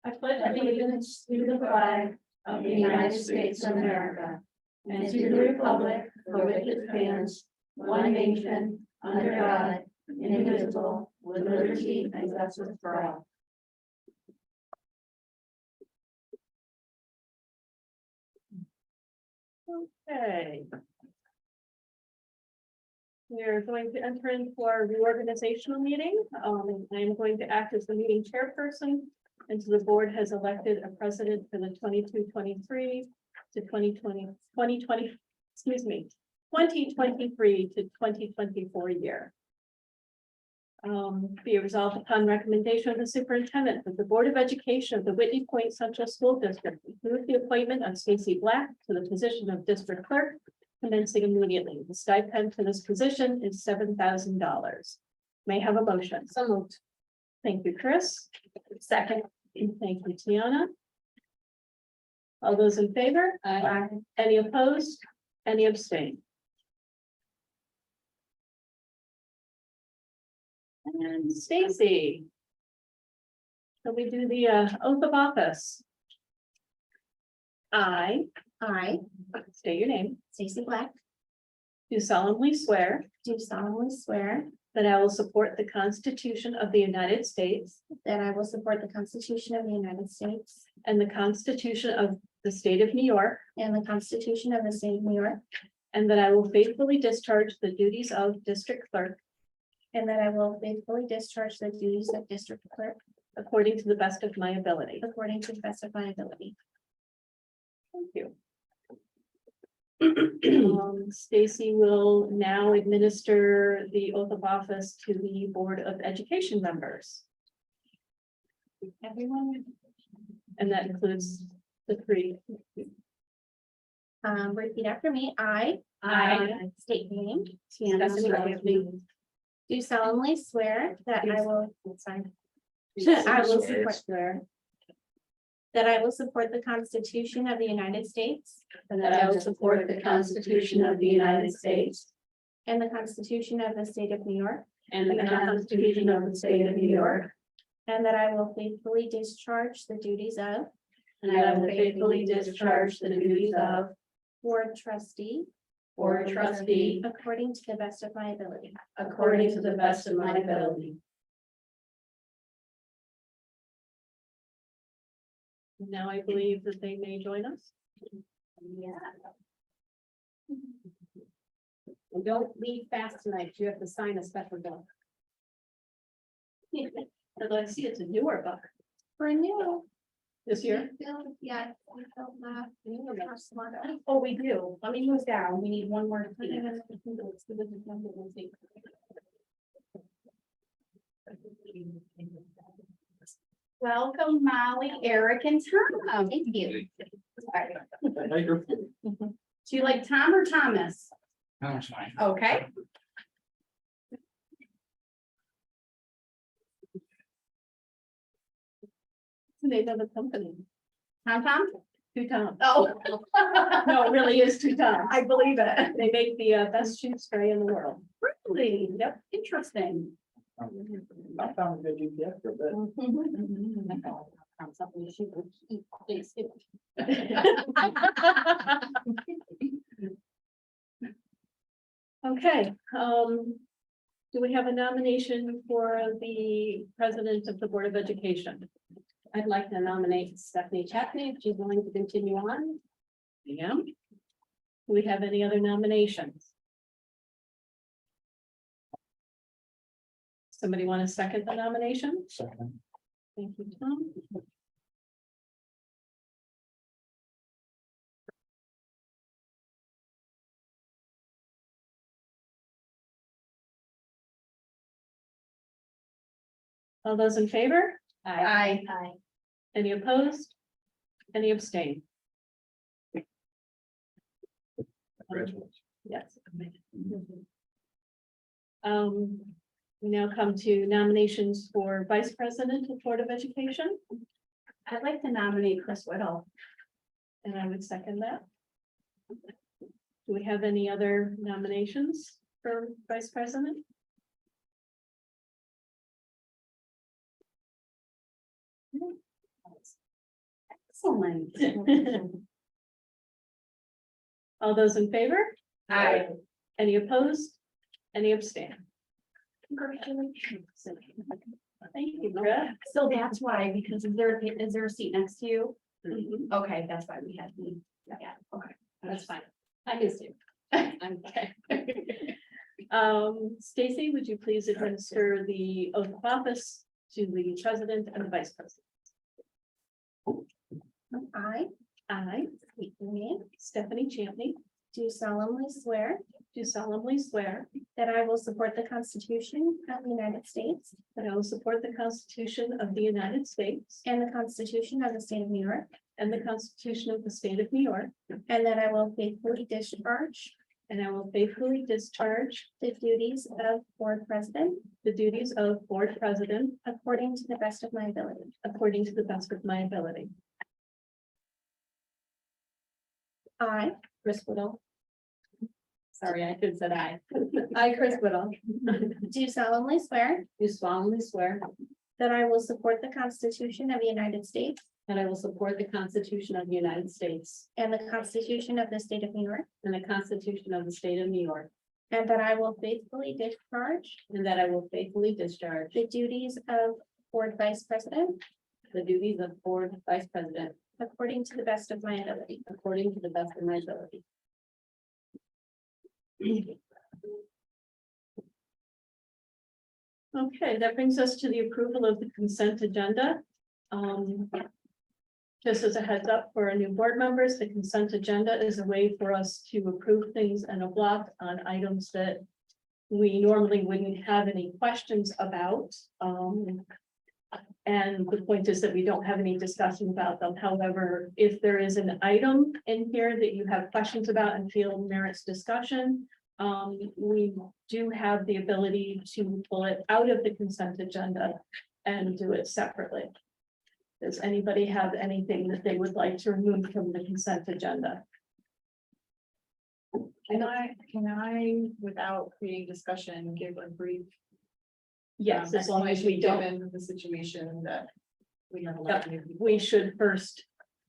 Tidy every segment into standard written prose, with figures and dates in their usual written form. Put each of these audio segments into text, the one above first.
I pledge allegiance to the flag of the United States of America and to the republic for which it stands, one nation, under God, indivisible, with liberty and justice for all. Okay. We're going to enter into our reorganizational meeting. I'm going to act as the meeting chairperson. And so the board has elected a president for the 22-23 to 2020, excuse me, 2023 to 2024 year. Be it resolved upon recommendation of the superintendent that the Board of Education of the Whitney Point Central School District approve the appointment of Stacy Black to the position of district clerk, commencing immediately. The stipend for this position is $7,000. May I have a motion? So moved. Thank you, Chris. Second. Thank you, Tiana. All those in favor? Aye. Any opposed? Any abstain? And Stacy. Shall we do the oath of office? I state your name. Stacy Black, Do solemnly swear do solemnly swear that I will support the Constitution of the United States that I will support the Constitution of the United States and the Constitution of the State of New York, and the Constitution of the State of New York, and that I will faithfully discharge the duties of district clerk and that I will faithfully discharge the duties of district clerk according to the best of my ability. according to the best of my ability. Thank you. Stacy will now administer the oath of office to the Board of Education members. Everyone? And that includes the three. Repeat after me. I state your name. Stephanie Ramsey. Do solemnly swear that I will, sorry. That I will support the Constitution of the United States And that I will support the Constitution of the United States and the Constitution of the State of New York, and the Constitution of the State of New York. and that I will faithfully discharge the duties of And I will faithfully discharge the duties of board trustee board trustee according to the best of my ability. according to the best of my ability. Now I believe that they may join us. Yeah. And don't leave fast tonight. You have to sign a special bill. Although I see it's a newer book For new. this year. Yeah. Oh, we do. Let me move down. We need one more. thing. Welcome, Molly, Eric, and Tom. Thank you. Do you like Tom or Thomas? That's fine. Okay. What's the name of the company? Tom? Two Tom. Oh. No, it really is Two Tom. I believe it. They make the best shoe spray in the world. Really? Yep. Interesting. I found a good GPS for that. Okay, do we have a nomination for the president of the Board of Education? I'd like to nominate Stephanie Chapney if she's willing to continue on. Yeah. Do we have any other nominations? Somebody want to second the nomination? Second. Thank you, Tom. All those in favor? Aye. Any opposed? Any abstain? Congratulations. Yes. We now come to nominations for Vice President of Board of Education, I'd like to nominate Chris Whittle. and I would second that. Do we have any other nominations for Vice President? Excellent. All those in favor? Aye. Any opposed? Any abstain? Congratulations. Thank you, Brett. So that's why, because is there a seat next to you? Mhm. Okay, that's why we had me. Yeah, okay. That's fine. I missed you. I'm Okay. Stacy, would you please administer the oath of office to the president and the vice president? I, State your name. Stephanie Champney, Do solemnly swear do solemnly swear that I will support the Constitution of the United States that I will support the Constitution of the United States and the Constitution of the State of New York, and the Constitution of the State of New York, and that I will faithfully discharge and I will faithfully discharge the duties of board president the duties of board president according to the best of my ability. according to the best of my ability. I, Chris Whittle. Sorry, I could said I. I, Chris Whittle. do solemnly swear Do solemnly swear that I will support the Constitution of the United States that I will support the Constitution of the United States and the Constitution of the State of New York, and the Constitution of the State of New York, and that I will faithfully discharge and that I will faithfully discharge the duties of board vice president the duties of board vice president according to the best of my ability. according to the best of my ability. Okay, that brings us to the approval of the consent agenda. Just as a heads up for our new board members, the consent agenda is a way for us to approve things in a block on items that we normally wouldn't have any questions about. And the point is that we don't have any discussion about them. However, if there is an item in here that you have questions about and feel merits discussion, we do have the ability to pull it out of the consent agenda and do it separately. Does anybody have anything that they would like to remove from the consent agenda? Can I, without creating discussion, give a brief? Yes, as long as we don't, Given the situation that we have. a lot Yep. of new people. we should first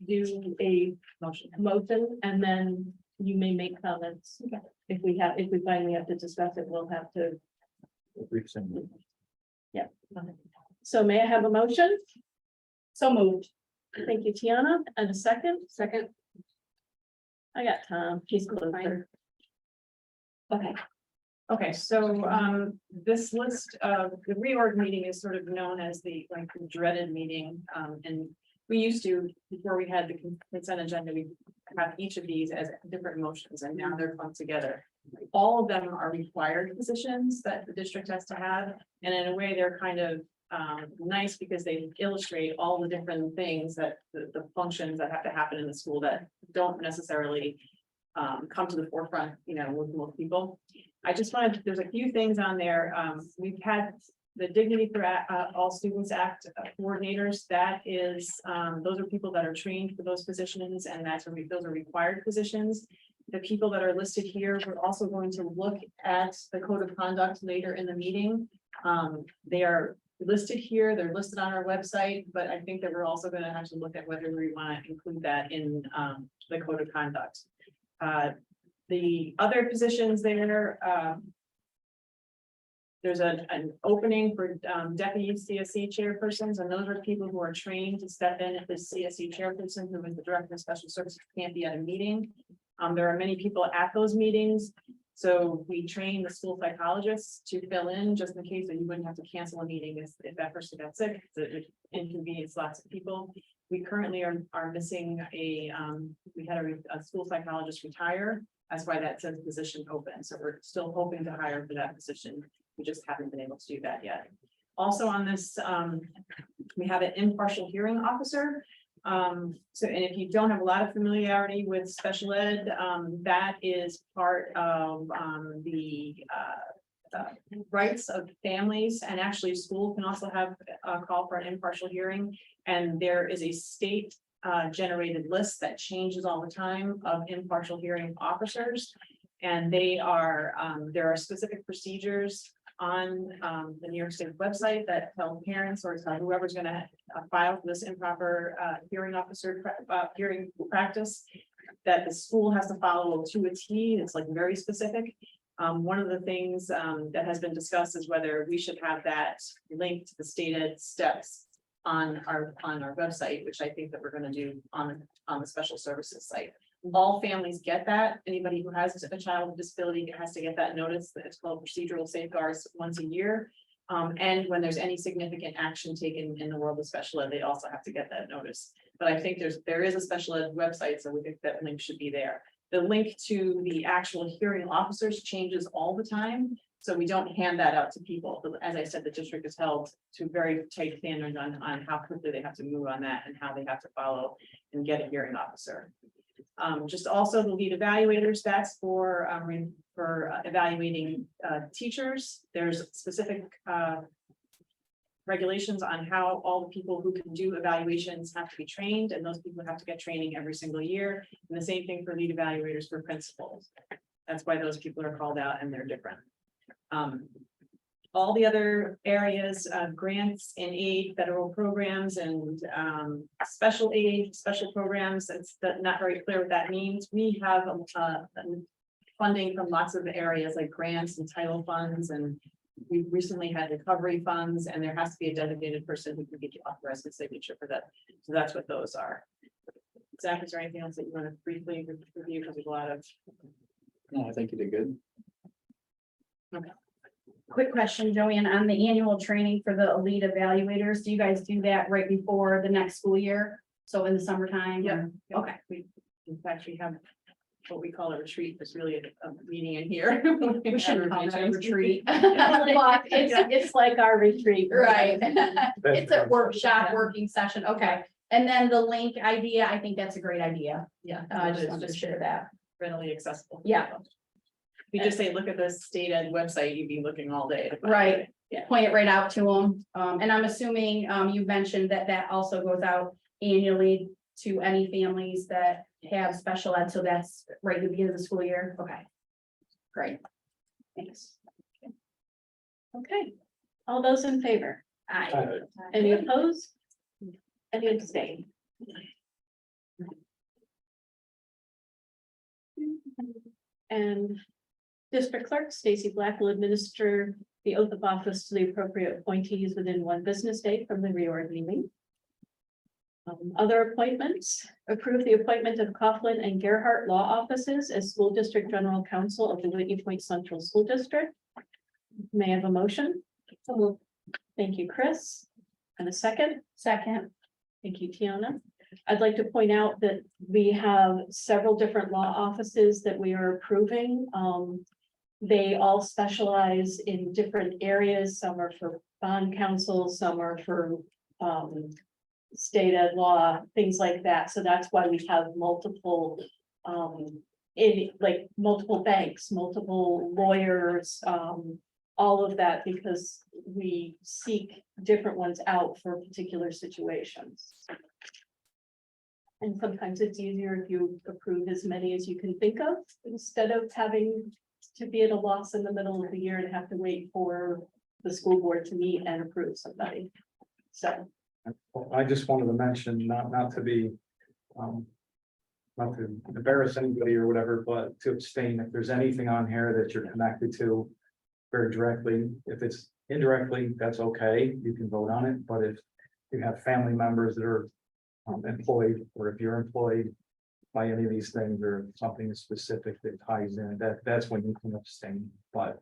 do a Motion. motion and then you may make comments. If we finally have to discuss it, we'll have to. So may I have a motion? So moved. Thank you, Tiana. And a second? Second. I got Tom. He's closer. Okay. Okay, so this list of the reorg meeting is sort of known as the dreaded meeting. And we used to, before we had the consent agenda, we have each of these as different motions and now they're clumped together. All of them are required positions that the district has to have. And in a way, they're kind of nice because they illustrate all the different things that the functions that have to happen in the school that don't necessarily come to the forefront, with most people. I just wanted, there's a few things on there. We've had the Dignity for All Students Act coordinators. That is, those are people that are trained for those positions and those are required positions. The people that are listed here, we're also going to look at the code of conduct later in the meeting. They are listed here, they're listed on our website, but I think that we're also going to have to look at whether we want to include that in the code of conduct. The other positions there, there's an opening for deputy CSE chairpersons, and those are people who are trained to step in if the CSE chairperson, who is the director of special services, can't be at a meeting. There are many people at those meetings, so we train the school psychologists to fill in just in case that you wouldn't have to cancel a meeting if that person got sick. It inconvenience lots of people. We currently are missing we had a school psychologist retire. That's why that says position open. So we're still hoping to hire for that position. We just haven't been able to do that yet. Also on this, we have an impartial hearing officer. And if you don't have a lot of familiarity with special ed, that is part of the rights of families, and actually school can also have a call for an impartial hearing. And there is a state generated list that changes all the time of impartial hearing officers. And they are, there are specific procedures on the New York State website that tell parents or tell whoever's gonna file for this improper hearing officer hearing practice, that the school has to follow to a T. It's like very specific. One of the things that has been discussed is whether we should have that linked to the stated steps on our website, which I think that we're gonna do on the special services site. All families get that. Anybody who has a child with disability has to get that notice. That it's called procedural safeguards once a year. And when there's any significant action taken in the world of special ed, they also have to get that notice. But I think there is a special ed website, so we think that link should be there. The link to the actual hearing officers changes all the time. So we don't hand that out to people. But as I said, the district is held to very tight standards on how quickly they have to move on that and how they have to follow and get a hearing officer. Just also the lead evaluators, that's for evaluating teachers. There's specific regulations on how all the people who can do evaluations have to be trained, and those people have to get training every single year. And the same thing for lead evaluators for principals. That's why those people are called out and they're different. All the other areas, grants and aid, federal programs and special aid, special programs, it's not very clear what that means. We have funding from lots of areas like grants and title funds, and we recently had recovery funds, and there has to be a designated person who can get you authorized and signature for that. So that's what those are. Zach, is there anything else that you want to briefly review? Because there's a lot of. No, I think you did good. Quick question, Joanne, on the annual training for the elite evaluators, do you guys do that right before the next school year? So in the summertime? Yeah. Okay. In fact, we have what we call a retreat. It's really a meeting in here. We shouldn't call it a retreat. It's like our retreat. Right. It's a workshop, working session. Okay. And then the link idea, I think that's a great idea. Yeah. I just it's wanted to share that. readily accessible. Yeah. If you just say, look at this state ed website, you'd be looking all day. to find Right. it. Yeah. Point it right out to them. And I'm assuming, you mentioned that also goes out annually to any families that have special ed. So that's right at the beginning of the school year. Okay. Great. Thanks. Okay, all those in favor? Aye. Any opposed? Any abstain? And District Clerk Stacy Black will administer the oath of office to the appropriate appointees within 1 business day from the reorg meeting. Other appointments, approve the appointment of Coughlin and Gerhart Law Offices as School District General Counsel of the Whitney Point Central School District. May I have a motion? Thank you, Chris. And a second? Second. Thank you, Tiana. I'd like to point out that we have several different law offices that we are approving. They all specialize in different areas. Some are for bond counsel, some are for state ed law, things like that. So that's why we have multiple multiple banks, multiple lawyers, all of that, because we seek different ones out for particular situations. And sometimes it's easier if you approve as many as you can think of, instead of having to be at a loss in the middle of the year and have to wait for the school board to meet and approve somebody. So. I just wanted to mention, not to be, not to embarrass anybody or whatever, but to abstain if there's anything on here that you're connected to very directly. If it's indirectly, that's okay, you can vote on it, but if you have family members that are employed, or if you're employed by any of these things or something specific that ties in, that's when you can abstain. But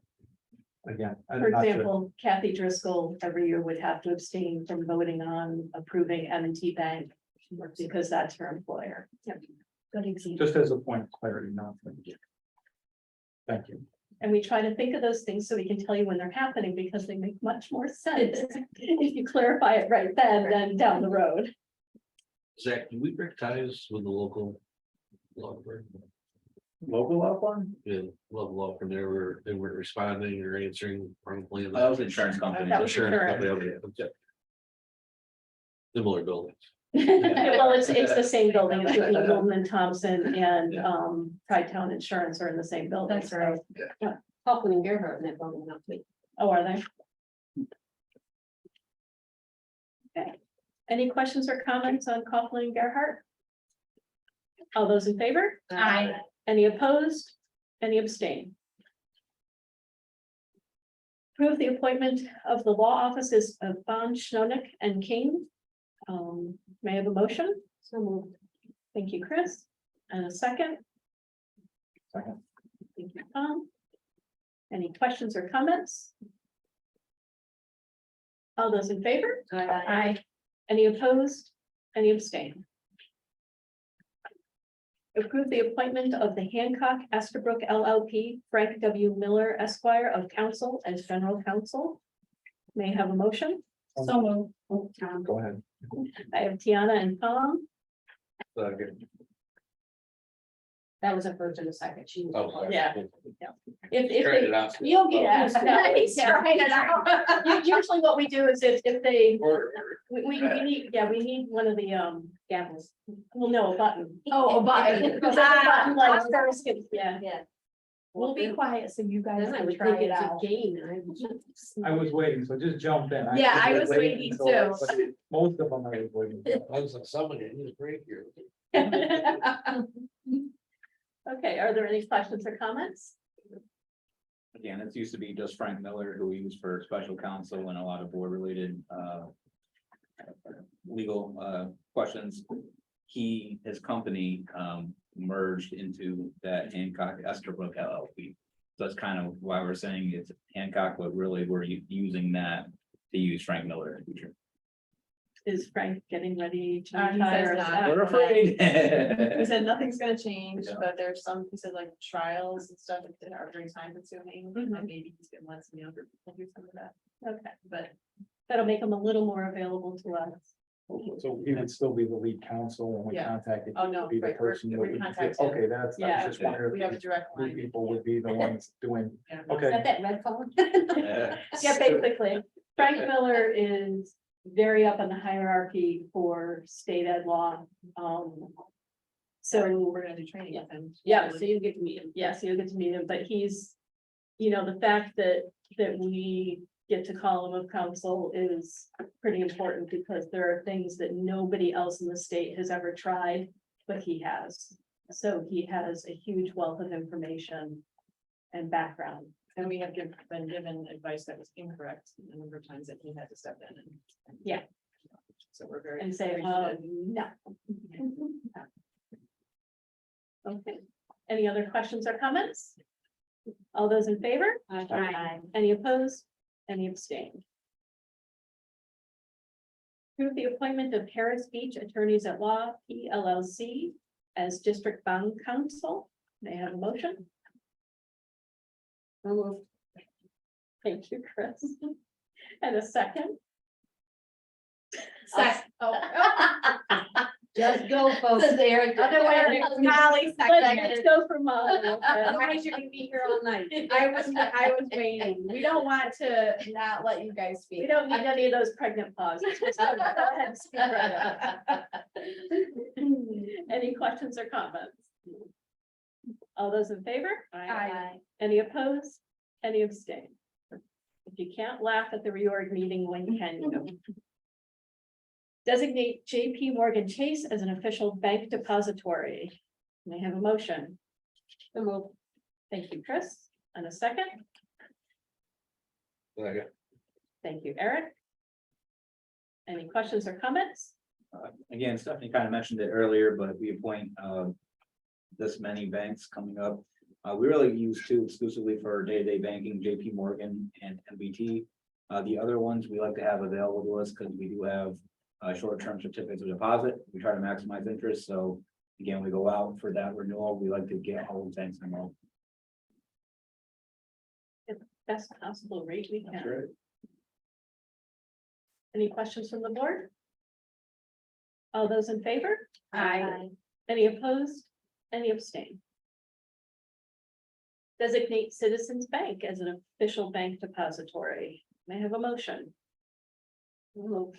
again, For example, Kathy Driscoll every year would have to abstain from voting on approving M&T Bank because that's her employer. Good example. just as a point of clarity, not. Thank you. And we try to think of those things so we can tell you when they're happening because they make much more sense if you clarify it right then than down the road. Zach, do we break ties with the local law firm? Local law firm? Yeah, local law firm, they were responding or answering promptly. That was insurance company. That was Insurance insurance. company, okay. Similar buildings. Well, it's the same building. It's Whitney, Goldman, Thompson and Pride Town Insurance are in the same building. That's right. Coughlin and Gerhart in that building, not me. Oh, are they? Okay, any questions or comments on Coughlin and Gerhart? All those in favor? Aye. Any opposed? Any abstain? Approve the appointment of the law offices of Bond, Schnonik, and King. May I have a motion? So moved. Thank you, Chris. And a second? Second. Thank you, Tom. Any questions or comments? All those in favor? Aye. Any opposed? Any abstain? Approve the appointment of the Hancock Estabrook LLP, Frank W. Miller Esquire of Council as General Counsel. May I have a motion? So moved. Oh, Tom. Go ahead. I have Tiana and Tom. That was a first and a second. She was. Yeah. If Turned they, it out. you'll get. Yeah. Nice, trying it out. Usually what we do is if they, we need, yeah, we need one of the gavels. Well, no, a button. Oh, a button. Because that's a button like first gets- yeah. Yeah. We'll be quiet so you guys Then I can would try think it it's a out. game. I was waiting, so just jump in. Yeah, I was waiting until- too. but Most of them I was waiting. for. I was like, somebody needs a break here. Okay, are there any questions or comments? Again, it used to be just Frank Miller, who we use for special counsel and a lot of board related legal questions. His company merged into that Hancock Estabrook LLP. So that's kind of why we're saying it's Hancock, but really we're using that to use Frank Miller in the future. Is Frank getting ready to He says retire? not. We're afraid. He said nothing's gonna change, Yeah. but there's some, he said like trials and stuff that are very time consuming, and Mhm. maybe he's gonna let some younger people do some of that, Okay, but. that'll make him a little more available to us. So he would still be the lead counsel when we Yeah. contacted. Oh, no, Be the right, we're- person. that we would- contact him. Okay, that's, I Yeah. was just wondering. We have a if direct three line. people would be the ones doing, Yeah. okay. that red phone? Yeah. Yeah, basically, Frank Miller is very up on the hierarchy for state ed law. So We're gonna do training with him. yeah, so you get to meet him. Yes, you'll get to meet him, but he's, the fact that we get to call him of counsel is pretty important because there are things that nobody else in the state has ever tried, but he has. So he has a huge wealth of information and background. And we have been given advice that was incorrect a number of times that he had to step in and. Yeah. So we're very. And say, appreciative. no. Okay, any other questions or comments? All those in favor? Aye. Any opposed? Any abstained? Approve the appointment of Harris Beach Attorneys at Law, PLLC, as District Bond Counsel. May I have a motion? Thank you, Chris. And a second? Just go, folks. Otherwise, Molly Let's go for Molly. okay? Otherwise, you're gonna be here all night. I was waiting. We don't want to not let you guys speak. We don't need any of those pregnant pauses. Just go ahead and speak right up. Any questions or comments? All those in favor? Aye. Any opposed? Any abstain? If you can't laugh at the reorg meeting, when can you? Designate JP Morgan Chase as an official bank depository. May I have a motion? Thank you, Chris. And a second? Thank you, Eric. Any questions or comments? Again, Stephanie kind of mentioned it earlier, but we appoint this many banks coming up. We really use two exclusively for day-to-day banking, JP Morgan and MBT. The other ones we like to have available to us because we do have short-term certificates of deposit. We try to maximize interest. So again, we go out for that renewal. We like to get all the banks involved. Best possible rate we That's can. right. Any questions from the board? All those in favor? Aye. Any opposed? Any abstain? Designate Citizens Bank as an official bank depository. May I have a motion? Move.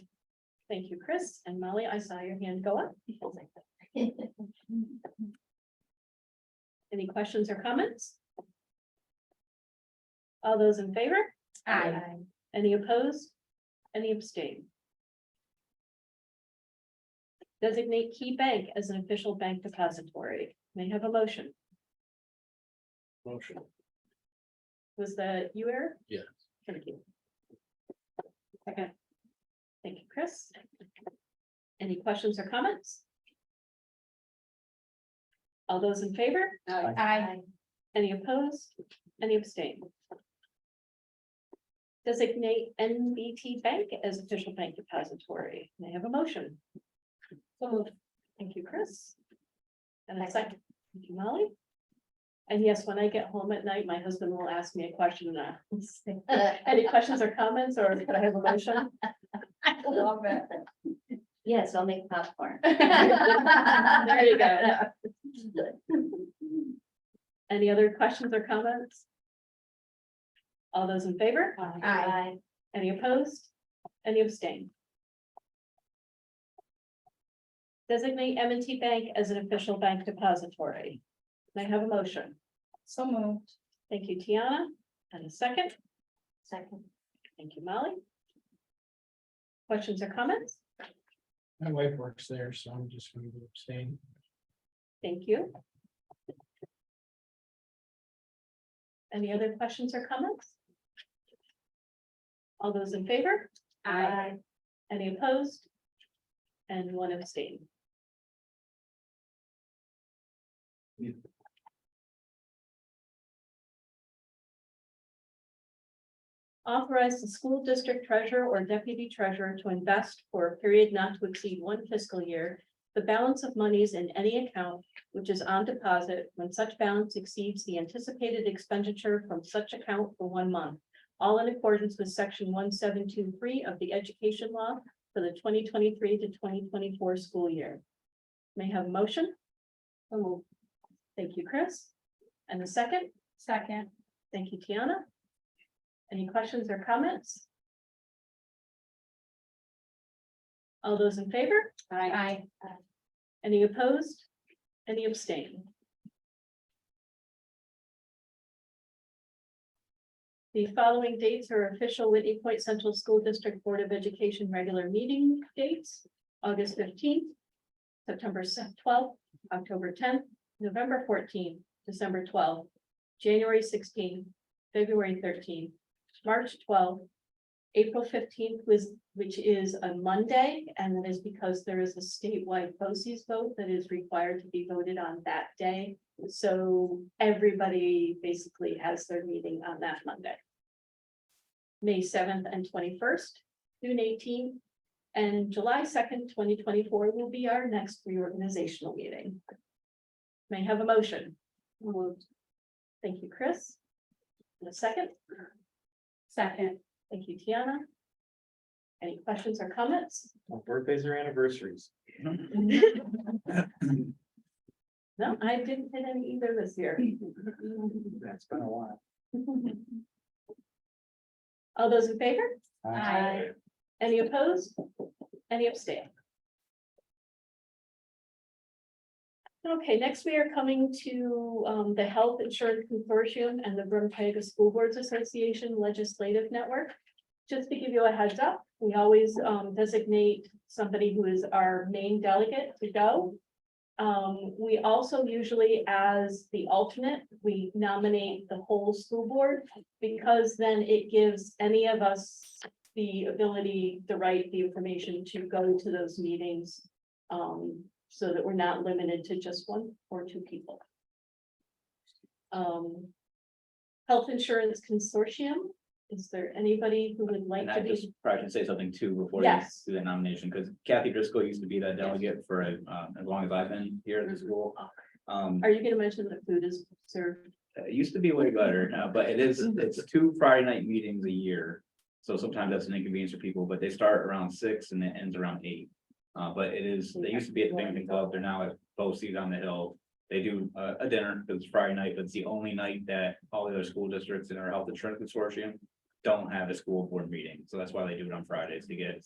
Thank you, Chris and Molly. I saw your hand go up. Any questions or comments? All those in favor? Aye. Any opposed? Any abstain? Designate Key Bank as an official bank depository. May I have a motion? Motion. Was that you, Eric? Yeah. Thank you. Second. Thank you, Chris. Any questions or comments? All those in favor? Aye. Any opposed? Any abstain? Designate NBT Bank as official bank depository. May I have a motion? So moved. Thank you, Chris. And a second. Thank you, Molly. And yes, when I get home at night, my husband will ask me a question. Any questions or comments, or could I have a motion? Love it. Yes, I'll make popcorn. There you go. Any other questions or comments? All those in favor? Aye. Any opposed? Any abstain? Designate M&T Bank as an official bank depository. May I have a motion? So moved. Thank you, Tiana. And a second. Second. Thank you, Molly. Questions or comments? My wife works there, so I'm just going to abstain. Thank you. Any other questions or comments? All those in favor? Aye. Any opposed? And one abstain. Authorize the school district treasurer or deputy treasurer to invest for a period not to exceed one fiscal year the balance of monies in any account which is on deposit when such balance exceeds the anticipated expenditure from such account for 1 month, all in accordance with section 1723 of the education law for the 2023 to 2024 school year. May I have a motion? Thank you, Chris. And a second? Second. Thank you, Tiana. Any questions or comments? All those in favor? Aye. Any opposed? Any abstain? The following dates are official Whitney Point Central School District Board of Education regular meeting dates: August 15th, September 12th, October 10th, November 14th, December 12th, January 16th, February 13th, March 12th, April 15th which is a Monday, and that is because there is a statewide BOCES vote that is required to be voted on that day. So everybody basically has their meeting on that Monday. May 7th and 21st, June 18th, and July 2nd, 2024 will be our next reorganizational meeting. May I have a motion? Moved. Thank you, Chris. And a second? Second. Thank you, Tiana. Any questions or comments? No birthdays or anniversaries. No, I didn't hit any either this year. That's been a while. All those in favor? Aye. Any opposed? Any abstain? Okay, next we are coming to the Health Insurance Consortium and the Brun-Tioga School Boards Association Legislative Network. Just to give you a heads up, we always designate somebody who is our main delegate to go. We also usually, as the alternate, we nominate the whole school board, because then it gives any of us the ability, the right, the information to go to those meetings. So that we're not limited to just 1 or 2 people. Health Insurance Consortium, is there anybody who would like And to I just be? probably should say something too before you Yes. do that nomination, because Kathy Driscoll used to be that delegate for as long as I've been here at the school. Are you gonna mention that food is served? It used to be way better, but it's 2 Friday night meetings a year. So sometimes that's an inconvenience for people, but they start around 6 and it ends around 8. But they used to be at the Binghamton Club, they're now at BOCES on the Hill. They do a dinner, because it's Friday night, but it's the only night that all the other school districts in our health insurance consortium don't have a school board meeting, so that's why they do it on Fridays, to get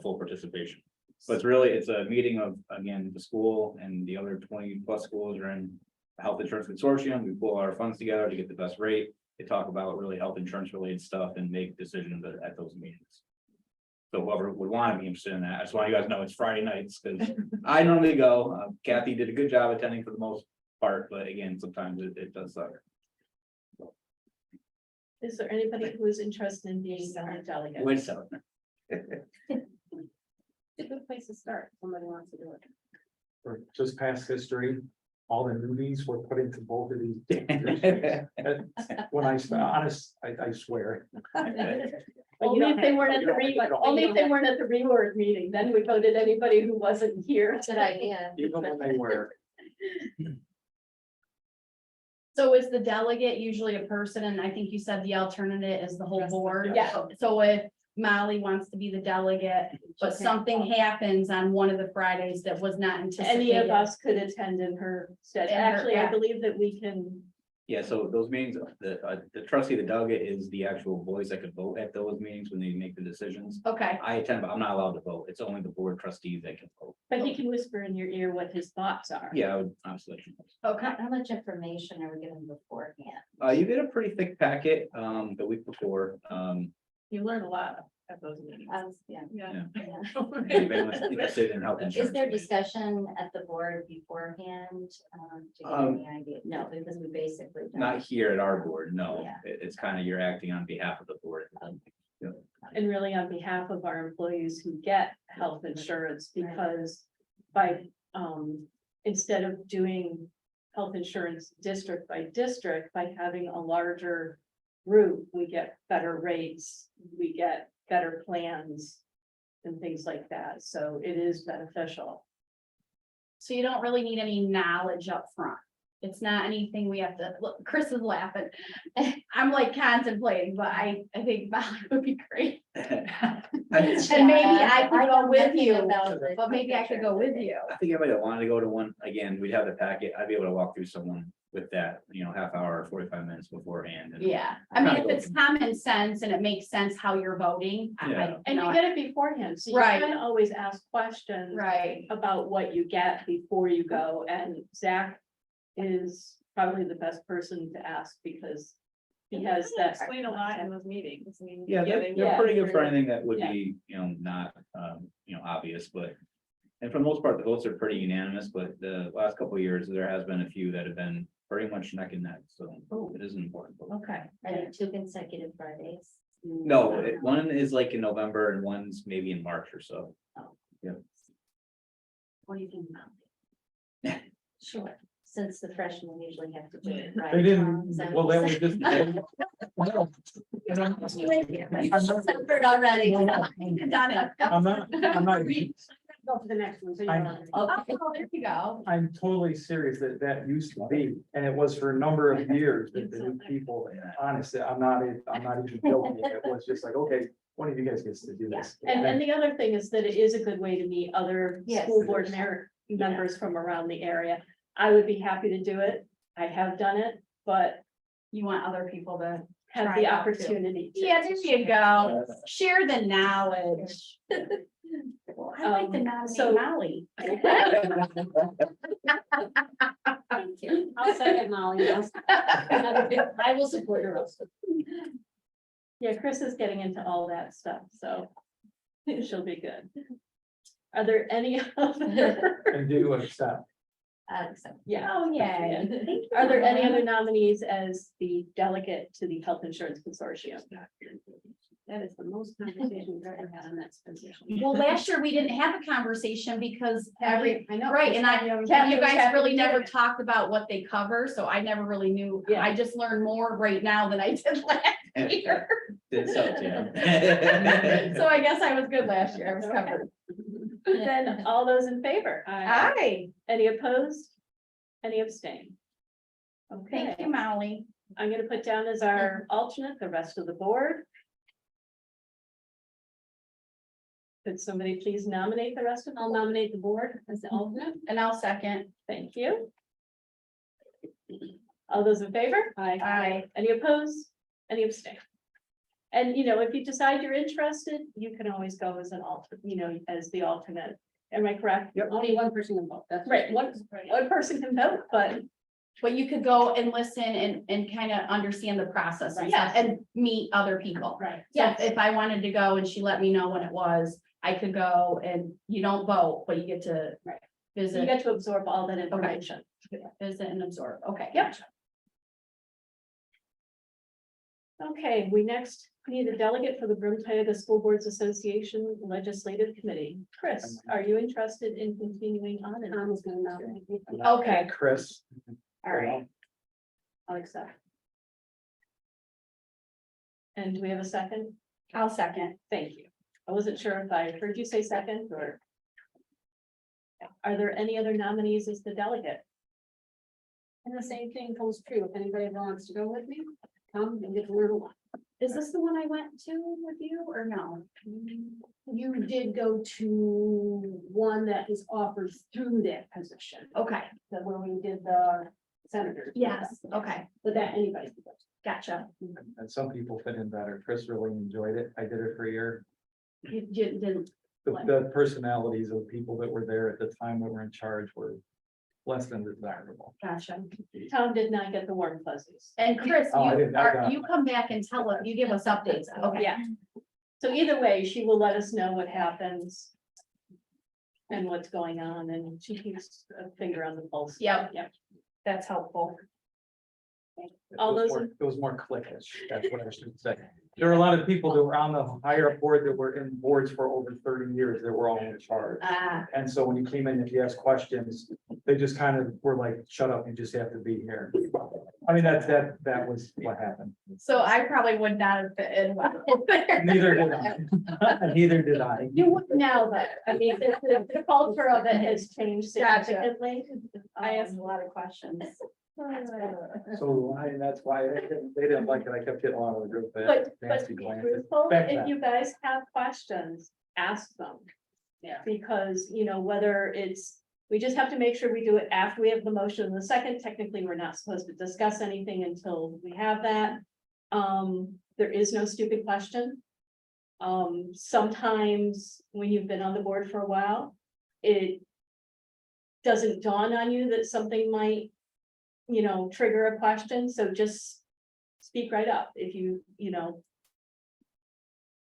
full participation. But it's a meeting of, again, the school and the other 20+ schools are in the health insurance consortium. We pull our funds together to get the best rate. They talk about really health insurance related stuff and make decisions at those meetings. So whoever would want to be interested in that, I just want you guys to know it's Friday nights, because I normally go. Kathy did a good job attending for the most part, but again, sometimes it does suck. Is there anybody who is interested in being a delegate? Wait a second. It's a good place to start. Somebody wants to do it. For just past history, all the newbies were put into both of these. positions. When I, honest, I swear. Only if they weren't at the only if they weren't at the reorg meeting, then we voted anybody who wasn't here. Good idea. Even when they were, So is the delegate usually a person, and I think you said the alternate is the whole board? Yeah. So if Molly wants to be the delegate, but something happens on one of the Fridays that was not anticipated. Any of us could attend in her stead. In her- Actually, I yeah. believe that we can, Yeah, so those meetings, the trustee, the delegate is the actual voice that could vote at those meetings when they make the decisions. Okay, I attend, but I'm not allowed to vote. It's only the board trustees that can vote. but he can whisper in your ear what his thoughts are. Yeah, I would honestly. okay. How much information are we getting beforehand? You get a pretty thick packet, the week before, You learn a lot at those meetings. Yeah. Yeah. anybody wants to interested in health Is insurance. there discussion at the board beforehand? To get any idea? No, because we basically. don't. Not here at our board, no. Yeah. It's kind of you're acting on behalf of the board. And really on behalf of our employees who get health insurance, because by, instead of doing health insurance district by district, by having a larger group, we get better rates, we get better plans and things like that. So it is beneficial. So you don't really need any knowledge up front. It's not anything we have to, look, Chris is laughing. I'm like contemplating, but I think Molly would be great. And maybe I could go know with nothing you, about the but maybe I could go with you. I think everybody that wanted to go to one, again, we'd have the packet. I'd be able to walk through someone with that, half hour, or 45 minutes beforehand. And Yeah, I mean, if it's common sense and it makes sense how you're voting. Yeah. And you get it beforehand, so you Right. can always ask questions Right, about what you get before you go, and Zach is probably the best person to ask because he has that. Explain a lot in those meetings. I mean, Yeah, they- they're pretty good for Yeah. anything that would Yeah. be, not, obvious, but. And for the most part, the votes are pretty unanimous, but the last couple of years, there has been a few that have been pretty much neck and neck, so it is an important vote. okay. Are there 2 consecutive Fridays? No, one is like in November and one's maybe in March or so. What do you think about? Sure, since the freshmen usually have to do it. right? they didn't, Is that well, what that you're was just. saying? Suffered already. Done it. I'm not, Go for the next one. So you I- know. Oh, there you go. I'm totally serious that used to be, and it was for a number of years that the new people, honestly, I'm not even joking. It was just like, okay, one of you guys gets to do this. And the other thing is that it is a good way to meet other Yes. school board members from around the area. I would be happy to do it. I have done it, but You want other people to. have Try the it out, too. opportunity. to. Yeah, there you go. Share the knowledge. Well, I like the so- nominate Molly. Thank you. I'll second Molly. I will support your also. Yeah, Chris is getting into all that stuff, so she'll be good. Are there any other? And do accept. So, Yeah. Oh, yeah. Are there any other nominees as the delegate to the Health Insurance Consortium? That is the most conversation we've ever had on that position. Well, last year we didn't have a conversation because I know. right, and you guys happy really to never do it. talked about what they cover, so I never really knew. Yeah. I just learned more right now than I did last year. Did so, yeah. So I guess I was good last year. I was covered. Then all those in favor? Hi, Any opposed? Any abstain? thank Okay, you, Molly. I'm gonna put down as our alternate the rest of the board. Could somebody please nominate the rest of, I'll nominate the board as the alternate. And I'll second. Thank you. All those in favor? Aye. Any opposed? Any abstain? And if you decide you're interested, you can always go as an alternate, as the alternate. Am I correct? Yep. Only one person can vote. That's right. One person can vote, but But you could go and listen and kind of understand the process and stuff and meet other people. Right. So if I wanted to go and she let me know when it was, I could go and you don't vote, but you get to Right. You visit, get to absorb all that information. visit and absorb. Okay. Yep. gotcha. Okay, we next need a delegate for the Broome Tioga School Boards Association Legislative Committee. Chris, are you interested in continuing on? Okay, Chris. all right. I'll accept. And do we have a second? I'll second. Thank you. I wasn't sure if I heard you say second or. Are there any other nominees as the delegate? And the same thing holds true. If anybody wants to go with me, come and get to learn a lot. Is this the one I went to with you or no? You did go to one that is offered through that position, Okay, that where we did the senators. yes, okay, But that anybody can go. gotcha. And some people fit in better. Chris really enjoyed it. I did it for a year. You didn't, The personalities of people that were there at the time that were in charge were less than desirable. gotcha. Tom did not get the warm fuzzies. And Chris, Oh, I didn't- I got- you come back and tell us, you give us updates. Okay. Yeah. So either way, she will let us know what happens. And what's going on, and she keeps a finger on the pulse. Yep. Yep. That's helpful. All those in- It was more cliquish, that's what I should say. There were a lot of people that were on the higher board that were in boards for over 30 years that were all in charge. Ah, And so when you came in, if you asked questions, they just kind of were like, shut up, you just have to be here. I mean, that was what happened. so I probably would not have fit in well. Neither did I. Neither did I. You would now, but I mean, the culture of it has changed Gotcha. significantly. I asked a lot of questions. So that's why they didn't like it. I kept getting a lot of the group. But nasty be glances. truthful, Back if then. you guys have questions, ask them. Yeah. Because, whether it's, we just have to make sure we do it after we have the motion in the second. Technically, we're not supposed to discuss anything until we have that. There is no stupid question. Sometimes when you've been on the board for a while, it doesn't dawn on you that something might, trigger a question, so just speak right up if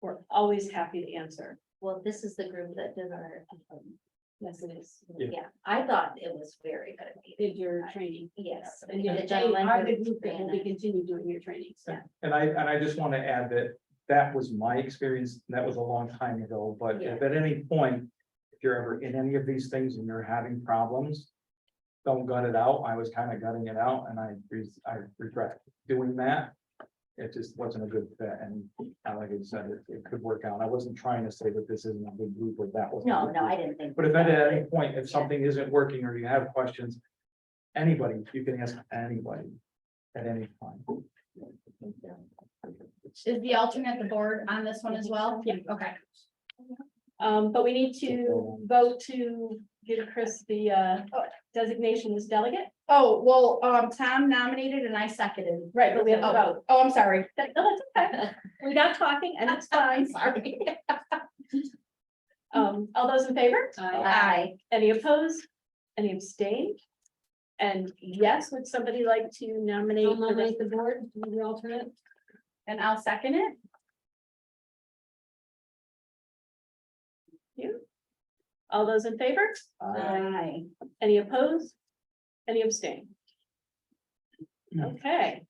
we're always happy to answer. Well, this is the group that did our, Yes, it is. Yeah. yeah, I thought it was very good. Did your training. Yes. And the you're gentleman are the who group that ran will be it. continue doing your trainings. Yeah. And I just want to add that was my experience. That was a long time ago, but if at any point, if you're ever in any of these things and you're having problems, don't gut it out. I was kind of gutting it out and I regret doing that. It just wasn't a good fit. And like I said, it could work out. I wasn't trying to say that this isn't a good group or that was. No, I didn't think. But if at any point, if something isn't working or you have questions, anybody, you can ask anybody at any time. Is the alternate the board on this one as well? Yeah. Okay. But we need to vote to give Chris the designation as delegate. Oh, well, Tom nominated and I seconded. Right, but we have to vote. Oh, I'm sorry. No, that's okay. We got talking and it's fine. Sorry. All those in favor? Aye. Any opposed? Any abstained? And yes, would somebody like to nominate? I'll the rest- nominate the board, to be the alternate. And I'll second it. You? All those in favor? Aye. Any opposed? Any abstain? Okay.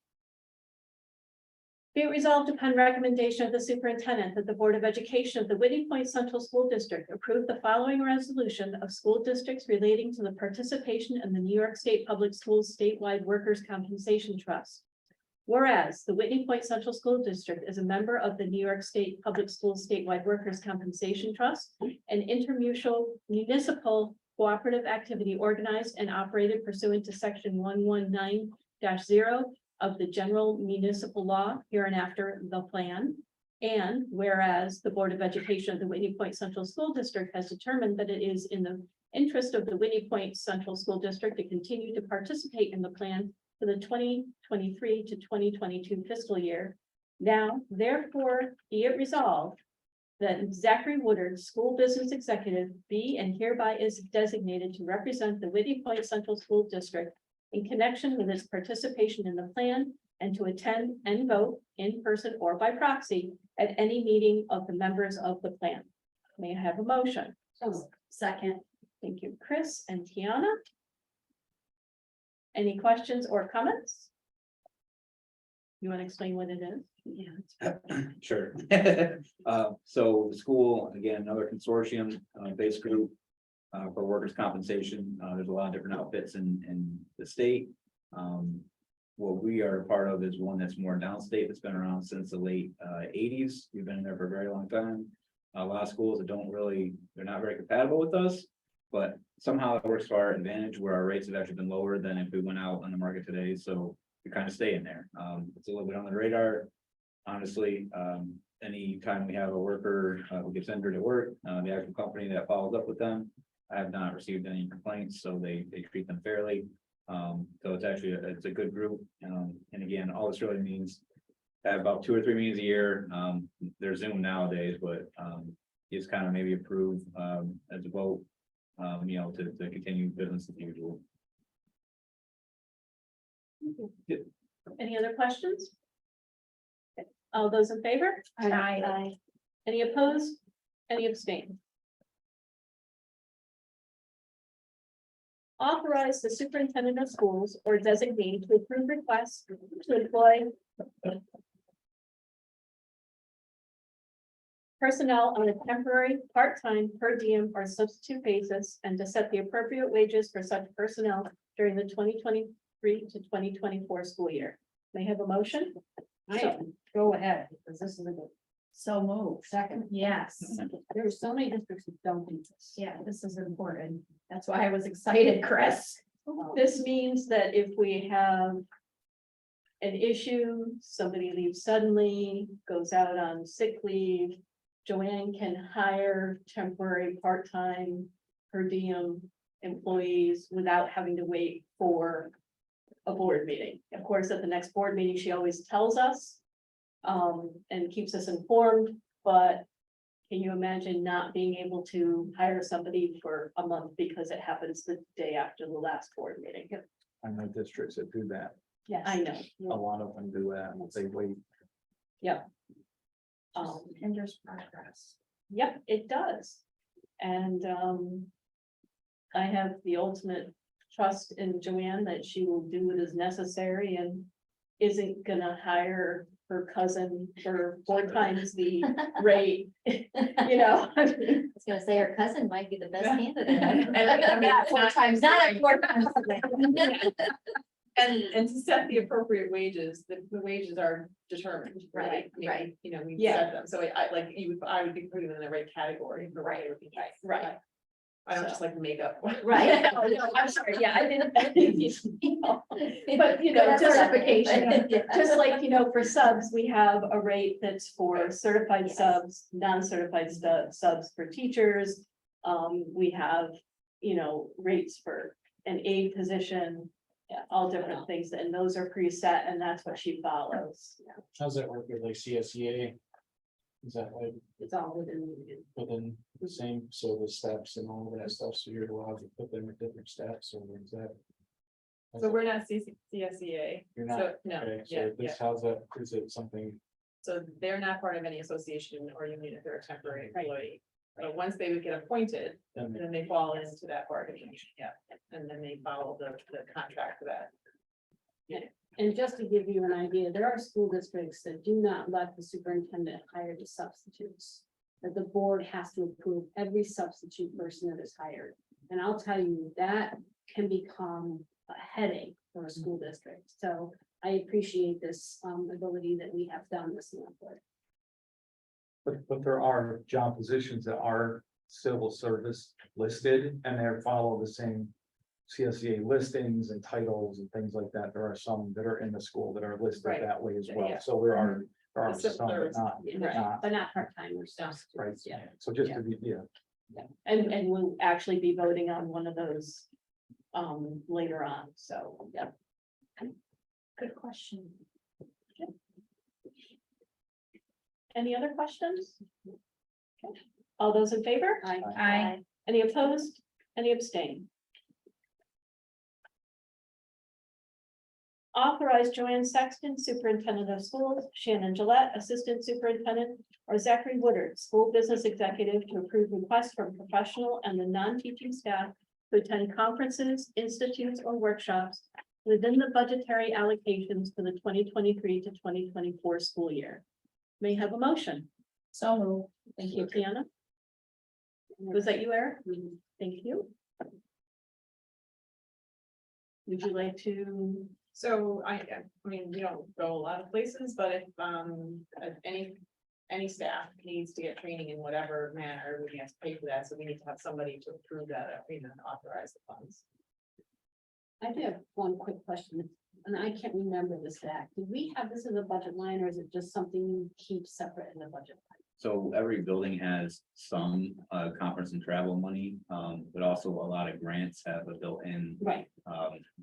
Be it resolved upon recommendation of the superintendent that the Board of Education of the Whitney Point Central School District approve the following resolution of school districts relating to the participation in the New York State Public Schools statewide Workers' Compensation Trust. Whereas the Whitney Point Central School District is a member of the New York State Public Schools statewide Workers' Compensation Trust, an municipal cooperative activity organized and operated pursuant to section 119-0 of the general municipal law hereinafter the plan. And whereas the Board of Education of the Whitney Point Central School District has determined that it is in the interest of the Whitney Point Central School District to continue to participate in the plan for the 2023 to 2022 fiscal year. Now, therefore, be it resolved that Zachary Woodard, School Business Executive, be and hereby is designated to represent the Whitney Point Central School District in connection with its participation in the plan and to attend and vote in person or by proxy at any meeting of the members of the plan. May I have a motion? Second. Thank you, Chris and Tiana. Any questions or comments? You want to explain what it is? Sure. So the school, again, another consortium, based group. For workers' compensation, there's a lot of different outfits in the state. What we are a part of is one that's more downstate, that's been around since the late eighties. We've been there for a very long time. A lot of schools that don't really, they're not very compatible with us. But somehow it works to our advantage, where our rates have actually been lower than if we went out on the market today, so we kind of stay in there. It's a little bit on the radar. Honestly, anytime we have a worker who gets injured at work, the actual company that follows up with them, I have not received any complaints, so they treat them fairly. So it's actually, it's a good group. And again, all this really means have about 2 or 3 meetings a year. They're Zoom nowadays, but just kind of maybe approve as a vote, to continue business as usual. Any other questions? Okay. All those in favor? Aye. Any opposed? Any abstain? Authorize the superintendent of schools or designate to approve requests to employ personnel on a temporary, part-time, per diem, or substitute basis, and to set the appropriate wages for such personnel during the 2023 to 2024 school year. May I have a motion? Go ahead, because this is a good. So move. Second. Yes. There's so many districts that don't do this. Yeah, this is important. That's why I was excited, Chris. This means that if we have an issue, somebody leaves suddenly, goes out on sick leave, Joanne can hire temporary, part-time, per diem employees without having to wait for a board meeting. Of course, at the next board meeting, she always tells us and keeps us informed, but can you imagine not being able to hire somebody for a month because it happens the day after the last board meeting? I know districts that do that. Yeah, I know. A lot of them do that. They wait. Hinders progress. Yep, it does. And I have the ultimate trust in Joanne that she will do what is necessary and isn't gonna hire her cousin for 4 times the rate, you know. I was gonna say her cousin might be the best candidate. Not 4 times. Not at 4 times. And to set the appropriate wages, the wages are determined, right? Right. You know, we Yeah. set them, so I would be putting them in the right category for what they would be. Right. I don't just like makeup. Right. Oh, no, I'm sorry, yeah, I didn't. But, Good certification, Yeah. just like, for subs, we have a rate that's for certified Yes. subs, non-certified subs for teachers. We have, rates for an aide position, all different things, and those are preset, and that's what she follows. How's that work with like CSEA? Is that like It's all within. within the same, so the steps and all of that stuff, so you're allowed to put them at different steps, or is that? So we're not CSEA, You're so, not, no, okay, yeah, so this, how's that, is it something, so they're not part of any association or union if they're a temporary employee. But once they would get appointed, then then they fall into that bargaining, and then they follow the contract for that. And just to give you an idea, there are school districts that do not let the superintendent hire the substitutes. That the board has to approve every substitute person that is hired. And I'll tell you, that can become a headache for a school district. So I appreciate this ability that we have done this month. But there are job positions that are civil service listed and they follow the same CSEA listings and titles and things like that. There are some that are in the school that are listed Right. that way as Yeah, well. yeah. So there are The civil some, but service, not, right. not, But not part-timers. right. Yeah. So just to be, yeah. And we'll actually be voting on one of those later on, so, yeah. Good question. Any other questions? Okay. All those in favor? Aye. Any opposed? Any abstain? Authorize Joanne Sexton, Superintendent of Schools, Shannon Gillette, Assistant Superintendent, or Zachary Woodard, School Business Executive, to approve requests from professional and the non-teaching staff to attend conferences, institutes, or workshops within the budgetary allocations for the 2023 to 2024 school year. May I have a motion. So moved. Thank you, Tiana. Was that you, Eric? Thank you. Would you like to? So I mean, we don't go a lot of places, but if any staff needs to get training in whatever manner, we have to pay for that, so we need to have somebody to approve that, and authorize the funds. I do have one quick question, and I can't remember this fact. Did we have this as a budget line, or is it just something you keep separate in the budget? So every building has some conference and travel money, but also a lot of grants have a built-in Right.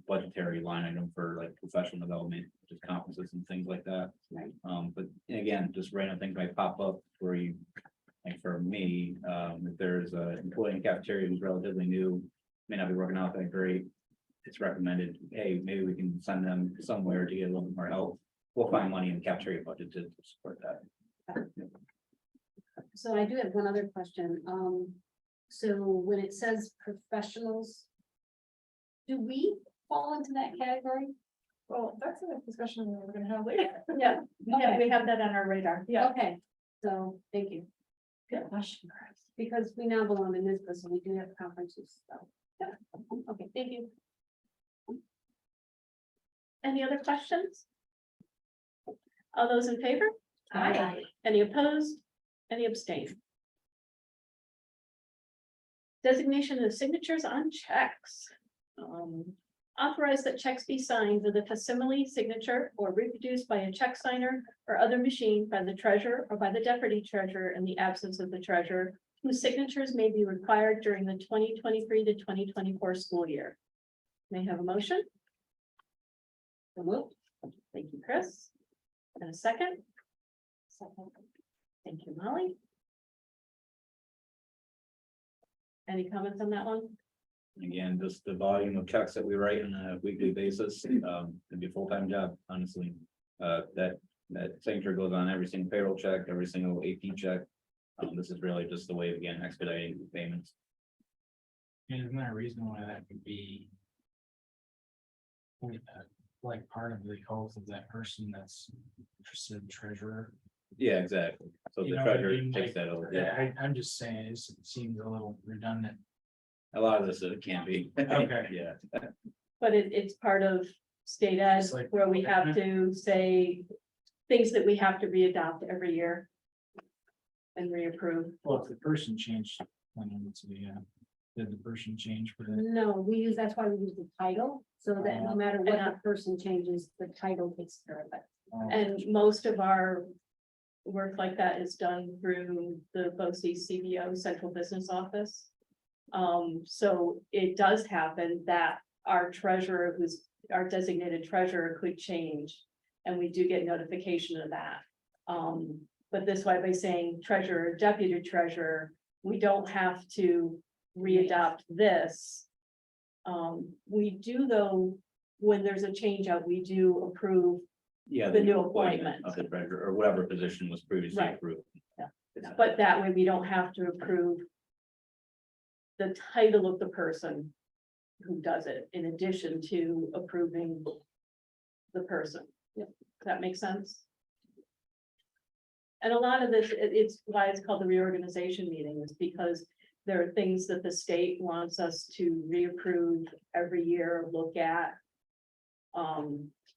budgetary line item for like professional development, just conferences and things like that. Right. But again, just random things might pop up where you, like for me, if there's an employee in cafeteria who's relatively new, may not be working out that great. It's recommended, hey, maybe we can send them somewhere to get a little bit more help. We'll find money in the cafeteria budget to support that. So I do have one other question. So when it says professionals, do we fall into that category? Well, that's a discussion we're gonna have later. Yeah, we have that on our radar. Yeah. Okay, so thank you. Good question, Chris. Because we now belong to NISBA, so we do have conferences, so. Yeah. Okay, thank you. Any other questions? All those in favor? Aye. Any opposed? Any abstain? Designation of signatures on checks. Authorize that checks be signed with a facsimile signature or reproduced by a check signer or other machine by the treasurer or by the deputy treasurer in the absence of the treasurer, whose signatures may be required during the 2023 to 2024 school year. May I have a motion? So moved. Thank you, Chris. And a second? Second. Thank you, Molly. Any comments on that one? Again, just the volume of checks that we write on a weekly basis, can be a full-time job, honestly. That signature goes on every single payroll check, every single AP check. This is really just the way of, again, expediting payments. And isn't there a reason why that would be? Like part of the oath of that person that's interested treasurer? Yeah, exactly. So You the know what I treasurer mean? takes Like, that over. Yeah, I'm just saying, it seems a little redundant. a lot of this it can be. Okay. Yeah. But it's part of state ed It's like- where we have to say things that we have to readopt every year. And reapprove. Well, if the person changed, did the person change for that? No, we use, that's why we use the title, so that no matter what the person changes, the title takes care of it. And most of our work like that is done through the BOCES CBO Central Business Office. So it does happen that our treasurer, who's our designated treasurer, could change. And we do get notification of that. But this way, by saying treasurer, deputy treasurer, we don't have to readopt this. We do though, when there's a change out, we do approve, Yeah. The new appointment. Of the treasurer or whatever position was previously Right. approved. but that way we don't have to approve the title of the person who does it, in addition to approving the person. Does that make sense? And a lot of this, it's why it's called the reorganization meeting, is because there are things that the state wants us to reapprove every year, look at.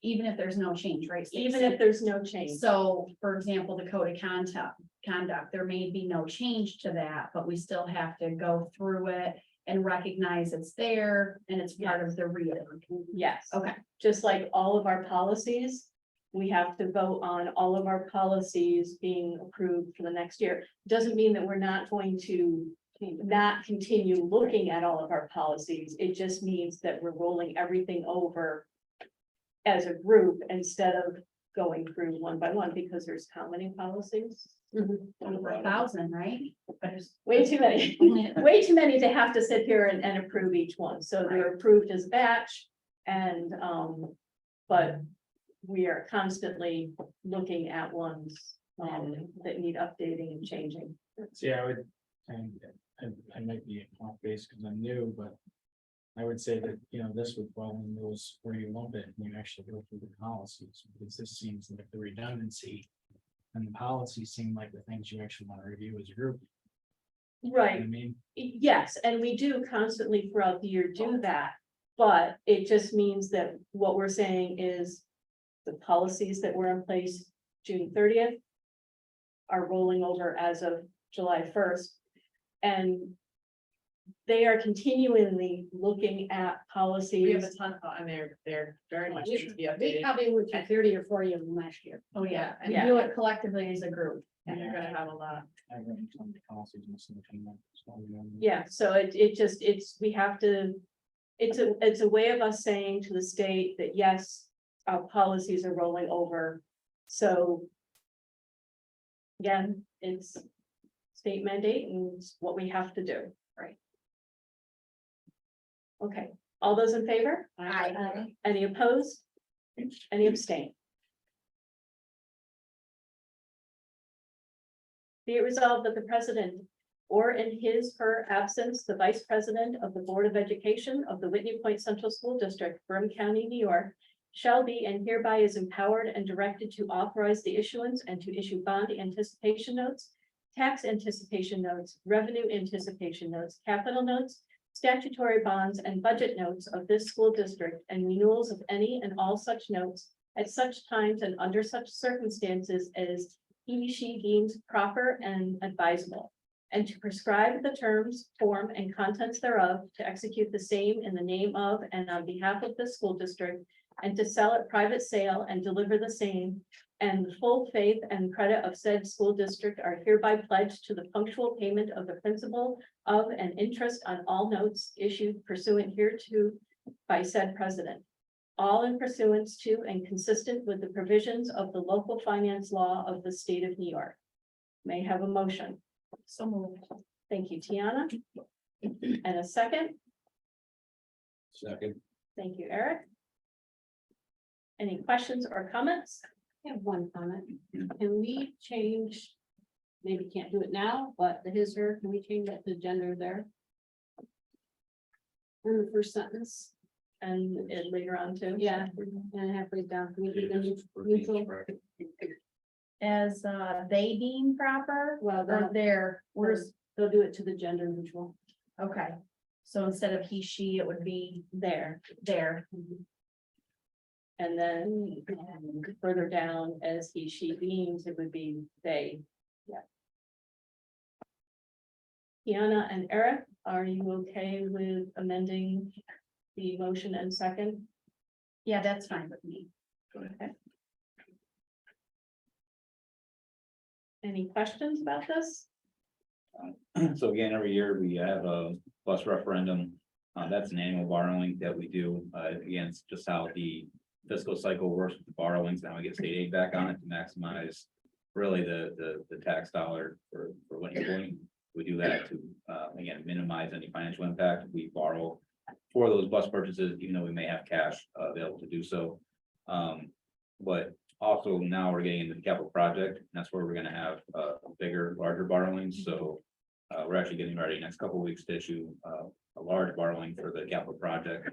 Even if there's no change, right? Even if there's no change. So, for example, the code of conduct, there may be no change to that, but we still have to go through it and recognize it's there and it's part of the reorg. Yes. Okay, Just like all of our policies, we have to vote on all of our policies being approved for the next year. Doesn't mean that we're not going to not continue looking at all of our policies. It just means that we're rolling everything over as a group instead of going through one by one, because there's how many policies? over 1,000, right? There's way too many, way too many to have to sit here and approve each one. So they're approved as a batch. And but we are constantly looking at ones that need updating and changing. See, I would, and I might be off base because I'm new, but. I would say that, this would fall in those where you lump it and you actually go through the policies, because this seems like the redundancy. And the policies seem like the things you actually want to review as a group. You know what I Right, mean, yes, and we do constantly throughout the year do that. But it just means that what we're saying is the policies that were in place June 30th are rolling over as of July 1st. And they are continually looking at We have policies. a ton, and they're very much We need to be we updated. probably went through 30 or 40 of them last year. Oh, yeah, and Yeah. do it collectively as a group. And you're gonna have a lot. I read some of the policies missing between them. Yeah, so we have to, it's a way of us saying to the state that, yes, our policies are rolling over. So again, it's state mandate and it's what we have to do. Right. Okay, all those in favor? Aye. Any opposed? Any abstain? Be it resolved that the president, or in his her absence, the vice president of the Board of Education of the Whitney Point Central School District, Burnham County, New York, shall be and hereby is empowered and directed to authorize the issuance and to issue bond anticipation notes, tax anticipation notes, revenue anticipation notes, capital notes, statutory bonds, and budget notes of this school district, and renewals of any and all such notes at such times and under such circumstances as she deems proper and advisable, and to prescribe the terms, form, and contents thereof, to execute the same in the name of and on behalf of the school district, and to sell at private sale and deliver the same, and the full faith and credit of said school district are hereby pledged to the punctual payment of the principal of and interest on all notes issued pursuant hereto by said president. All in pursuance to and consistent with the provisions of the local finance law of the state of New York. May I have a motion. So moved. Thank you, Tiana. And a second. Second. Thank you, Eric. Any questions or comments? I have one comment. Can we change? Maybe can't do it now, but the his, her, can we change that to gender there? In the first sentence, And later on too? yeah, and halfway down, can we do the neutral? As they deem proper, Well, or their, where's, they'll do it to the gender neutral. okay. So instead of he, she, it would be There, there. and then further down as he, she deems, it would be they. Yeah. Tiana and Eric, are you okay with amending the motion and second? Yeah, that's fine with me. Any questions about this? So again, every year we have a bus referendum. That's an annual borrowing that we do. Again, it's just how the fiscal cycle works with the borrowings. Now we get state aid back on it to maximize really the tax dollar for Whitney Point. We do that to, again, minimize any financial impact. We borrow for those bus purchases, even though we may have cash available to do so. But also now we're getting into the capital project, and that's where we're gonna have bigger, larger borrowings. So we're actually getting ready next couple of weeks to issue a large borrowing for the capital project.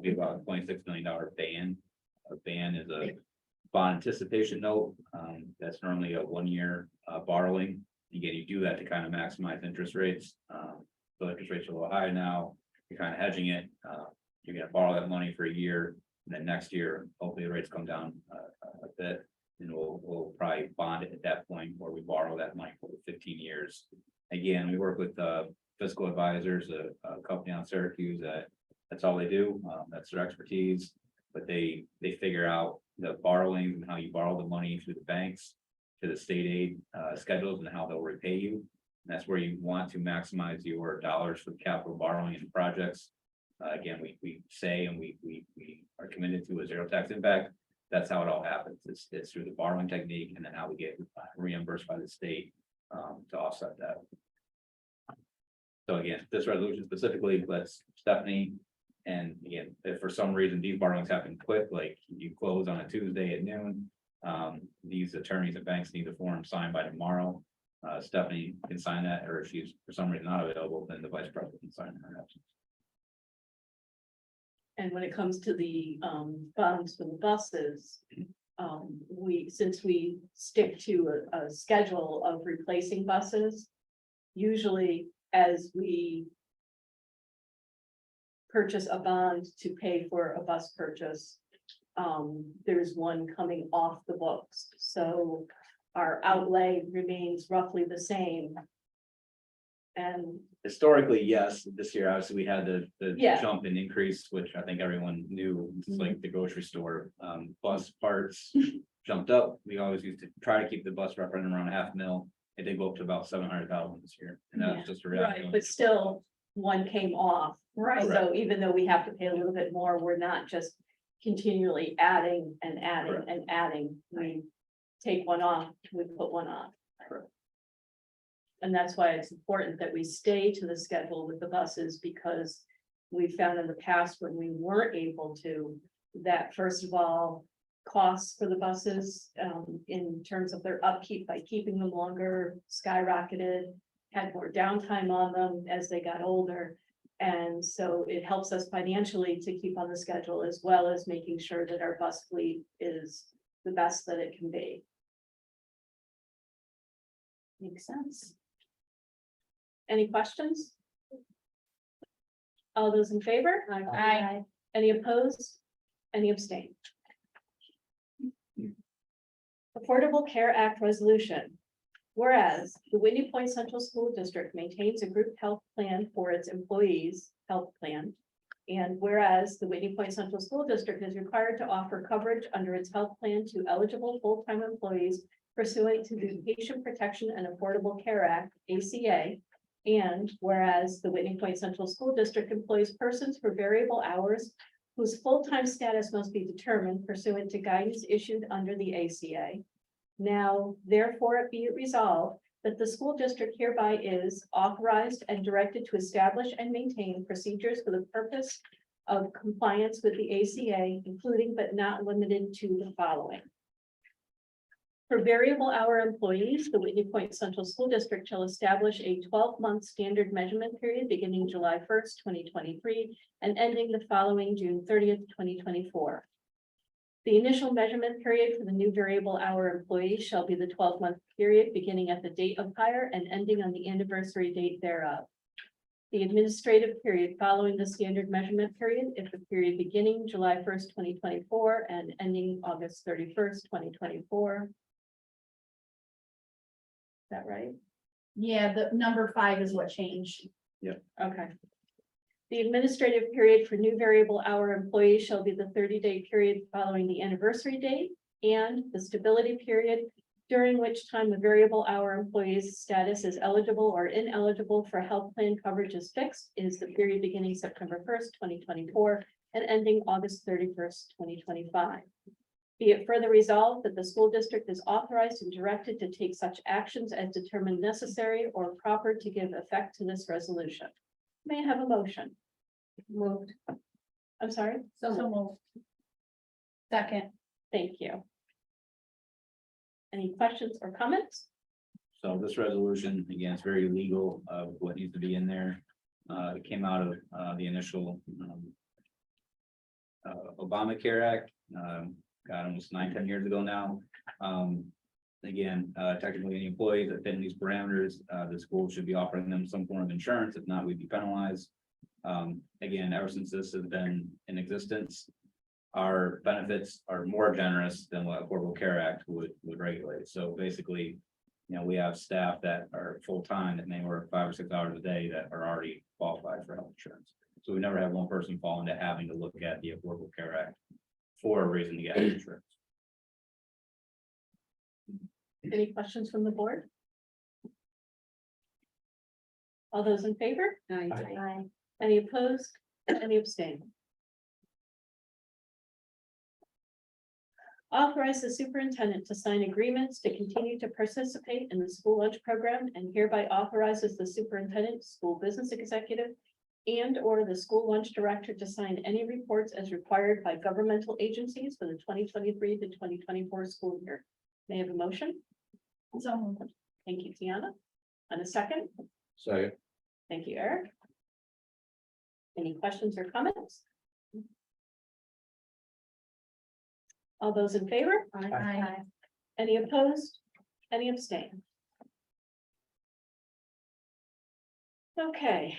Be about $26 million ban. A ban is a bond anticipation note. That's normally a 1-year borrowing. Again, you do that to kind of maximize interest rates. So interest rates are a little high now. You're kind of hedging it. You're gonna borrow that money for a year, and then next year, hopefully the rates come down a bit. And we'll probably bond it at that point where we borrow that money for 15 years. Again, we work with fiscal advisors, a company on Syracuse that's all they do. That's their expertise. But they figure out the borrowing and how you borrow the money through the banks to the state aid schedules and how they'll repay you. And that's where you want to maximize your dollars for capital borrowing and projects. Again, we say, and we are committed to a zero tax impact. That's how it all happens. It's through the borrowing technique, and then how we get reimbursed by the state to offset that. So again, this resolution specifically lets Stephanie And again, if for some reason these borrowings happen quick, like you close on a Tuesday at noon. These attorneys at banks need the form signed by tomorrow. Stephanie can sign that, or if she's for some reason not available, then the vice president can sign her absence. And when it comes to the funds for the buses, since we stick to a schedule of replacing buses, usually as we purchase a bond to pay for a bus purchase, there's one coming off the books, so our outlay remains roughly the same. And Historically, yes, this year, obviously, we had the Yeah. jump and increase, which I think everyone knew, it's like the grocery store, bus parts jumped up. We always used to try to keep the bus referendum around $500,000. It did go up to about 700,000 this year, and that's just a reality. right, but still, one came off. Right. So even though we have to pay a little bit more, we're not just continually adding and adding Correct. and adding. We take one off, we put one on. Correct. And that's why it's important that we stay to the schedule with the buses, because we found in the past when we weren't able to, that first of all, costs for the buses, in terms of their upkeep by keeping them longer skyrocketed, had more downtime on them as they got older. And so it helps us financially to keep on the schedule, as well as making sure that our bus fleet is the best that it can be. Makes sense. Any questions? All those in favor? Aye. Any opposed? Any abstain? Affordable Care Act Resolution. Whereas the Whitney Point Central School District maintains a group health plan for its employees' health plan. And whereas the Whitney Point Central School District is required to offer coverage under its health plan to eligible full-time employees pursuant to the Patient Protection and Affordable Care Act, ACA. And whereas the Whitney Point Central School District employs persons for variable hours whose full-time status must be determined pursuant to guidance issued under the ACA. Now, therefore, be it resolved that the school district hereby is authorized and directed to establish and maintain procedures for the purpose of compliance with the ACA, including but not limited to the following. For variable hour employees, the Whitney Point Central School District shall establish a 12-month standard measurement period beginning July 1st, 2023, and ending the following June 30th, 2024. The initial measurement period for the new variable hour employees shall be the 12-month period beginning at the date of hire and ending on the anniversary date thereof. The administrative period following the standard measurement period, if the period beginning July 1st, 2024 and ending August 31st, 2024. Is that right? Yeah, the number 5 is what changed. Okay. The administrative period for new variable hour employees shall be the 30-day period following the anniversary date, and the stability period during which time the variable hour employee's status is eligible or ineligible for health plan coverage is fixed is the period beginning September 1st, 2024 and ending August 31st, 2025. Be it further resolved that the school district is authorized and directed to take such actions as determined necessary or proper to give effect to this resolution. May I have a motion? Moved. I'm sorry? So moved. Second. Thank you. Any questions or comments? So this resolution, again, it's very legal of what needs to be in there. It came out of the initial Obamacare Act, got almost 9-10 years ago now. Again, technically any employees that fit in these parameters, the school should be offering them some form of insurance. If not, we'd be penalized. Again, ever since this has been in existence, our benefits are more generous than what Affordable Care Act would regulate. So basically, you know, we have staff that are full-time that may work 5 or 6 hours a day that are already qualified for health insurance. So we never have one person fall into having to look at the Affordable Care Act for a reason to get insurance. Any questions from the board? All those in favor? Aye. Any opposed? Any abstain? Authorize the superintendent to sign agreements to continue to participate in the school lunch program and hereby authorizes the superintendent, school business executive, and or the school lunch director to sign any reports as required by governmental agencies for the 2023 to 2024 school year. May I have a motion? So, Thank you, Tiana. And a second? Second. Thank you, Eric. Any questions or comments? All those in favor? I, Any opposed? Any abstain? Okay.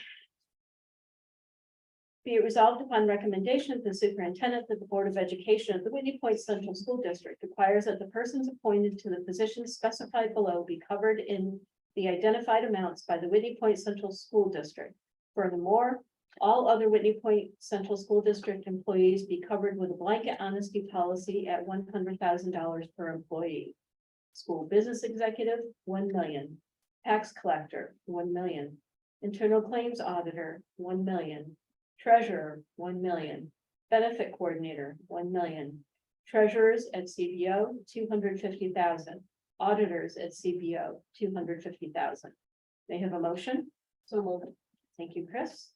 Be it resolved upon recommendation of the superintendent that the Board of Education of the Whitney Point Central School District requires that the persons appointed to the positions specified below be covered in the identified amounts by the Whitney Point Central School District. Furthermore, all other Whitney Point Central School District employees be covered with a blanket honesty policy at $100,000 per employee. School business executive, 1 million. Tax collector, 1 million. Internal claims auditor, 1 million. Treasurer, 1 million. Benefit coordinator, 1 million. Treasurers at CBO, 250,000. Auditors at CBO, 250,000. May I have a motion? So moved. Thank you, Chris.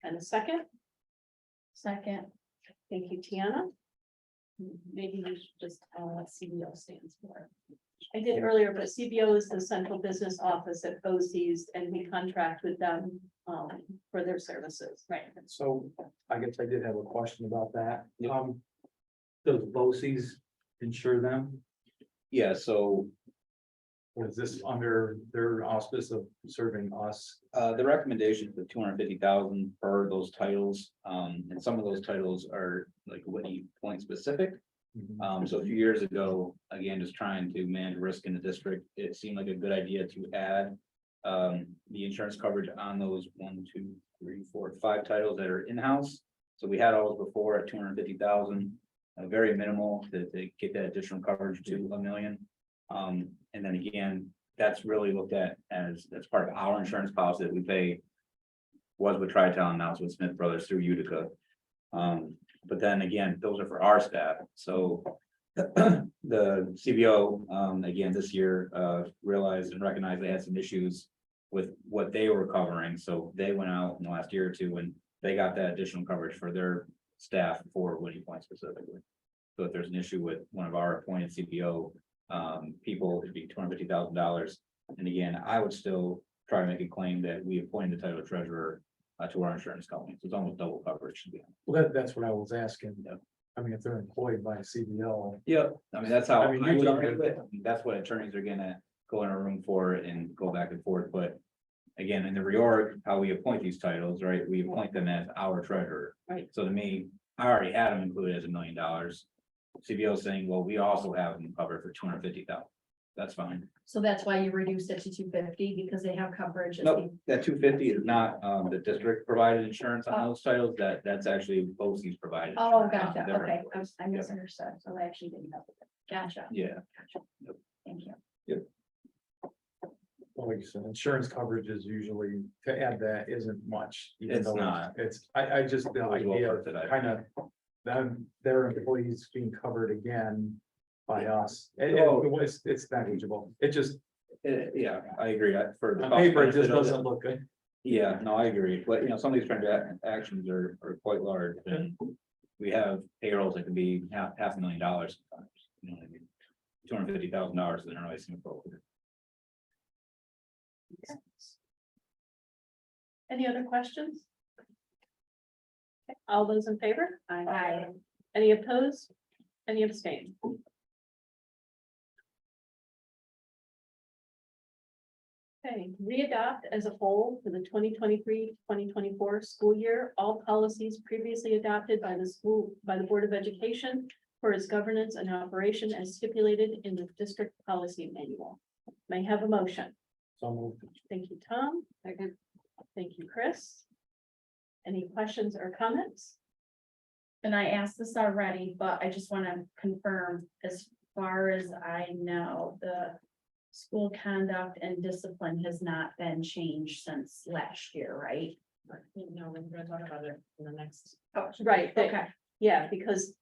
And a second? second, Thank you, Tiana. Maybe we should just tell what CBO stands for. I did earlier, but CBO is the central business office at BOCES, and we contract with them for their services. Right. So I guess I did have a question about that. Does BOCES insure them? Yeah, so Or is this under their auspice of serving us? the recommendation is the 250,000 per those titles. And some of those titles are like Whitney Point specific. So a few years ago, again, just trying to manage risk in the district, it seemed like a good idea to add. The insurance coverage on those 1, 2, 3, 4, 5 titles that are in-house. So we had all those before at 250,000, very minimal to get that additional coverage to $1 million. And then again, that's really looked at as, that's part of our insurance policy that we pay. Was with Tri-Town, now it's with Smith Brothers through Utica. But then again, those are for our staff, so. The CBO, again, this year, realized and recognized they had some issues. With what they were covering, so they went out in the last year or two and they got that additional coverage for their staff for Whitney Point specifically. So if there's an issue with one of our appointed CBO, people, it'd be $250,000. And again, I would still try to make a claim that we appointed the title of treasurer to our insurance company, so it's almost double coverage to be honest. Well, that's what I was asking. I mean, if they're employed by CBO. Yeah, I mean, that's how I I mean, would usually- argue it. That's what attorneys are gonna go in a room for and go back and forth, but. Again, in the reorg, how we appoint these titles, right, we appoint them as our treasurer. Right. So to me, I already had them included as $1 million. CBO saying, well, we also have them covered for 250,000. That's fine. so that's why you reduced it to 250 because they have coverage. as Nope, that 250 is not the district provided insurance on those titles, that's actually BOCES provided. Oh, gotcha, They're- okay, I misunderstood, so I actually didn't know. Gotcha, Yeah, thank you. Like you said, insurance coverage is usually, to add that isn't much. even It's though not. It's, I just, the It was well idea worth it, of I kind of. Them, their employees being covered again by us. Oh. It's negligible. It just, yeah, I agree. For the on cost paper, it benefit just of it. doesn't look good. Yeah, no, I agree, but some of these transactions are quite large, and we have payrolls that can be half $500,000 sometimes. $250,000 in an icing appropriate. Any other questions? Okay, all those in favor? Aye. Any opposed? Any abstain? Okay, readopt as a whole for the 2023-2024 school year, all policies previously adopted by the Board of Education for its governance and operation as stipulated in the district policy manual. May I have a motion. So moved. Thank you, Tom. Second. Thank you, Chris. Any questions or comments? And I asked this already, but I just want to confirm, as far as I know, the school conduct and discipline has not been changed since last year, right? No, we're gonna talk about it in the next. Oh, Right, okay, yeah, because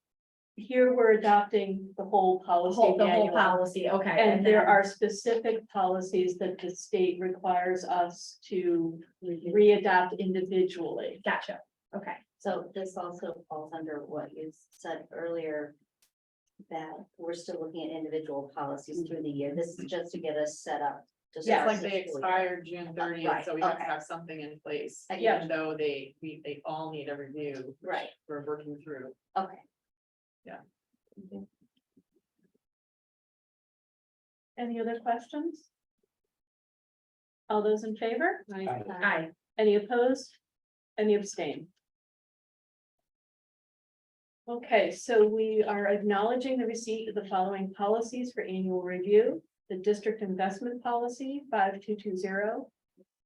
here we're adopting the whole policy The whole manual. policy, okay. And there then- are specific policies that the state requires us to re-adopt individually. Gotcha, okay. So this also falls under what you said earlier. That we're still looking at individual policies through the year. This is just to get us set up. to Just start like the they school year. expired June thirtieth, Right, so we have to okay. have something in place, Yeah. even though they all need a review. Right, We're working through. okay. Any other questions? All those in favor? Aye. Any opposed? Any abstain? Okay, so we are acknowledging the receipt of the following policies for annual review. The district investment policy 5220.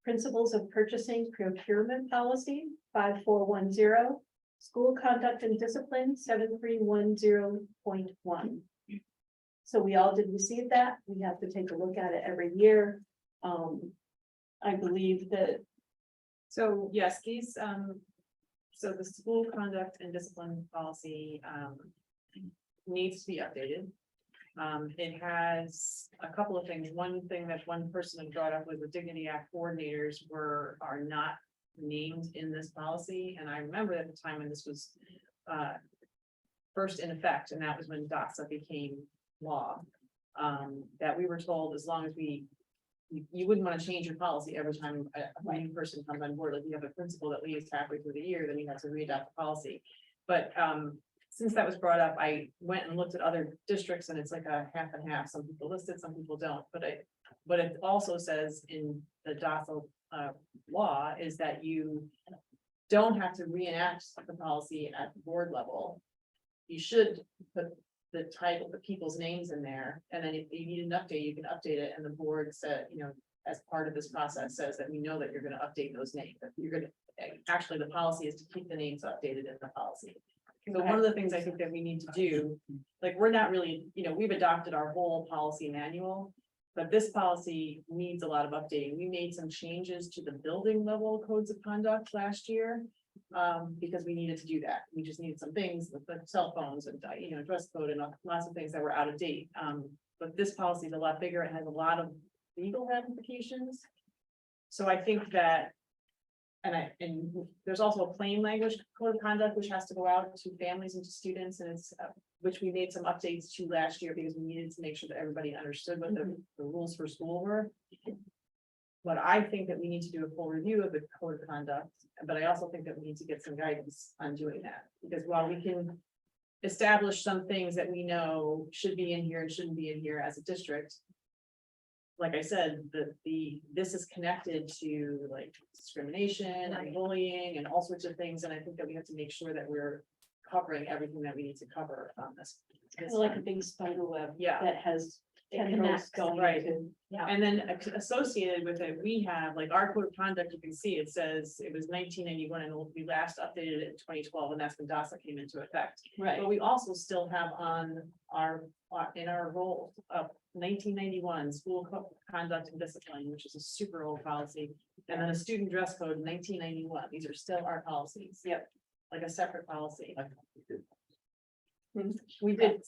Principles of purchasing procurement policy 5410. School conduct and discipline 7310.1. So we all did receive that. We have to take a look at it every year. I believe that So yes, these, so the school conduct and discipline policy, needs to be updated. It has a couple of things. One thing that one person had brought up was the Dignity Act coordinators are not named in this policy. And I remember at the time when this was, first in effect, and that was when DOSA became law. That we were told as long as you wouldn't want to change your policy every time a new person comes on board, like you have a principal that leaves halfway through the year, then you have to readopt the policy. But since that was brought up, I went and looked at other districts and it's like a half and half. Some people listed, some people don't, but it also says in the DOSA law is that you don't have to reenact the policy at the board level. You should put the title, the people's names in there, and then if you need an update, you can update it, and the board said, as part of this process says that we know that you're gonna update those names, that you're gonna, actually, the policy is to keep the names updated in the policy. So one of the things I think that we need to do, like, we're not really, we've adopted our whole policy manual, but this policy needs a lot of updating. We made some changes to the building level codes of conduct last year. Because we needed to do that. We just needed some things, like cell phones and, dress code and lots of things that were out of date. But this policy is a lot bigger. It has a lot of legal ramifications. So I think that, and there's also a plain language code of conduct, which has to go out to families and to students, and it's, which we made some updates to last year because we needed to make sure that everybody understood what the rules for school were. But I think that we need to do a full review of the code of conduct, but I also think that we need to get some guidance on doing that. Because while we can establish some things that we know should be in here and shouldn't be in here as a district. Like I said, this is connected to like discrimination and bullying and all sorts of things, and I think that we have to make sure that we're covering everything that we need to cover on this. it's like a big spider web Yeah. that has It tendrils connects, going right. to. And then associated with it, we have like our code of conduct, you can see it says it was 1991 and we last updated it in 2012, and that's when DASA came into effect. Right, But we also still have on in our role of 1991 school conduct and discipline, which is a super old policy. And then a student dress code 1991. These are still our policies. Yep. Like a separate policy. We did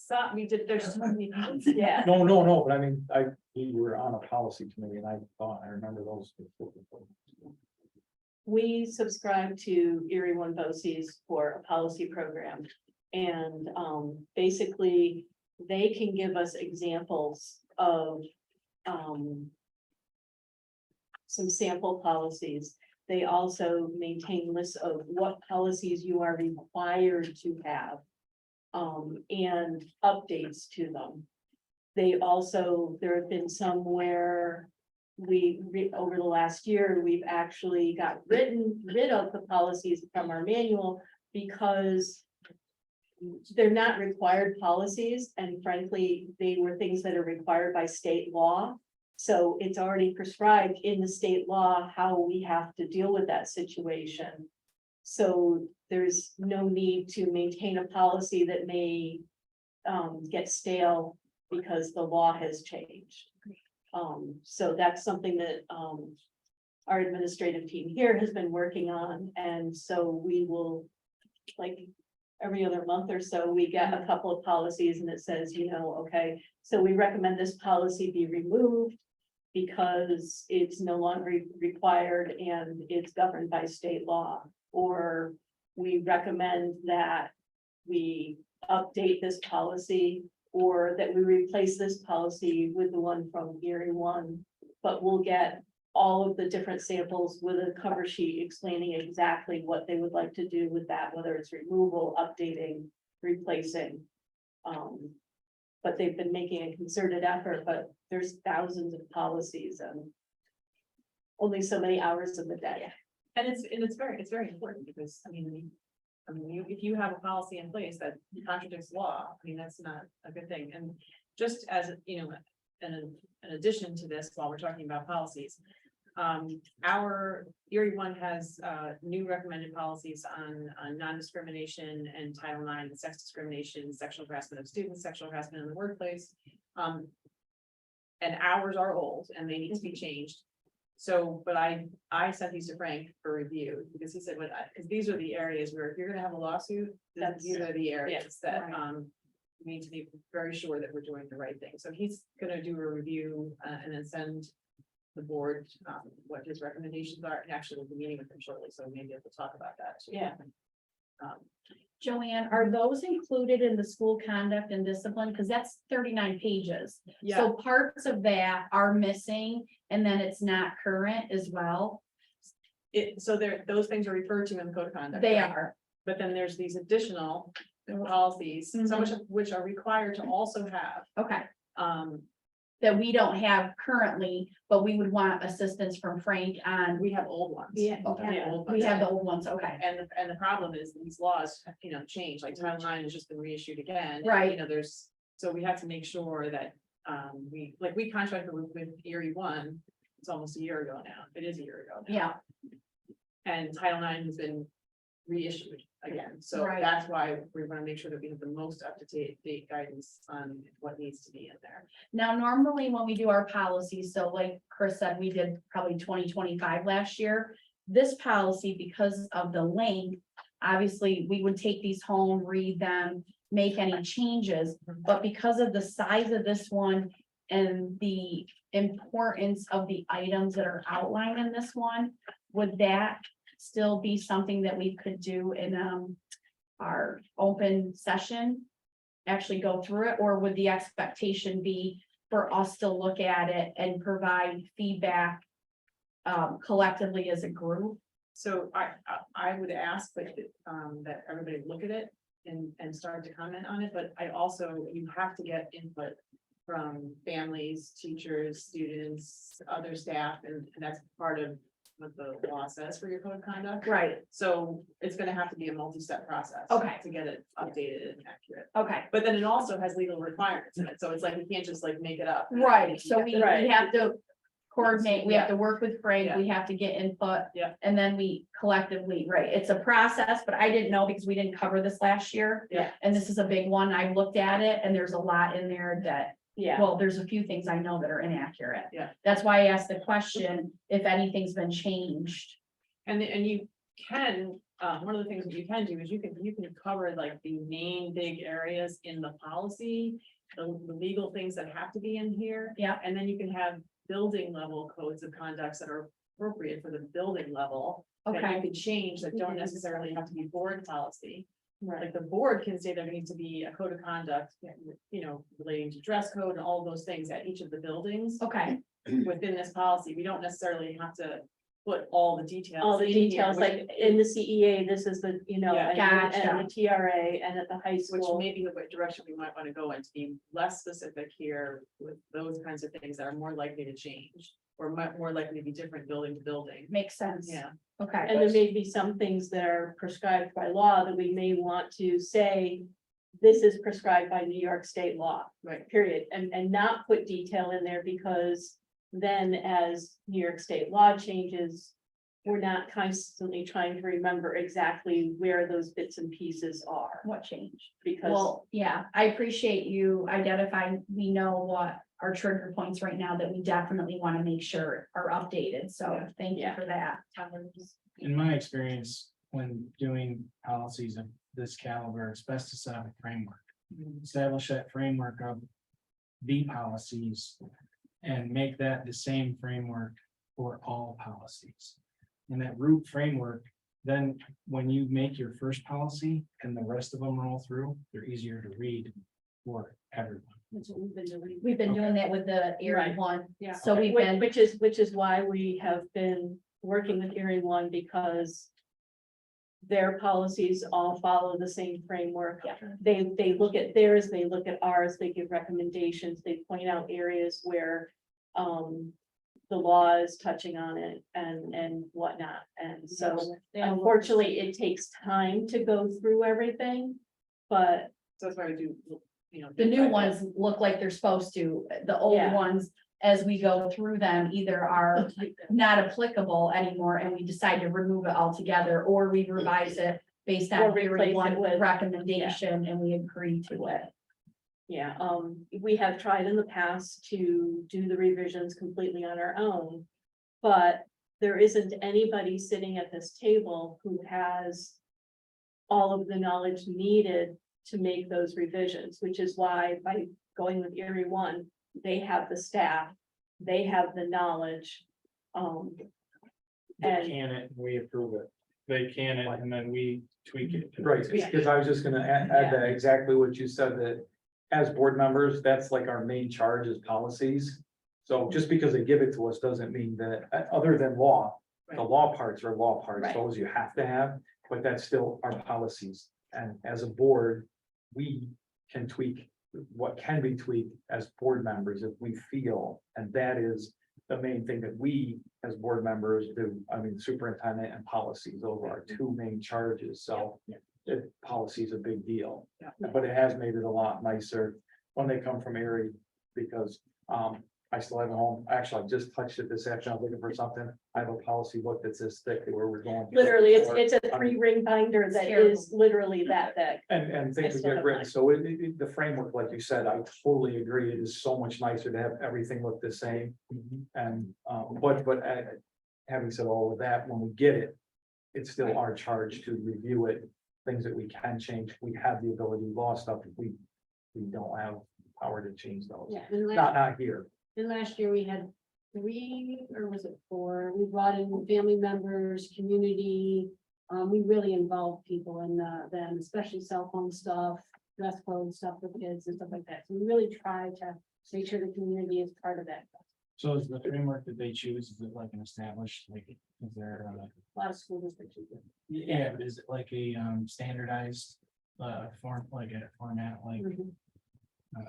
there's so many policies. yeah. No, but I mean, we were on a policy committee and I thought, I remember those. We subscribe to Erie One BOCES for a policy program. And basically, they can give us examples of some sample policies. They also maintain lists of what policies you are required to have. And updates to them. They also, there have been some where over the last year, we've actually got rid of the policies from our manual because they're not required policies, and frankly, they were things that are required by state law. So it's already prescribed in the state law how we have to deal with that situation. So there's no need to maintain a policy that may get stale because the law has changed. So that's something that our administrative team here has been working on, and so we will, like every other month or so, we get a couple of policies and it says, okay, so we recommend this policy be removed because it's no longer required and it's governed by state law. Or we recommend that we update this policy or that we replace this policy with the one from Erie one. But we'll get all of the different samples with a cover sheet explaining exactly what they would like to do with that, whether it's removal, updating, replacing. But they've been making a concerted effort, but there's thousands of policies and only so many hours in the day. And it's very important because, if you have a policy in place that contradicts law, that's not a good thing. And just as, an addition to this, while we're talking about policies. Our Erie one has new recommended policies on non-discrimination and Title IX, sex discrimination, sexual harassment of students, sexual harassment in the workplace. And ours are old and they need to be changed. So, but I sent these to Frank for review because he said, because these are the areas where if you're gonna have a lawsuit, these are the areas that we need to be very sure that we're doing the right thing. So he's gonna do a review and then send the board what his recommendations are. And actually, we'll be meeting with him shortly, so maybe we'll talk about that too. Yeah. Joanne, are those included in the school conduct and discipline? Because that's 39 pages. Yeah, So parts of that are missing and then it's not current as well. so those things are referred to in the code of conduct. They right? are. But then there's these additional policies, some of which are required to also have. Okay. Um, That we don't have currently, but we would want assistance from Frank on. we have old ones. Yeah. Okay, old we ones. have the old ones, okay. And the problem is these laws, change, like Title IX has just been reissued again. Right. So we have to make sure that, we contracted with Erie one, it's almost a year ago now, it is a year ago now. Yeah, And Title IX has been reissued again, so Right. that's why we want to make sure that we have the most up-to-date guidance on what needs to be in there. now normally when we do our policies, so like Chris said, we did probably 2025 last year. This policy, because of the length, obviously, we would take these home, read them, make any changes. But because of the size of this one and the importance of the items that are outlined in this one, would that still be something that we could do in our open session? Actually go through it, or would the expectation be for us to look at it and provide feedback collectively as a group? So I would ask that everybody look at it and start to comment on it, but you have to get input from families, teachers, students, other staff, and that's part of what the law says for your code of conduct. Right, So it's gonna have to be a multi-step process. Okay. To get it updated and accurate, okay, but then it also has legal requirements in it, so it's like, we can't just make it up. right, so we Right. have to coordinate, we have to work with Frank, Yeah. we have to get input. Yeah. And then we collectively, right, it's a process, but I didn't know because we didn't cover this last year. Yeah. And this is a big one, I looked at it and there's a lot in there that, Yeah, well, there's a few things I know that are inaccurate. Yeah. That's why I asked the question, if anything's been changed. And you can, one of the things that you can do is you can cover like the main big areas in the policy. The legal things that have to be in here. Yeah. And then you can have building level codes of conducts that are appropriate for the building level. That you Okay, could change that don't necessarily have to be board policy. right. Like the board can say there needs to be a code of conduct, relating to dress code and all those things at each of the buildings. okay, Within this policy, we don't necessarily have to put all the details. All the in here, details, which- like in the CEA, this is the, Yeah. and the TRA and at the high Which school. may be the direction we might want to go in, to be less specific here with those kinds of things that are more likely to change. Or more likely to be different building to building. makes sense. Yeah, Okay, And there may be some things that are prescribed by law that we may want to say, this is prescribed by New York state law, right. period, and not put detail in there because then as New York state law changes, we're not constantly trying to remember exactly where those bits and pieces are, what changed? because Well, yeah, I appreciate you identifying, we know what our trigger points right now that we definitely want to make sure are updated, so Yeah. thank you Yeah. for that. In my experience, when doing policies of this caliber, it's best to set up a framework. Establish that framework of the policies and make that the same framework for all policies. And that root framework, then when you make your first policy and the rest of them roll through, they're easier to read for everyone. That's what we've been doing. We've been doing that with the Erie Right. one. Yeah. So we've been, Which is why we have been working with Erie One, because their policies all follow the same framework. Yeah. They look at theirs, they look at ours, they give recommendations, they point out areas where the law is touching on it and whatnot. And so unfortunately, it takes time to go through everything, but So that's why we do, you know. the new ones look like they're supposed to, the old Yeah. ones, as we go through them, either are not applicable anymore and we decide to remove it altogether, or we revise it based Or on replace Erie it one with- recommendation and we agree to it. yeah, we have tried in the past to do the revisions completely on our own. But there isn't anybody sitting at this table who has all of the knowledge needed to make those revisions, which is why by going with Erie One, they have the staff, they have the knowledge. They And can it, we approve it. They can it, and then we tweak it. Right, because I was just gonna add that exactly what you said, that as board members, that's like our main charge is policies. So just because they give it to us doesn't mean that, other than law, the law parts are law parts, Right. those you have to have, but that's still our policies. And as a board, we can tweak what can be tweaked as board members if we feel, and that is the main thing that we as board members do. I mean, superintendent and policies, those are our two main charges, so the policy is a big deal. Yeah. But it has made it a lot nicer when they come from Erie, because I still have a home, actually, I just touched it this afternoon, I was looking for something. I have a policy book that's this thick where we're going. literally, it's a 3-ring binder that is literally that thick. And things still get have written, mine. so the framework, like you said, I totally agree, it is so much nicer to have everything look the same. And, but having said all of that, when we get it, it's still our charge to review it, things that we can change, we have the ability, law stuff, we don't have power to change those. Yeah, and Not here. last year we had 3, or was it 4? We brought in family members, community. We really involved people in them, especially cell phone stuff, dress code stuff for kids and stuff like that. So we really try to make sure the community is part of that. So is the framework that they choose, is it like an established, like, is there, A lot of school districts. do that. yeah, is it like a standardized form, like a format, like? Mhm.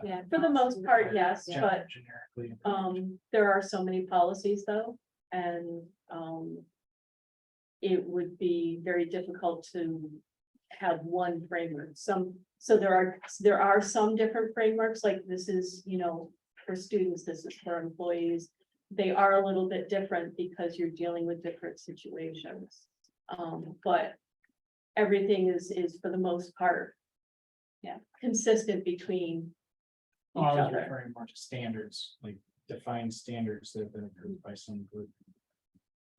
Yeah, for the most part, yes, gen- but Generically. there are so many policies though, and it would be very difficult to have one framework. So there are some different frameworks, like this is, for students, this is for employees. They are a little bit different because you're dealing with different situations. But everything is for the most part, consistent between Oh, I each was other. referring more to standards, like defined standards that have been approved by some group.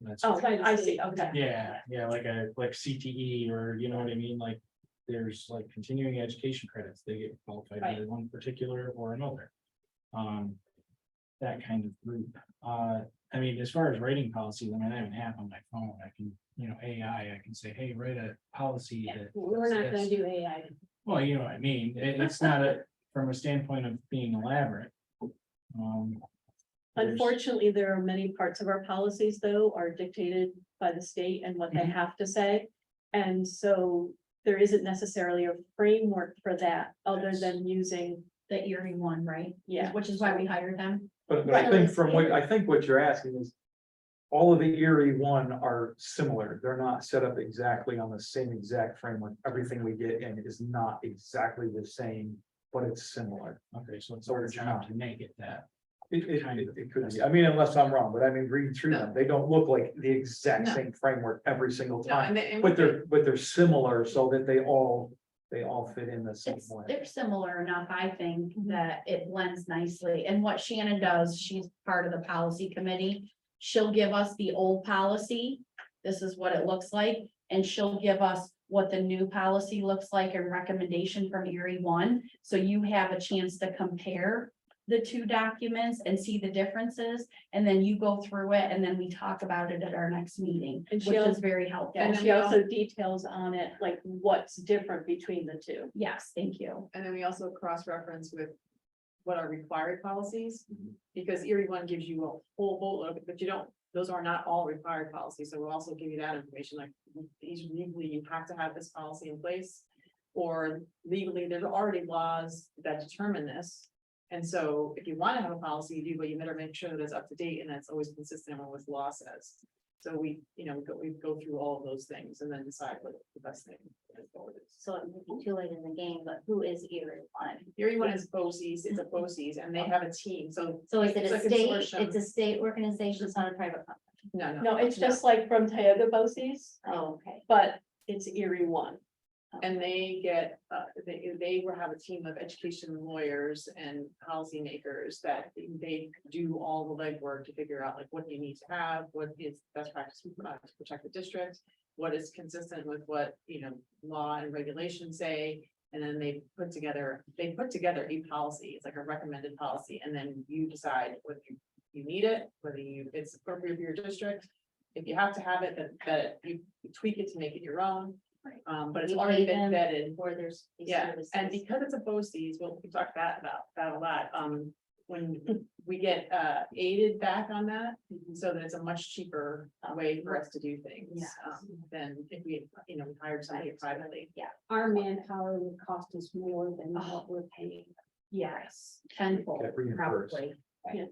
That's, Oh, I see, okay. yeah, like CTE, or you know what I mean, like, there's like continuing education credits, they get qualified Right. by one particular or another. That kind of group, I mean, as far as writing policies, I mean, I have an app on my phone, I can, AI, I can say, hey, write a policy Yeah, that. we're not gonna says- do AI. Well, you know what I mean, it's not from a standpoint of being elaborate. There's- Unfortunately, there are many parts of our policies, though, are dictated by the state and what they Mhm. have to say. And so there isn't necessarily a framework for that, other than using, The Erie one, right? yeah. Which is why we hired them. But I think I think what you're asking is. All of the Erie One are similar. They're not set up exactly on the same exact framework. Everything we get in is not exactly the same, but it's similar. Okay, so it's So our it's job not. to make it that. It could be. I mean, unless I'm wrong, but I mean, reading through them, they don't look like the exact No. same framework every single No, time. and But they're similar so that they all fit in the same way. They're similar enough, I think, that it blends nicely. And what Shannon does, she's part of the policy committee. She'll give us the old policy. This is what it looks like, and she'll give us what the new policy looks like and recommendation from Erie One. So you have a chance to compare the two documents and see the differences, and then you go through it, and then we talk about it at our next meeting, And which she'll- is very helpful. And she also details on it, like what's different between the two. Yes, thank you. And then we also cross-reference with what are required policies, Mhm. because Erie One gives you a whole boatload, but you don't, those are not all required policies, so we'll also give you that information, like, these legally, you have to have this policy in place. Or legally, there's already laws that determine this. And so if you want to have a policy, you do, but you better make sure that it's up to date and that's always consistent with what the law says. So we go through all of those things and then decide what the best thing to go forward is. So it may be too late in the game, but who is Erie One? Erie One is BOCES, it's a BOCES, and they have a team, so. So is it it's a like state, consortium. it's a state organization, it's not a private company? No, No, it's just like from Tioga BOCES, Oh, okay. but it's Erie One. And they get, they will have a team of education lawyers and policymakers that they do all the legwork to figure out like what you need to have, what is best practice to protect the district. What is consistent with what, law and regulations say, and then they put together a policy, it's like a recommended policy, and then you decide whether you need it, whether it's appropriate for your district. If you have to have it, that you tweak it to make it your own. But it's You already pay been them vetted. For there's. these Yeah, services. and because it's a BOCES, we talked about that a lot, when we get aided back on that. So that it's a much cheaper way for us to do things. Yes. Than if we, we hired somebody privately. Our manpower would cost us more than what we're paying. Yes, tenfold, Get reimbursed. probably. Yeah.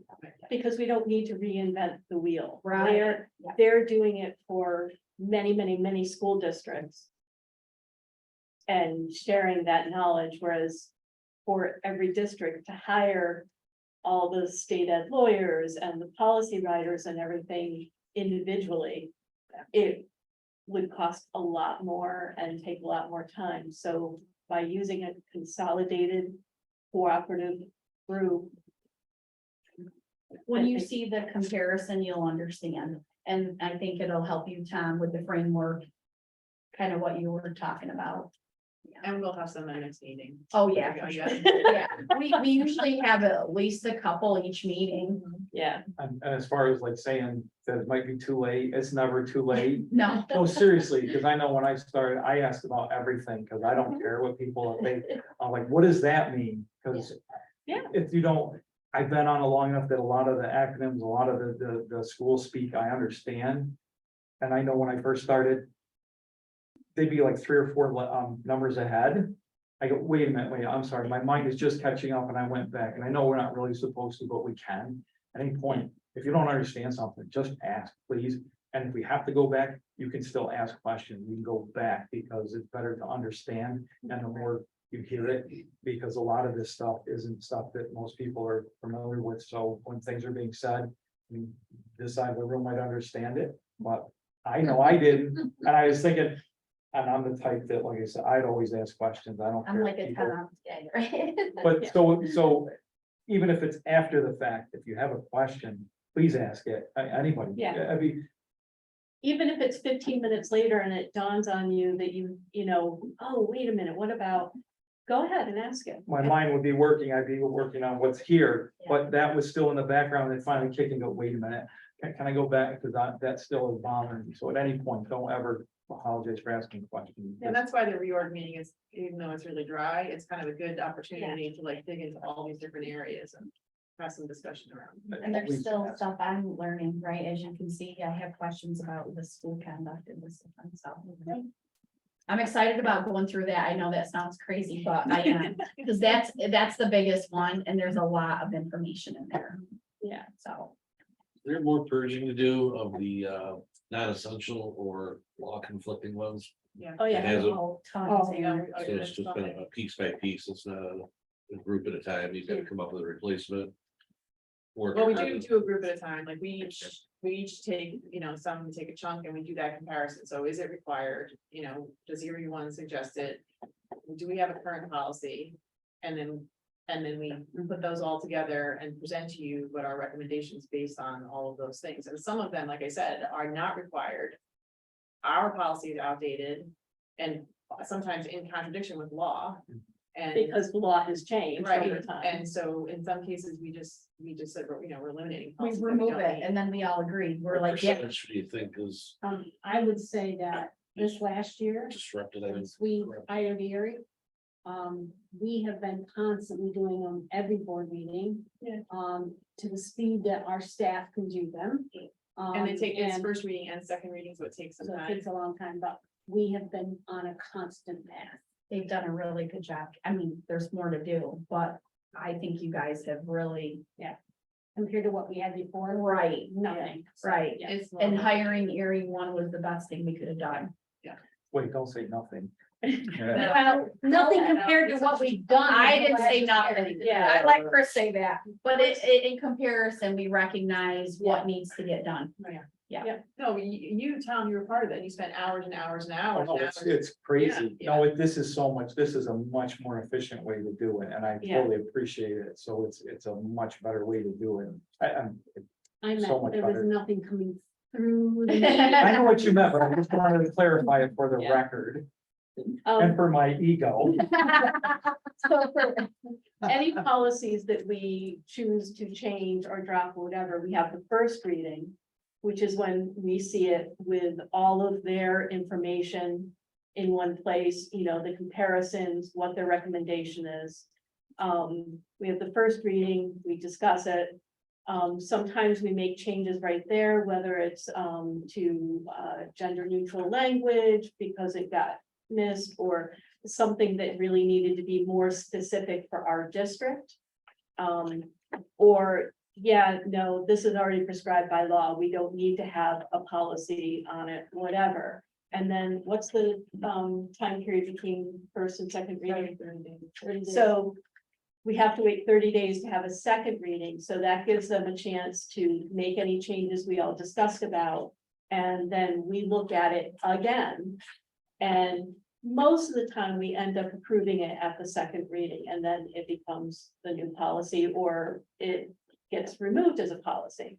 Because we don't need to reinvent the wheel. Right. Yeah. They're doing it for many, many, many school districts. And sharing that knowledge, whereas for every district to hire all the state ed lawyers and the policy writers and everything individually, it would cost a lot more and take a lot more time. So by using a consolidated cooperative group, When you see the comparison, you'll understand, and I think it'll help you, Tom, with the framework. Kind of what you were talking about. And we'll have some in the next meeting. Oh, yeah, for Yeah. sure. Yeah, we usually have at least a couple each meeting. yeah. And as far as like saying that it might be too late, it's never too late. No, No, seriously, because I know when I started, I asked about everything, because I don't care what people think. I'm like, what does that mean? Because Yeah. if you don't, I've been on it long enough that a lot of the acronyms, a lot of the school speak, I understand. And I know when I first started, they'd be like 3 or 4 numbers ahead. I go, wait a minute, I'm sorry, my mind is just catching up, and I went back, and I know we're not really supposed to, but we can. At any point, if you don't understand something, just ask, please. And if we have to go back, you can still ask questions. We can go back because it's better to understand, and the more you hear it, because a lot of this stuff isn't stuff that most people are familiar with. So when things are being said, I mean, this side of the room might understand it, but I know I didn't, and I was thinking, and I'm the type that, like I said, I'd always ask questions. I don't I'm care. like if a people- 10 out of 10, right? But so even if it's after the fact, if you have a question, please ask it. Anybody. Yeah. I mean, Even if it's 15 minutes later and it dawns on you that oh, wait a minute, what about? Go ahead and ask it. my mind would be working, I'd be working on what's here, but that was still in the background and finally kicking, go, wait a minute. Can I go back? Because that still is bothering me. So at any point, don't ever apologize for asking questions. And that's why the reorg meeting is, even though it's really dry, it's kind of a good opportunity to like dig into all these different areas and have some discussion around. And there's Please still ask. stuff I'm learning, right? As you can see, I have questions about the school conduct and this and stuff. I'm excited about going through that. I know that sounds crazy, but I am, because that's the biggest one, and there's a lot of information in there. Yeah. So, Is there more purging to do of the non-essential or law conflicting ones? Oh, It yeah. has a- oh, tons. Yeah, So it's just kind of a piece by piece, it's not a group at a time, you've got to come up with a replacement. Work Well, we on do it. do a group at a time, like we each take, some take a chunk and we do that comparison, so is it required, does Erie One suggest it? Do we have a current policy? And then we put those all together and present to you what our recommendations based on all of those things, and some of them, like I said, are not required. Our policy is outdated, and sometimes in contradiction with law. And, Because the law has changed over right, time. and so in some cases, we just said, we're eliminating. We policies that remove don't it need. and then we all agreed. We're What like, yeah, percentage do you think is I would say that this last year, disrupted? I mean, since we hired Erie, we have been constantly doing them every board meeting. Yeah. To the speed that our staff can do them. And they take, it's and first reading and second reading, so it takes some so it time. takes a long time, but we have been on a constant path. they've done a really good job. I mean, there's more to do, but I think you guys have really, Compared to what we had before. right, Nothing. So, right. yeah. It's And long. hiring Erie one was the best thing we could have done. Wait, don't say nothing. Yeah. Well, nothing compared to what we've done. I didn't say last year. nothing. Yeah. I let Chris say that, but in comparison, we recognize what needs to get done. No, you, Tom, you were part of it. You spent hours and hours and hours. Oh, no, and it's, hours. it's crazy. Yeah, No, this is so much, this is a much more efficient way to do it, and I Yeah. totally appreciate it. So it's a much better way to do it. I So meant much there was better. nothing coming through. I know what you meant, but I just wanted to clarify it for the Yeah. record and Um, for my ego. so for any policies that we choose to change or drop or whatever, we have the first reading, which is when we see it with all of their information in one place, the comparisons, what their recommendation is. We have the first reading, we discuss it. Sometimes we make changes right there, whether it's to gender neutral language because it got missed or something that really needed to be more specific for our district. Or, no, this is already prescribed by law. We don't need to have a policy on it, whatever. And then what's the time period between first and second reading? 30 days. So we have to wait 30 days to have a second reading, so that gives them a chance to make any changes we all discussed about. And then we look at it again. And most of the time, we end up approving it at the second reading, and then it becomes the new policy, or it gets removed as a policy.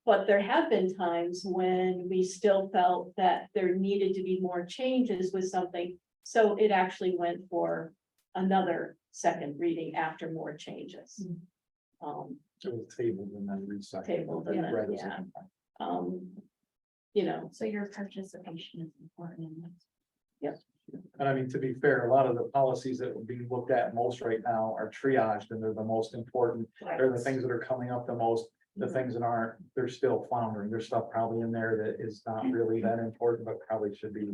But there have been times when we still felt that there needed to be more changes with something, so it actually went for another second reading after more changes. It was tabled and then recycled. Tabled and then, Read a yeah. second time. So your participation is important in this. And I mean, to be fair, a lot of the policies that are being looked at most right now are triaged and they're the most important. They're the things that are coming up the most. The things that aren't, they're still floundering. There's stuff probably in there that is not really that important, but probably should be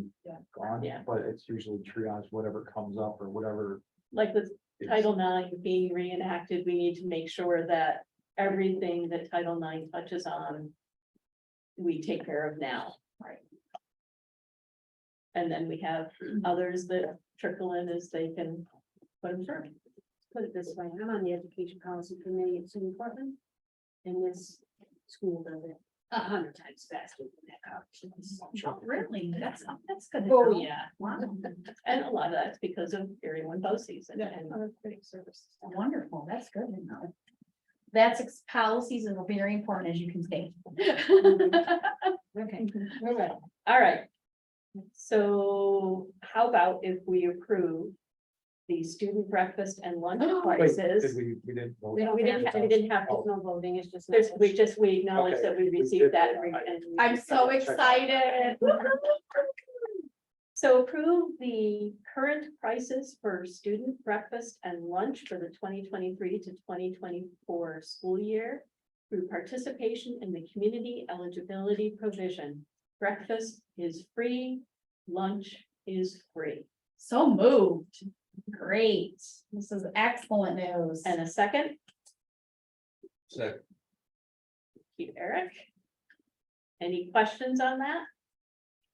gone. Yeah. But it's usually triage, whatever comes up or whatever. Like with is- Title IX being reenacted, we need to make sure that everything that Title IX touches on, we take care of now. Right. And then we have others that trickle in as they can put them through. Put it this way, I'm on the education policy committee at SUNY Portland. And this school does it 100 times faster than that. Oh, really? That's good. to Oh, know. yeah. Wow, And a lot of that's because of Erie One BOCES and other great services. wonderful. That's good to know. Policies are very important, as you can see. Okay, all right. All right. So how about if we approve the student breakfast and lunch Wait, prices? did we didn't vote. We don't We didn't, have we didn't have There's to, no voting, it's just. there's, we acknowledge Okay, that we we received did that. vote. and we- I'm so excited. So approve the current prices for student breakfast and lunch for the 2023 to 2024 school year through participation in the community eligibility provision. Breakfast is free, lunch is free. So moved. Great. This is excellent news. And a second, Second. Keep Eric. Any questions on that?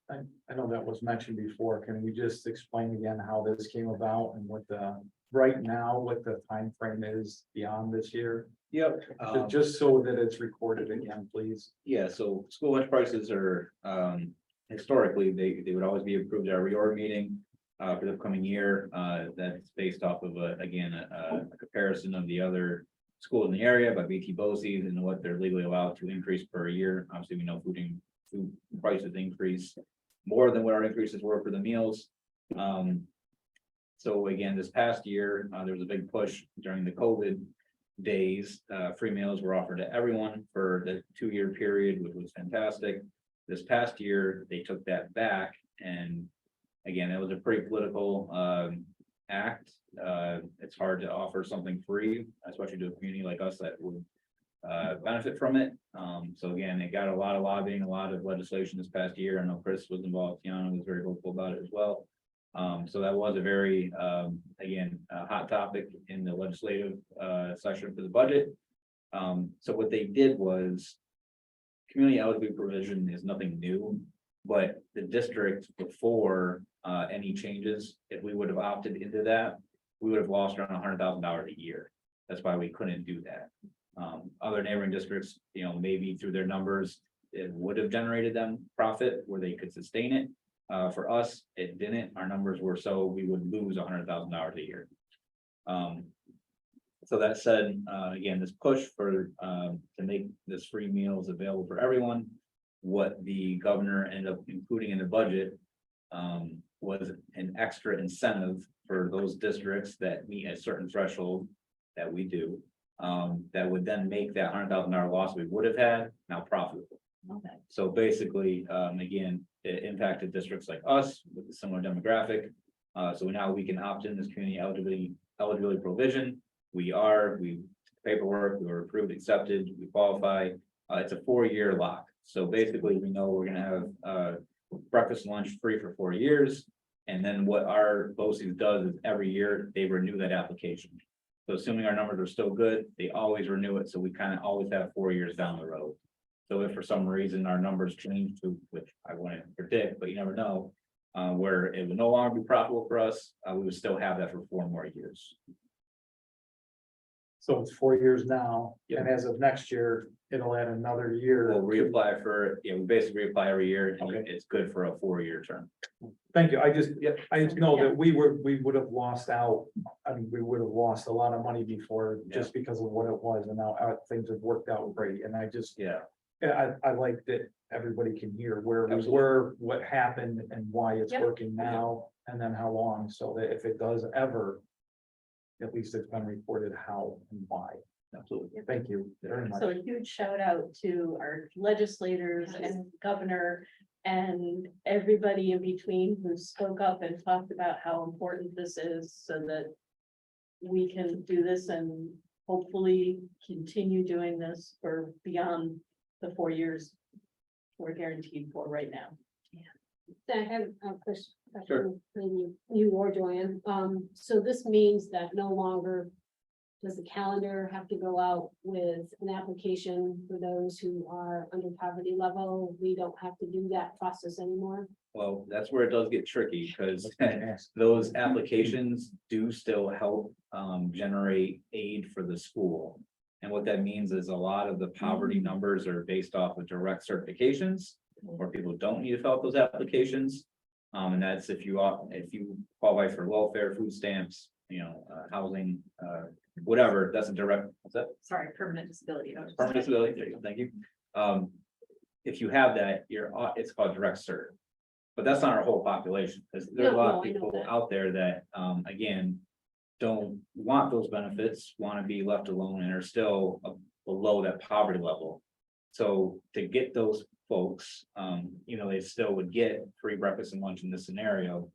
I know that was mentioned before. Can we just explain again how this came about and what right now, what the time frame is beyond this year? Yep. Just so that it's recorded again, please. Yeah, so school lunch prices are, historically, they would always be approved at a reorg meeting. For the upcoming year, that's based off of a comparison of the other schools in the area by BT BOCES and what they're legally allowed to increase per year. Obviously, we know food prices increase. more than what our increases were for the meals. So again, this past year, there was a big push during the COVID days. Free meals were offered to everyone for the 2-year period, which was fantastic. This past year, they took that back, and again, it was a pretty political act. It's hard to offer something free, especially to a community like us that would benefit from it. So again, it got a lot of lobbying, a lot of legislation this past year. I know Chris was involved, Tiana was very vocal about it as well. So that was a very, again, a hot topic in the legislative session for the budget. So what they did was community eligibility provision is nothing new, but the district before any changes, if we would have opted into that, we would have lost around $100,000 a year. That's why we couldn't do that. Other neighboring districts, maybe through their numbers, it would have generated them profit where they could sustain it. For us, it didn't. Our numbers were so we would lose $100,000 a year. So that said, again, this push for to make this free meals available for everyone. What the governor ended up including in the budget was an extra incentive for those districts that meet a certain threshold that we do. That would then make that $100,000 loss we would have had now profitable. Okay. So basically, again, it impacted districts like us with a similar demographic. So now we can opt in this community eligibility provision. We paperwork, we were approved, accepted, we qualify. It's a 4-year lock. So basically, we know we're gonna have breakfast and lunch free for 4 years. And then what our BOCES does is every year they renew that application. So assuming our numbers are still good, they always renew it. So we kind of always have 4 years down the road. So if for some reason our numbers change to, which I wouldn't predict, but you never know, where it would no longer be profitable for us, we would still have that for 4 more years. So it's 4 years now, Yeah. and as of next year, it'll add another year. We'll reapply for, we basically reapply every year, and Okay. it's good for a 4-year term. Thank you. I just know Yeah. that we would have lost out. I mean, we would have lost a lot of money before just because of what it was, and now things have worked out great. And I just, Yeah, I like that everybody can hear where we Absolutely. were, what happened, and why it's Yep. working now, and then how long, so that if it does ever, at least it's been reported how and why. absolutely. Thank you very much. So a huge shout out to our legislators and governor and everybody in between who spoke up and talked about how important this is so that we can do this and hopefully continue doing this for beyond the 4 years we're guaranteed for right now. I have a question, Sure. maybe you or Joanne. So this means that no longer does the calendar have to go out with an application for those who are under poverty level? We don't have to do that process anymore? Well, that's where it does get tricky, because Ask. those applications do still help generate aid for the school. And what that means is a lot of the poverty numbers are based off of direct certifications, where people don't need to fill out those applications. And that's if you qualify for welfare, food stamps, housing, whatever, that's a direct, what's that? Sorry, permanent disability. Permanent disability, there you go, thank you. If you have that, it's called direct cert. But that's not our whole population, because there's a lot No, of I know people that. out there that, again, don't want those benefits, want to be left alone and are still below that poverty level. So to get those folks, they still would get free breakfast and lunch in this scenario.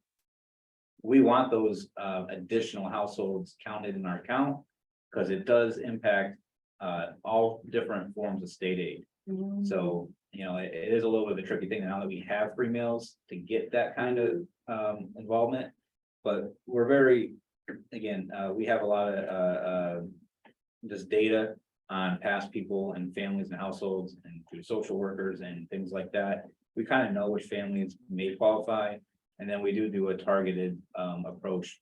We want those additional households counted in our count, because it does impact all different forms of state aid. So, it is a little bit of a tricky thing now that we have free meals to get that kind of involvement. But we're very, again, we have a lot of just data on past people and families and households and through social workers and things like that. We kind of know which families may qualify. And then we do a targeted approach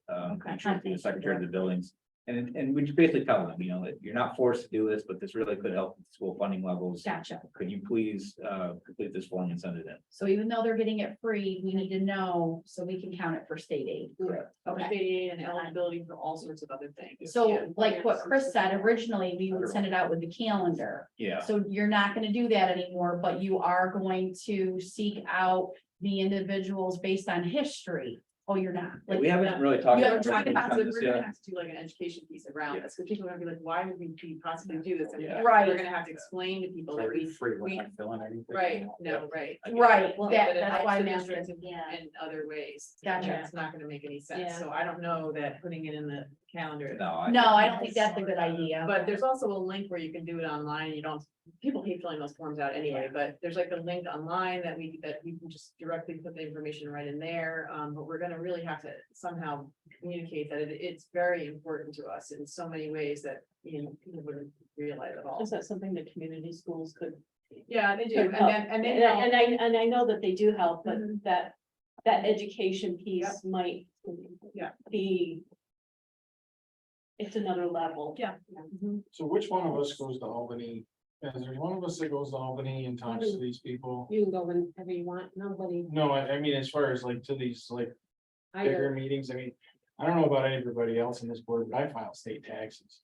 each year through the secretary of the buildings. And we just basically tell them, you're not forced to do this, but this really could help with school funding levels. Gotcha. Could you please complete this form and send it in? So even though they're getting it free, we need to know so we can count it for state aid. Okay. Okay, and eligibility for all sorts of other things. Yeah. So like what Chris said, originally, we would send it out with the calendar. Yeah, So you're not gonna do that anymore, but you are going to seek out the individuals based on history. Oh, you're not. Like, We haven't really talked You about. haven't talked about So this we're gonna yet. have to do like an education piece around this, because people are gonna be like, why would we possibly do this? And Yeah. Right. We're gonna have to explain to people that we, Free, we're not filling anything. right, no, right. Right, Well, that, but it that's helps why the I'm district asking. Yeah. In other ways. Gotcha. It's not gonna make any sense, Yeah. so I don't know that putting it in the calendar. No, No, I don't think that's a good idea. But there's also a link where you can do it online, you don't, people hate filling those forms out anyway, but there's like a link online that we can just directly put the information right in there. But we're gonna really have to somehow communicate that it's very important to us in so many ways that, you know, people wouldn't realize at all. Is that something that community schools could? Yeah, they do, could and help? then, and then. And I know that they do help, but Mhm. that education piece might. Yeah. Be. It's another level. Yeah. So which one of us goes to Albany? Is there one of us that goes to Albany and talks to these people? You can go whenever you want, nobody, No, I mean, as far as like to these like I bigger don't, meetings, I mean, I don't know about everybody else in this board, but I file state taxes.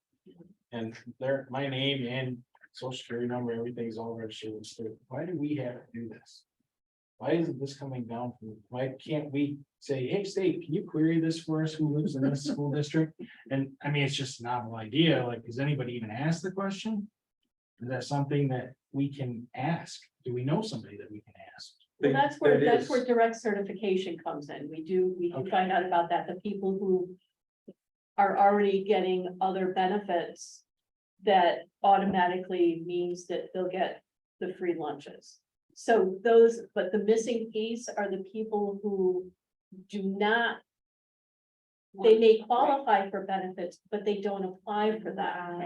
And there, my name and social security number, everything's all registered with the state. Why do we have to do this? Why isn't this coming down from, why can't we say, hey, state, can you query this for us who lives in this school district? And I mean, it's just a novel idea, like, does anybody even ask the question? Is that something that we can ask? Do we know somebody that we can ask? Well, that's where, It that's is. where direct certification comes in. We can Okay. find out about that, the people who. Are already getting other benefits. That automatically means that they'll get the free lunches. So those, but the missing piece are the people who do not. They may qualify for benefits, but they don't apply for that.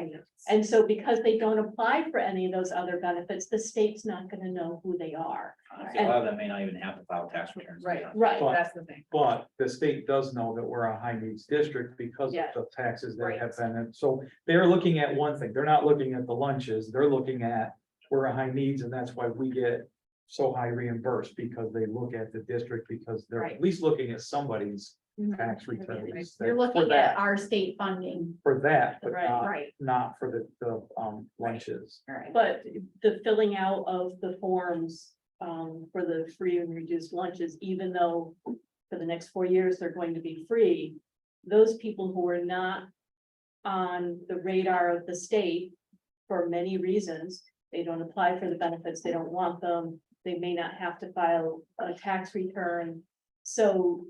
And so because they don't apply for any of those other benefits, the state's not gonna know who they are. Honestly, a lot of them may not even have to file tax returns. to be Right. honest. Right, But- That's the thing. But the state does know that we're a high needs district because Yeah. of the taxes that Right. have been, in. So they're looking at one thing, they're not looking at the lunches, they're looking at, we're a high needs, and that's why we get so high reimbursed, because they look at the district, because they're Right. at least looking at somebody's tax returns. You're for looking at that- our state funding, For that, but Right, right? not for the lunches. All right. but the filling out of the forms. For the free and reduced lunches, even though for the next 4 years, they're going to be free. Those people who are not on the radar of the state for many reasons, they don't apply for the benefits, they don't want them, they may not have to file a tax return. So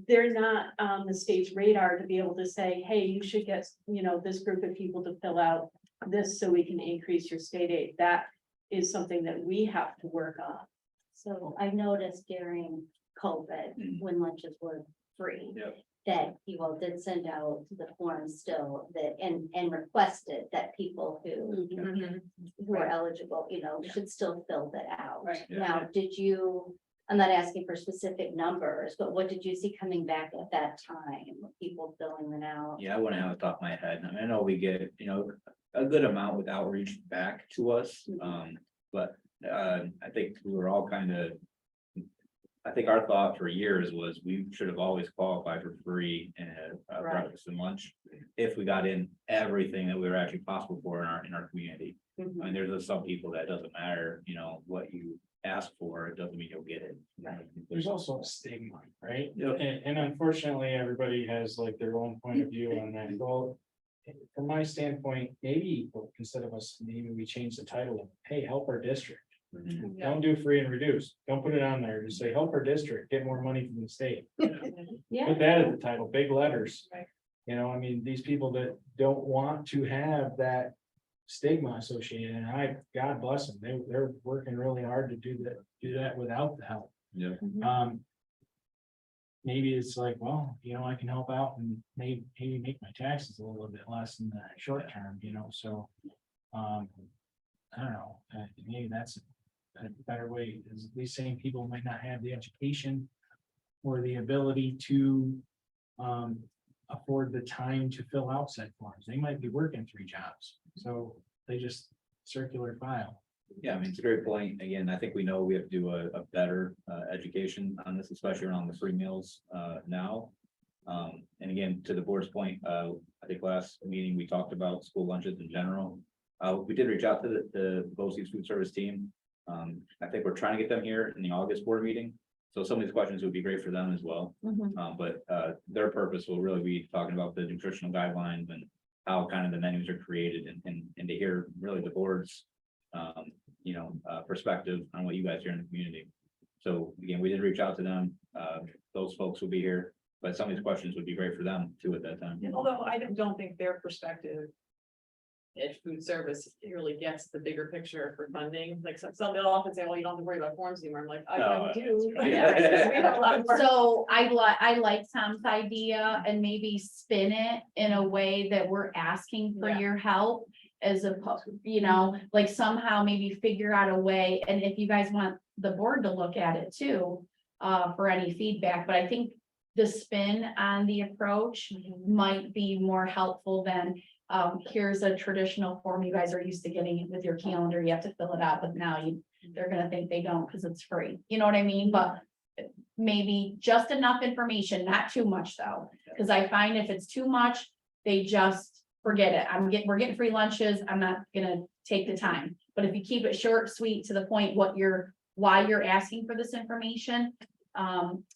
they're not on the state's radar to be able to say, hey, you should get, this group of people to fill out this so we can increase your state aid. That is something that we have to work on. So I noticed during COVID, Mm. when lunches were free. Yep. That you all did send out the forms still that, and requested that people who are eligible, should still fill that out. Right. Yeah. Now, did you, I'm not asking for specific numbers, but what did you see coming back at that time? People filling it out? Yeah, I wouldn't have the top of my head. I mean, I know we get, a good amount with outreach back to us. But I think we were all kind of. I think our thought for years was we should have always qualified for free and Right. breakfast and lunch. If we got in everything that we were actually possible for in our community. I mean, there's just some people that doesn't matter, what you ask for, it doesn't mean you'll get it. There's also a stigma, right? Yep. And unfortunately, everybody has like their own point of view on that. Well, from my standpoint, maybe instead of us, maybe we change the title, hey, help our district. Mhm. Don't do free and reduce. Don't put it on there. Just say, help our district, get more money from the state. Yeah. Put that at the title, big letters. Right. I mean, these people that don't want to have that stigma associated, and God bless them, they're working really hard to do that without the help. Yeah. Maybe it's like, well, I can help out and maybe make my taxes a little bit less in the short term, so. I don't know, maybe that's a better way, is at least saying people might not have the education. Or the ability to afford the time to fill out said forms. They might be working 3 jobs, so they just circular file. Yeah, I mean, it's a great point. Again, I think we know we have to do a better education on this, especially around the free meals now. And again, to the board's point, I think last meeting, we talked about school lunches in general. We did reach out to the BOCES food service team. I think we're trying to get them here in the August board meeting. So some of these questions would be great for them as well. But their purpose will really be talking about the nutritional guidelines and how kind of the menus are created and to hear really the board's perspective on what you guys hear in the community. So again, we did reach out to them. Those folks will be here, but some of these questions would be great for them too at that time. Although I don't think their perspective. If food service really gets the bigger picture for funding, like some they'll often say, well, you don't have to worry about forms anymore. I'm like, I No, do. right. Yeah, we have a lot more. So I like Tom's idea and maybe spin it in a way that we're asking for Yeah. your help. As opposed, like somehow maybe figure out a way, and if you guys want the board to look at it too. For any feedback, but I think the spin on the approach might be more helpful than. Here's a traditional form you guys are used to getting with your calendar, you have to fill it out, but now they're gonna think they don't because it's free, you know what I mean, but. Maybe just enough information, not too much though, because I find if it's too much, they just forget it. We're getting free lunches, I'm not gonna take the time, but if you keep it short, sweet, to the point, why you're asking for this information.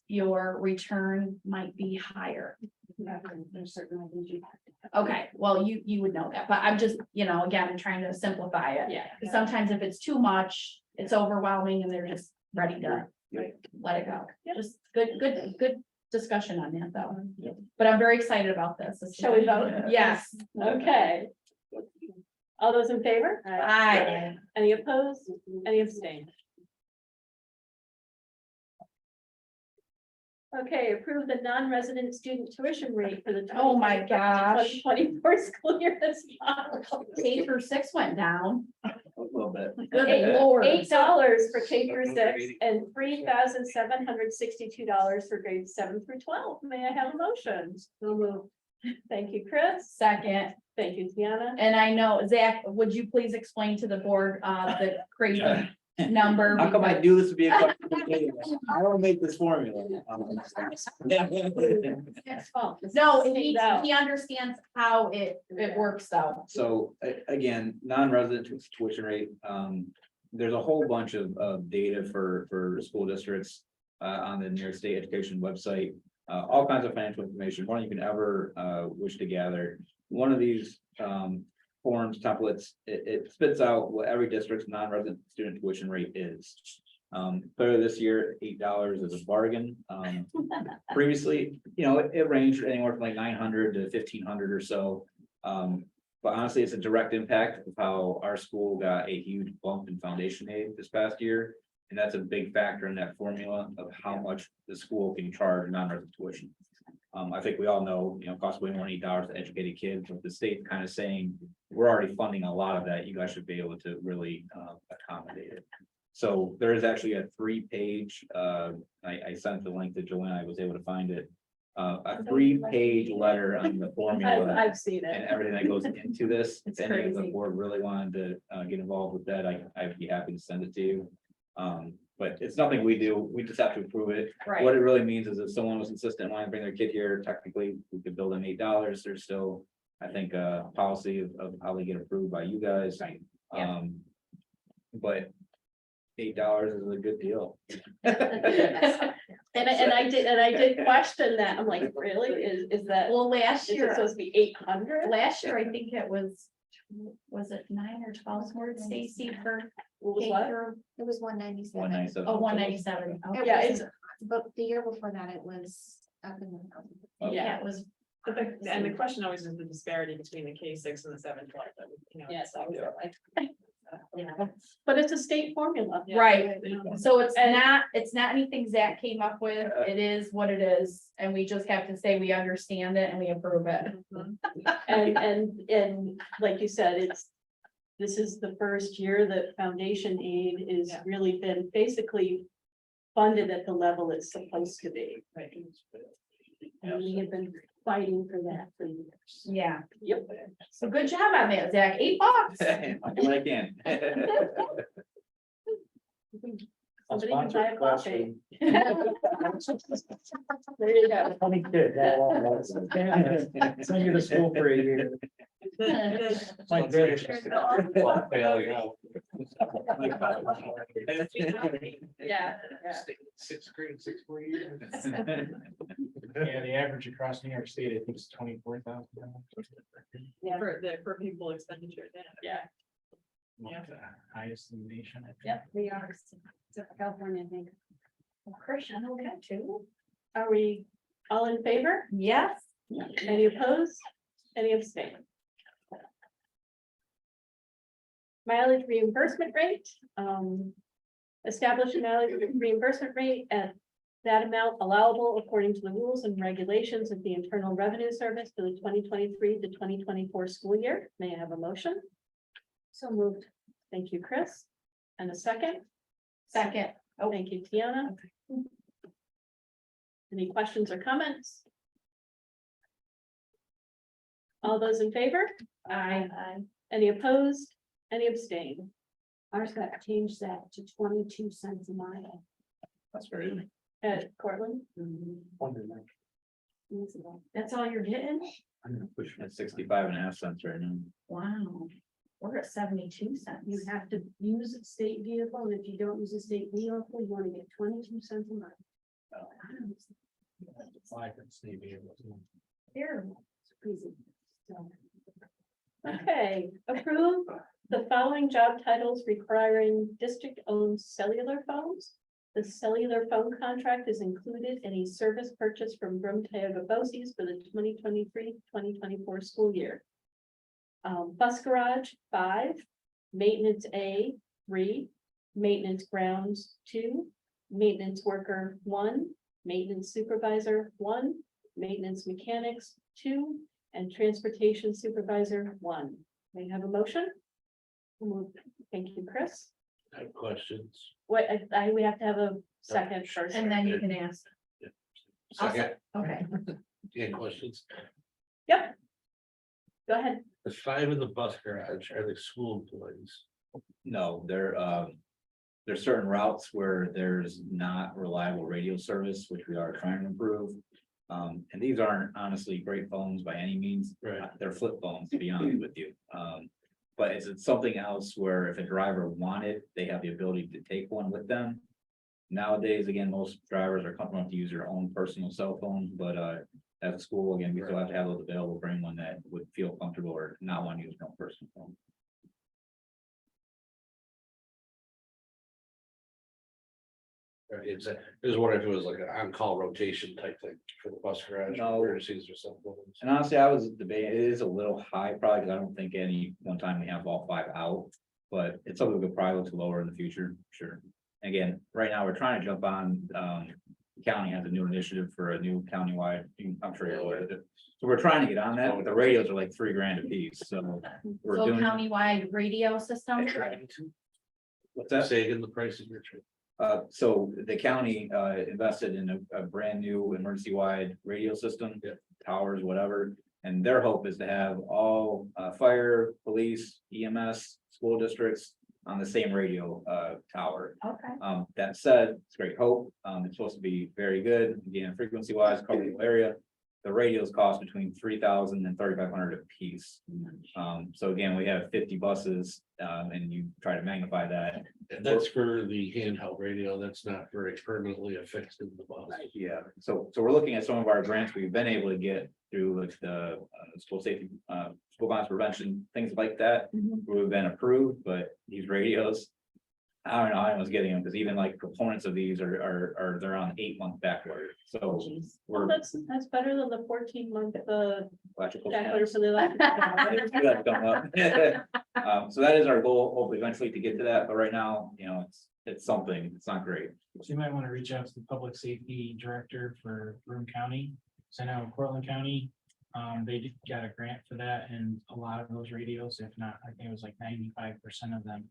Your return might be higher. There's certain items you have to have. Okay, well, you would know that, but I'm just, again, I'm trying to simplify it. Yeah. Because sometimes if it's too much, it's overwhelming and they're just ready to let it go. Yep. Just good discussion on that though. But I'm very excited about this. Shall we vote? Yes. Okay. All those in favor? Aye. Any opposed? Any abstained? Okay, approve the non-resident student tuition rate for the. Oh my gosh. 2024 school year as follows. K through 6 went down. A little bit. Good Eight- lord. $8 for K through 6 and $3,762 for grades 7 through 12. May I have a motion? Thank you, Chris. Second, Thank you, Tiana. and I know, Zach, would you please explain to the board, the crazy number? How come I knew this would be a question? I don't make this formula. Next fall. No, This he, is out. he understands how it works though. So again, non-resident tuition rate, there's a whole bunch of data for school districts. On the New York State Education website, all kinds of financial information, more than you can ever wish to gather. One of these forms, templates, it spits out what every district's non-resident student tuition rate is. Clearly this year, $8 is a bargain. Previously, it ranged anywhere from like 900 to 1,500 or so. But honestly, it's a direct impact of how our school got a huge bump in foundation aid this past year. And that's a big factor in that formula of how much the school can charge non-resident tuition. I think we all know, it costs way more than $8 to educate a kid, but the state's kind of saying, we're already funding a lot of that. You guys should be able to really accommodate it. So there is actually a 3-page, I sent the link to Joanna, I was able to find it. A 3-page letter on the formula I've seen and it. everything that goes into this. It's If any of the crazy. board really wanted to get involved with that, I'd be happy to send it to you. But it's nothing we do, we just have to approve it. What Right, it really means is if someone was insistent, wanting to bring their kid here, technically, we could bill them $8, there's still, I think, a policy of how they get approved by you guys. Right, yeah. But $8 is a good deal. And I did question that. I'm like, really? Is that, well, last is it year, supposed to be 800? I think it was it 9 or 12 words, Stacy, for What was K what? through? It was 197. 197. Oh, 197. Yeah, it's, But the year before that, it was up in the. Yeah, it was, But and the question always is the disparity between the K6 and the 712. yes, I was like. But it's a state formula. right. Yeah. So it's not anything Zach came up with. It is what it is. And we just have to say we understand it and we approve it. And like you said, this is the first year that foundation aid is Yeah. really been basically funded at the level it's supposed to be. And we have been fighting for that for years. Yeah. Yep. So good job on that, Zach. $8. I'll do what I can. Somebody can buy a coffee. There you go. Funny kid. Send you to school for a year. My goodness. Yeah. Sixth grade, 4 years. Yeah, the average across New York State, I think is 24,000. For people expenditure, yeah. Highest in the nation. I think. Yep, we are. Except for California, I think. Christian, okay, too. Are we all in favor? Yes. Any opposed? Any abstain? Mileage reimbursement rate, establish a mileage reimbursement rate at that amount allowable according to the rules and regulations of the Internal Revenue Service for the 2023 to 2024 school year. May I have a motion? So moved. Thank you, Chris. And a second? Second. Oh, thank you, Tiana. Any questions or comments? All those in favor? Aye. Any opposed? Any abstain? Ours got changed that to 22 cents a mile. That's very, Cortland? That's all you're getting? pushing at 65.5 cents right now. Wow. We're at 72 You cents. have to use a state vehicle, and if you don't use a state vehicle, you want to get 22 cents a mile. Fly for the state vehicle. Here. It's crazy. So, Okay, approve the following job titles requiring district-owned cellular phones. The cellular phone contract is included in a service purchase from Brum Tioga Bose's for the 2023-2024 school year. Bus garage 5, maintenance A 3, maintenance grounds 2, maintenance worker 1, maintenance supervisor 1, maintenance mechanics 2, and transportation supervisor 1. May I have a motion? Thank you, Chris. I have questions. Wait, we have to have a second first. And then you can ask. I'll Second, Okay. any questions? Yep. Go ahead. The 5 in the bus garage, are they school employees? No, there's certain routes where there's not reliable radio service, which we are trying to improve. And these aren't honestly great phones by any means. Right. They're flip phones, to be honest with you. But it's something else where if a driver wanted, they have the ability to take one with them. Nowadays, again, most drivers are comfortable to use their own personal cell phone, but at school, again, we still have to have those available for anyone that would feel comfortable or not want to use their own personal phone. Right, it's I was wondering if it was like an on-call rotation type thing for the bus garage, No. emergencies or something. And honestly, I was debating, it is a little high probably, because I don't think any one time we have all 5 out. But it's something we could probably look to lower in the future, sure. Again, right now, we're trying to jump on, the county has a new initiative for a new countywide, I'm sure you're aware of it. So we're trying to get on that, but the radios are like $3,000 a piece, so. We're So doing. countywide radio system. What's that? Say again, the price of your trip. So the county, invested in a brand new emergency wide radio system. Yeah. Towers, whatever, and their hope is to have all, fire, police, EMS, school districts on the same radio, tower. Okay. That said, it's great hope, it's supposed to be very good, again, frequency wise, cover the area. The radios cost between $3,000 and $3,500 a piece. So again, we have 50 buses, and you try to magnify that. And that's for the handheld radio, that's not for a permanently affixed in the bus. Yeah, so we're looking at some of our grants we've been able to get through like the school safety, school violence prevention, things like that. Where we've been approved, but these radios. I don't know, I was getting them, because even like components of these are they're on 8-month backorder, so Well, we're. that's better than the 14-month, electrical backorder for the electric. I didn't see that come up. So that is our goal, hopefully eventually to get to that, but right now, it's something, it's not great. So you might want to reach out to the public safety director for Broome County. So I know in Portland County, got a grant for that, and a lot of those radios, if not, I think it was like 95% of them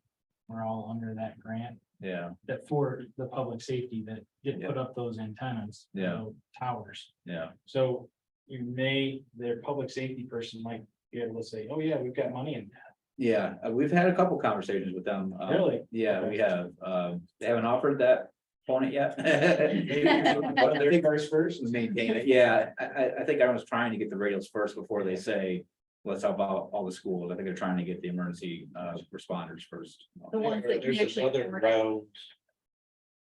were all under that grant. Yeah, That for the public safety that did put up those antennas. Yeah. Towers. yeah, So their public safety person might be able to say, oh yeah, we've got money in that. yeah, we've had a couple conversations with them. Really? Yeah, we have, they haven't offered that opponent yet. But But they're they're cars first. maintain it, yeah, I think I was trying to get the radios first before they say, let's help out all the schools. I think they're trying to get the emergency responders first. The ones that can There's actually. another round.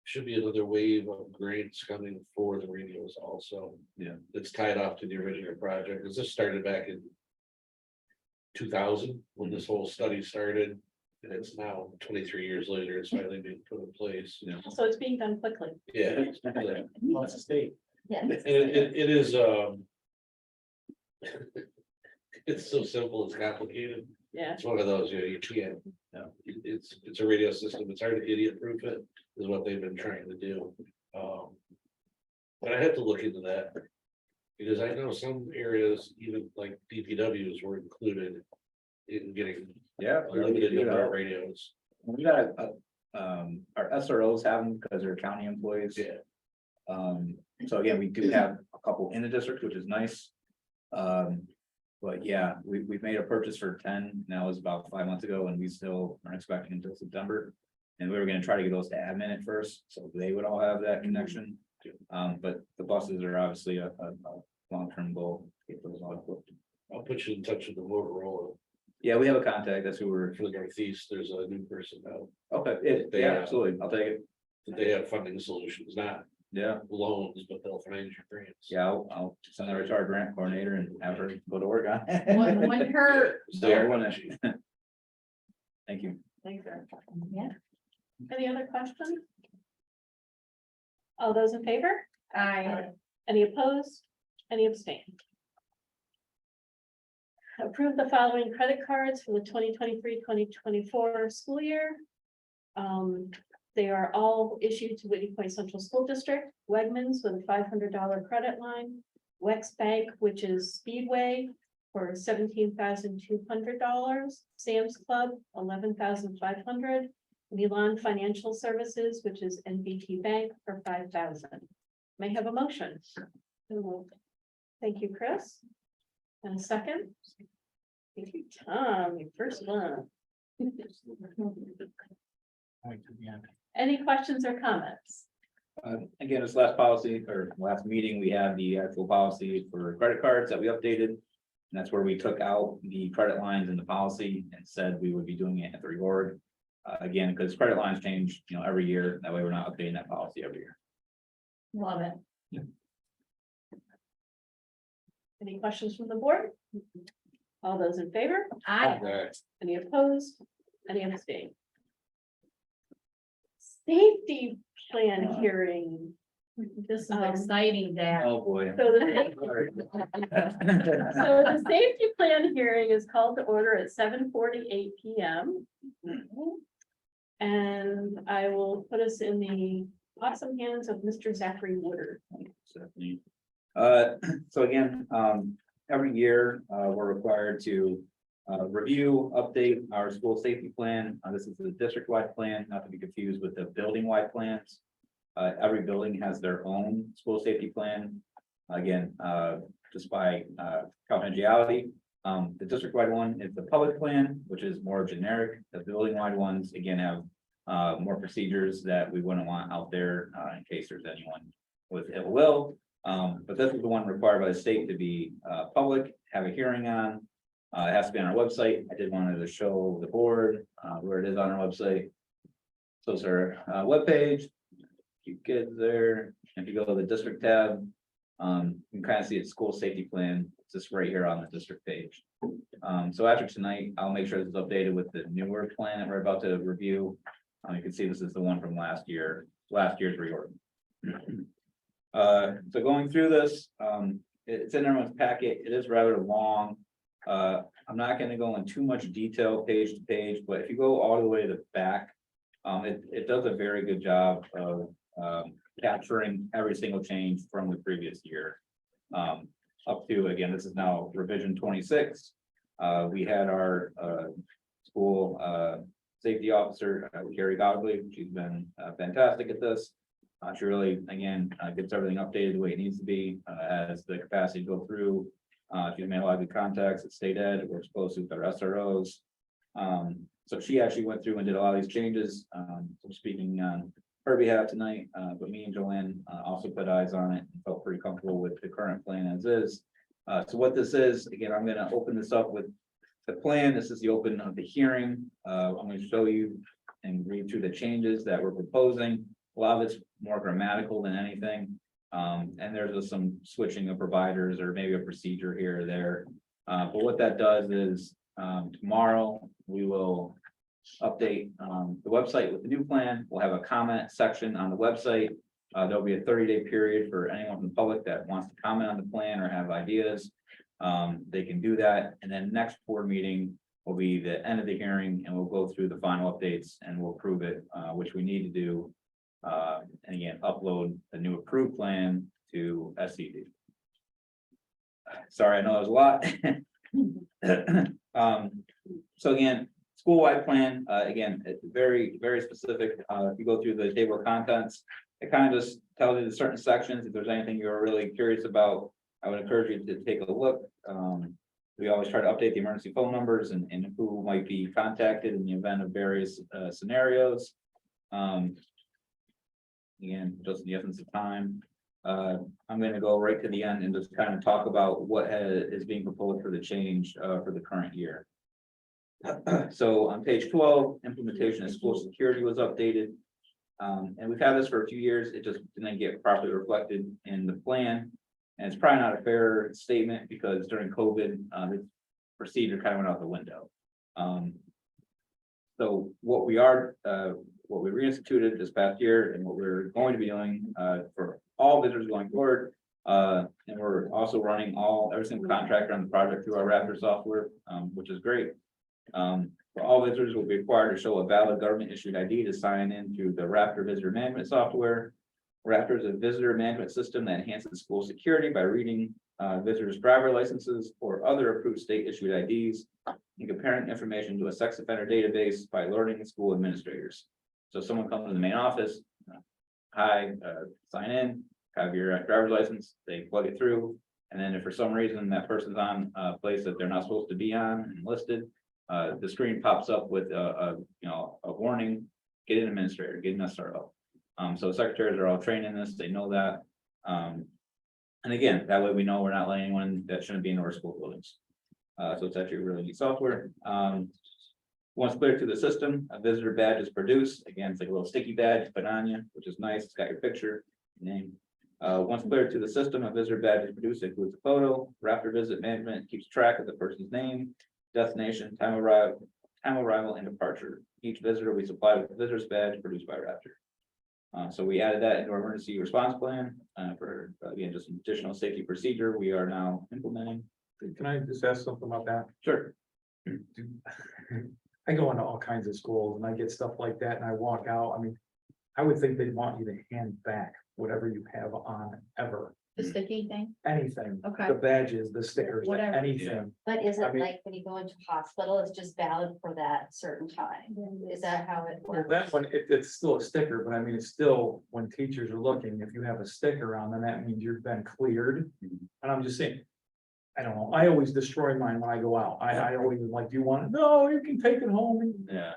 Should be another wave of grants coming for the radios also. Yeah. It's tied off to the original project, because this started back in 2000, when this whole study started, and it's now 23 years later, it's finally being put in place. Yeah. So it's being done quickly. Yeah. Well, it's a state. Yeah. And it is, it's so simple, it's complicated. Yeah. It's one of those, you can't, it's a radio system, it's hard to idiot proof it, is what they've been trying to do. But I have to look into that. Because I know some areas, even like DPWs were included in getting Yeah. a limited number of radios. We got, our SROs have them because they're county employees. Yeah. So again, we do have a couple in the district, which is nice. But yeah, we've made a purchase for 10, now it's about 5 months ago, and we still are expecting until September. And we were gonna try to get those to admin at first, so they would all have that connection. But the buses are obviously a long-term goal, to get those all equipped. I'll put you in touch with the Motorola Yeah, we have a contact, that's who we're, for the Northeast, there's a new person now, okay, They yeah, are. absolutely, I'll take it, that they have funding solutions, not yeah. loans, but they'll finance your grants. Yeah, I'll send that right to our grant coordinator and have her go to work on it. When her, So everyone, thank you. Thanks, Eric. Yeah. Any other questions? All those in favor? I, Any opposed? Any abstain? Approve the following credit cards for the 2023-2024 school year. They are all issued to Whitney Point Central School District, Wegmans with a $500 credit line, Wex Bank, which is Speedway, for $17,200, Sam's Club, $11,500, Milan Financial Services, which is NBT Bank, for $5,000. May I have a motion. Thank you, Chris. And a second. Thank you, Tom, your first one. Any questions or comments? Again, this last policy or last meeting, we had the actual policy for credit cards that we updated. And that's where we took out the credit lines in the policy and said we would be doing it at the reorg. Again, because credit lines change, every year. That way we're not updating that policy every year. love it. Any questions from the board? All those in favor? I, Any opposed? Any abstain? Safety plan hearing. this is exciting, Dad. Oh, boy. So the So the safety plan hearing is called to order at 7:48 PM. And I will put us in the awesome hands of Mr. Zachary Woodard. Stephanie. So again, every year, we're required to review, update our school safety plan. This is the district-wide plan, not to be confused with the building-wide plans. Every building has their own school safety plan. Again, just by confidentiality. The district-wide one is the public plan, which is more generic. The building-wide ones, again, have more procedures that we wouldn't want out there in case there's anyone with ill will. But this is the one required by the state to be public, have a hearing on. It has to be on our website. I did want to show the board where it is on our website. So it's our webpage. Keep kids there. If you go to the district tab, you can kind of see its school safety plan, it's just right here on the district page. So after tonight, I'll make sure this is updated with the newer plan that we're about to review. You can see this is the one from last year's reorg. So going through this, it's in everyone's packet. It is rather long. I'm not going to go in too much detail page to page, but if you go all the way to the back, it does a very good job of capturing every single change from the previous year. Up to, again, this is now revision 26. We had our school safety officer, Carrie Godley. She's been fantastic at this. She really, again, gets everything updated the way it needs to be, as the capacity to go through. She's made a lot of good contacts at State Ed, works closely with our SROs. So she actually went through and did a lot of these changes. I'm speaking on her behalf tonight, but me and Joanne also put eyes on it and felt pretty comfortable with the current plan as is. So what this is, again, I'm gonna open this up with the plan. This is the open of the hearing. I'm gonna show you and read through the changes that we're proposing. A lot of it's more grammatical than anything. And there's just some switching of providers or maybe a procedure here or there. But what that does is, tomorrow we will update, the website with the new plan. We'll have a comment section on the website. There'll be a 30-day period for anyone from the public that wants to comment on the plan or have ideas. They can do that, and then next board meeting will be the end of the hearing, and we'll go through the final updates and we'll approve it, which we need to do. And again, upload the new approved plan to SCD. Sorry, I know that was a lot. So again, school-wide plan, again, it's very, very specific. If you go through the table of contents, it kind of just tells you the certain sections. If there's anything you're really curious about, I would encourage you to take a look. We always try to update the emergency phone numbers and who might be contacted in the event of various scenarios. Again, just in the essence of time, I'm gonna go right to the end and just kind of talk about what is being proposed for the change for the current year. So on page 12, implementation of school security was updated. And we've had this for a few years. It just didn't get properly reflected in the plan. And it's probably not a fair statement because during COVID, the procedure kind of went out the window. So what we reinstituted this past year and what we're going to be doing for all visitors going forward. And we're also running every single contractor on the project through our Raptor software, which is great. For all visitors will be required to show a valid government issued ID to sign in through the Raptor Visitor Management Software. Raptor is a visitor management system that enhances school security by reading visitors' driver licenses or other approved state issued IDs and comparing information to a sex offender database by alerting the school administrators. So someone comes to the main office, hi, sign in, have your driver's license, they plug it through. And then if for some reason that person's on a place that they're not supposed to be on and listed, the screen pops up with a warning, get an administrator, get an SRO. So secretaries are all trained in this, they know that. And again, that way we know we're not letting anyone that shouldn't be in our school buildings. So it's actually really neat software. Once cleared to the system, a visitor badge is produced. Again, it's like a little sticky badge, put on you, which is nice. It's got your picture, name. Once cleared to the system, a visitor badge is produced, it includes a photo. Raptor Visit Management keeps track of the person's name, destination, time of arrival, and departure. Each visitor we supply with a visitor's badge produced by Raptor. So we added that into our emergency response plan for, again, just an additional safety procedure we are now implementing. Can I just ask something about that? Sure. I go into all kinds of schools and I get stuff like that and I walk out. I mean, I would think they'd want you to hand back whatever you have on ever, The sticky thing, anything. Okay. The badges, the stickers, Whatever. anything. But is I it mean- like when you go into hospital, it's just valid for that certain time? Is that how it Well, works? that one, it's still a sticker, but I mean, it's still, when teachers are looking, if you have a sticker on, then that means you've been cleared. And I'm just saying, I don't know, I always destroy mine when I go out. I always like, do you want it? No, you can take it home. Yeah.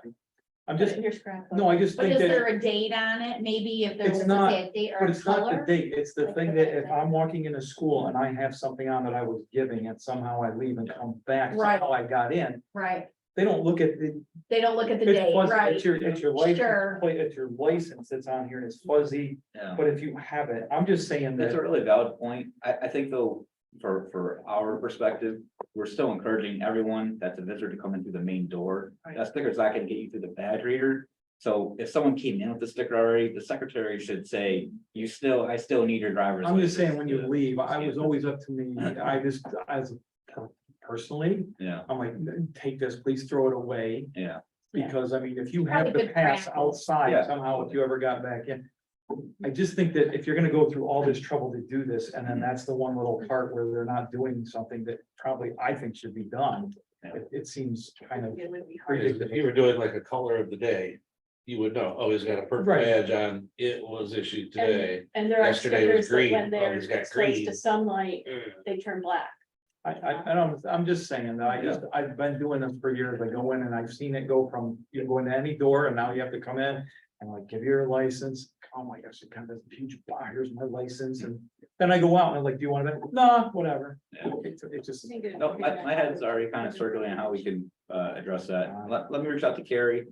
I'm Put just, it in your scrapbook. no, I just but think is that. there a date on it? Maybe if there It's was, not- Say a date or But a it's not the color? date, it's the Like thing the that if I'm walking in a school and I have something on that I was giving and somehow I leave and come back, Right. somehow I got in, right, they don't look at the. they don't look at the It's date, fuzzy, right? it's your license Sure. plate, it's your license that's on here and it's fuzzy, Yeah. but if you have it, I'm just saying That's a that. really valid point. I think though, for our perspective, we're still encouraging everyone that's a visitor to come in through the main door. Right. That sticker's not gonna get you through the badge reader. So if someone came in with the sticker already, the secretary should say, I still need your driver's. I'm just saying, license when you to-" leave, I was always up to me, personally, Yeah, I'm like, take this, please throw it away. yeah, Because I mean, if you Probably have to good pass practice. outside Yeah. somehow, if you ever got back in. I just think that if you're gonna go through all this trouble to do this, and then that's the one little part where they're not doing something that probably I think should be done. It seems kind of It would be hard. If you were doing like a color of the day, you would know, oh, he's got a purple Right. badge on, it was issued today. And there are Yesterday was stickers that green. when Oh, they're he's got exposed green. to sunlight, Mm. they turn black. I don't, I'm just saying that I've been doing this for years. I go in and I've seen it go from, you go into any door and now you have to come in. And like, give you your license, oh my gosh, it kind of huge, here's my license, and then I go out and I'm like, do you want it? No, whatever. Yeah. It just. No, my head's already kind of circling how we can address that. Let me reach out to Carrie.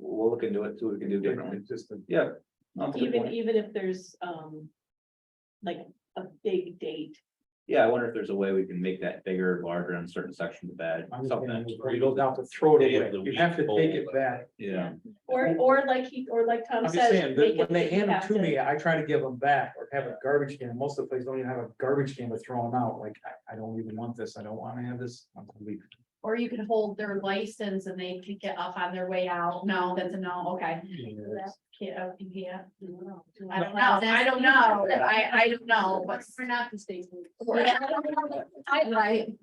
We'll look into it, see what we can do differently. Just a- Yeah. That's a good point. Even if there's, like a big date. Yeah, I wonder if there's a way we can make that bigger, larger on certain sections of that, I'm just something. saying, before you go out to throw it Yeah, away, the you have to take it week back. Yeah, Or like Tom I'm just says. saying, make that when it they that you hand them have to me, I try to give them back or have a garbage can. Most of the places don't even have a garbage can to throw them out. Like, I don't even want this. I don't want to have this. I'm gonna leave. Or you could hold their license and they pick it up on their way out. No, that's a no, okay. Yeah, yeah. I don't know, I don't know, I don't know, but. We're not the state.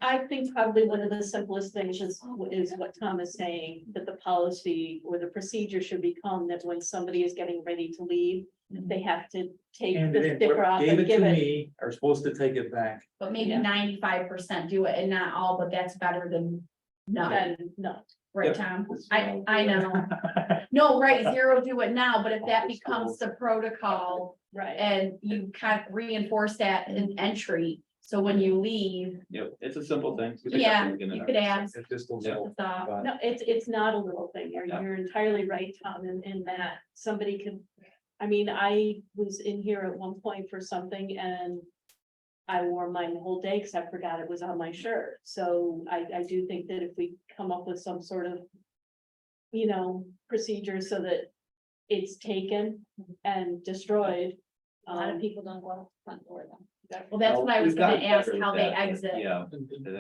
I think probably one of the simplest things is what Tom is saying, that the policy or the procedure should become that when somebody is getting ready to leave, they have to take And the sticker off gave and it to give it. me, are supposed to take it back. But maybe Yeah. 95% do it and not all, but that's better than none, Then, no, right, Yep. Tom? I know. No, right, zero do it now, but if that becomes the protocol right. and you kind of reinforce that in entry, so when you leave, yep, it's a simple thing. yeah, you could add. It just will. Yeah. the- No, it's not a little thing. Yeah. You're entirely right, Tom, in that somebody can, I mean, I was in here at one point for something and I wore mine the whole day because I forgot it was on my shirt. So I do think that if we come up with some sort of, procedure so that it's taken and destroyed. A lot of people don't go out the front door though. Well, that's what I was We've gonna gotten ask, better how with they that, but exit. Yeah.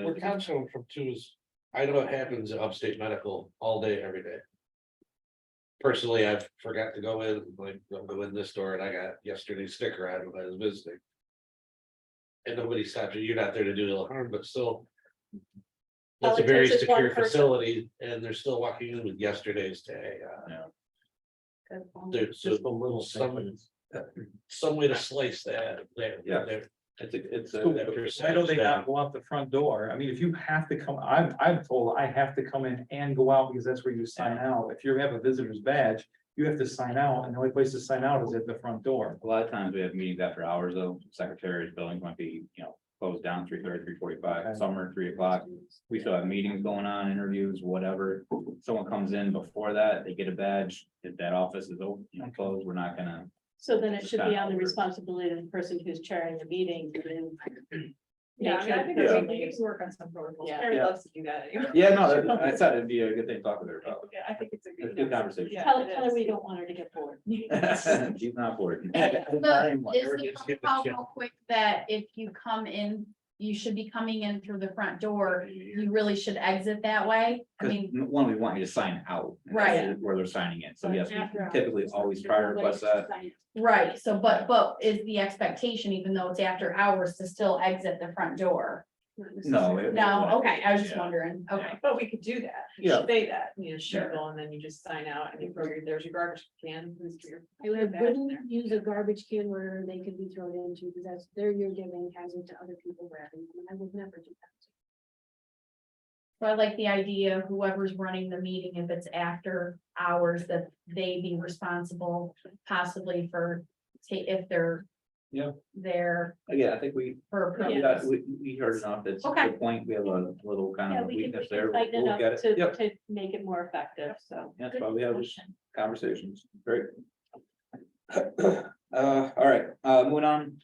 Where Tom's coming from too is, I know it happens at upstate medical all day, every day. Personally, I've forgot to go in, like, don't go in this door and I got yesterday's sticker on when I was visiting. And nobody stopped you, you're not there to do ill harm, but still. That's All a it very takes is one secure person. facility and they're still walking in with yesterday's tag. There's Just a little some, thing. some way to slice that. Yeah. There. It's Why don't they not go out the front door? I mean, if you have to come, I'm told I have to come in and go out because that's where you sign out. If you have a visitor's badge, you have to sign out, and the only place to sign out is at the front door. A lot of times we have meetings after hours, though. Secretary's buildings might be, closed down 3:30, 3:45, Okay. summer 3 o'clock. We still have meetings going on, interviews, whatever. Someone comes in before that, they get a badge, if that office is open, closed, we're not gonna. So then it should be on the responsibility of the person who's chairing the meeting to. Yeah, make I mean, sure I think that we somebody- need to work on some protocols. Yeah. Mary Yeah. loves to do that anyway. Yeah, no, I thought it'd be a good thing to talk with her about. Yeah, I think it's a It's a good. good conversation. Yeah, Tell it her is. we don't want her to get bored. She's not bored. Is the just get the protocol check. real quick that if you come in, you should be coming in through the front door, you really should exit that way? I Because mean, one, we want you to sign out. and that's Right. Where they're signing in. So yes, we After hours. typically always try to request that. right, so but is the expectation, even though it's after hours, to still exit the front door? No. No, okay, I was just Yeah. wondering, okay. But we could do that. Yeah. Say that, Sure. people, and then you just sign out and you throw your, there's your garbage can. There's your- I wouldn't use a garbage can where they could be thrown into, because that's, there you're giving hazard to other people grabbing them, and I would never do that. So I like the idea, of whoever's running the meeting, if it's after hours, that they be responsible possibly for, if they're. Yeah. There Again, I think we, for a we purpose. heard enough. That's a Okay. good point. We have a little kind Yeah, of we can weakness there. tighten We'll it get up it. Yep. to make it more effective, so. That's why we have this conversations. Great. All right, moving on,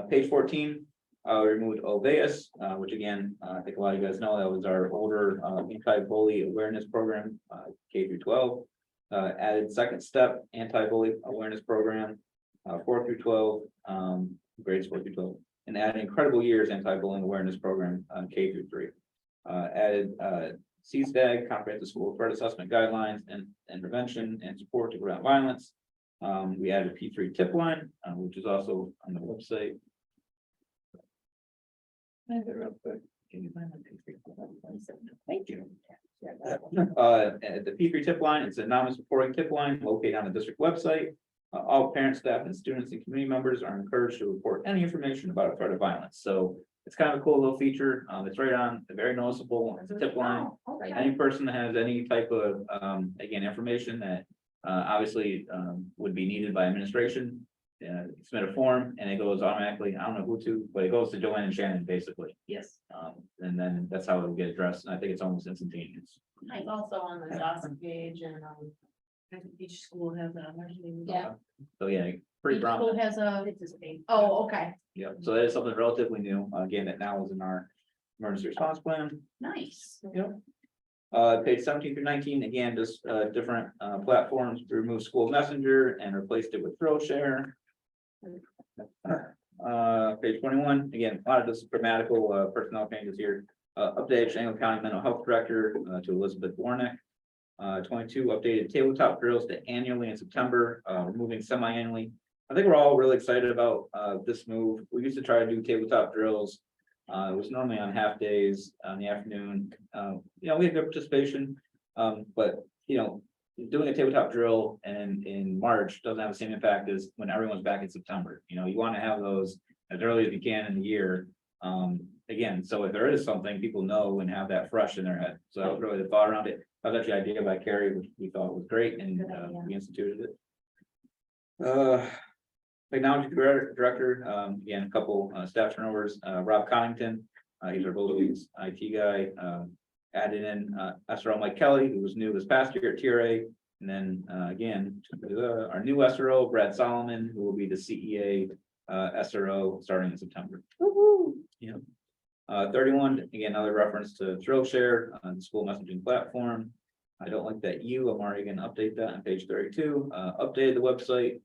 page 14, we removed Oveus, which again, I think a lot of you guys know, that was our older anti-bully awareness program, K through 12. Added second step anti-bully awareness program, 4 through 12, grades 4 through 12, and added incredible years anti-bullying awareness program, K through 3. Added CSTAG, comprehensive school threat assessment guidelines and prevention and support to prevent violence. We added a P3 tip line, which is also on the website. Can I have it real quick? Can you find my P3? Thank you. The P3 tip line, it's an anonymous reporting tip line located on the district website. All parents, staff, and students and community members are encouraged to report any information about a threat of violence. So it's kind of a cool little feature. It's right on, very noticeable tip line. Any person that has any type of, again, information that obviously, would be needed by administration. Submit a form and it goes automatically, I don't know who to, but it goes to Joanne and Shannon, basically. Yes. And then that's how it will get addressed, and I think it's almost instantaneous. It's also on the DOS page and, I think each school has a marketing. Yeah. So yeah, pretty Each school prominent. has a, It's just a- oh, okay, Yeah, so that is something relatively new, again, that now is in our emergency response plan. nice. Page 17 through 19, again, just different platforms, we removed school messenger and replaced it with Skillshare. Page 21, again, a lot of this grammatical personnel changes here. Updated Shanghai County Mental Health Director to Elizabeth Warnick. 22, updated tabletop drills to annually in September, removing semi-annually. I think we're all really excited about this move. We used to try to do tabletop drills. It was normally on half days in the afternoon. We had good participation. But doing a tabletop drill and in March doesn't have the same impact as when everyone's back in September. You want to have those as early as you can in the year. Again, so if there is something, people know and have that fresh in their head. So that was really the thought around it. That was actually an idea by Carrie, which we thought was great, and Good idea. we instituted it. Technology director, again, a couple staff turnovers, Rob Connington, he's our buildings IT guy, added in SRO Mike Kelly, who was new this past year at TRA. And then again, our new SRO, Brad Solomon, who will be the CEA SRO starting in September. Yeah. 31, again, another reference to Skillshare, the school messaging platform. I don't like that I'm already gonna update that on page 32, updated the website.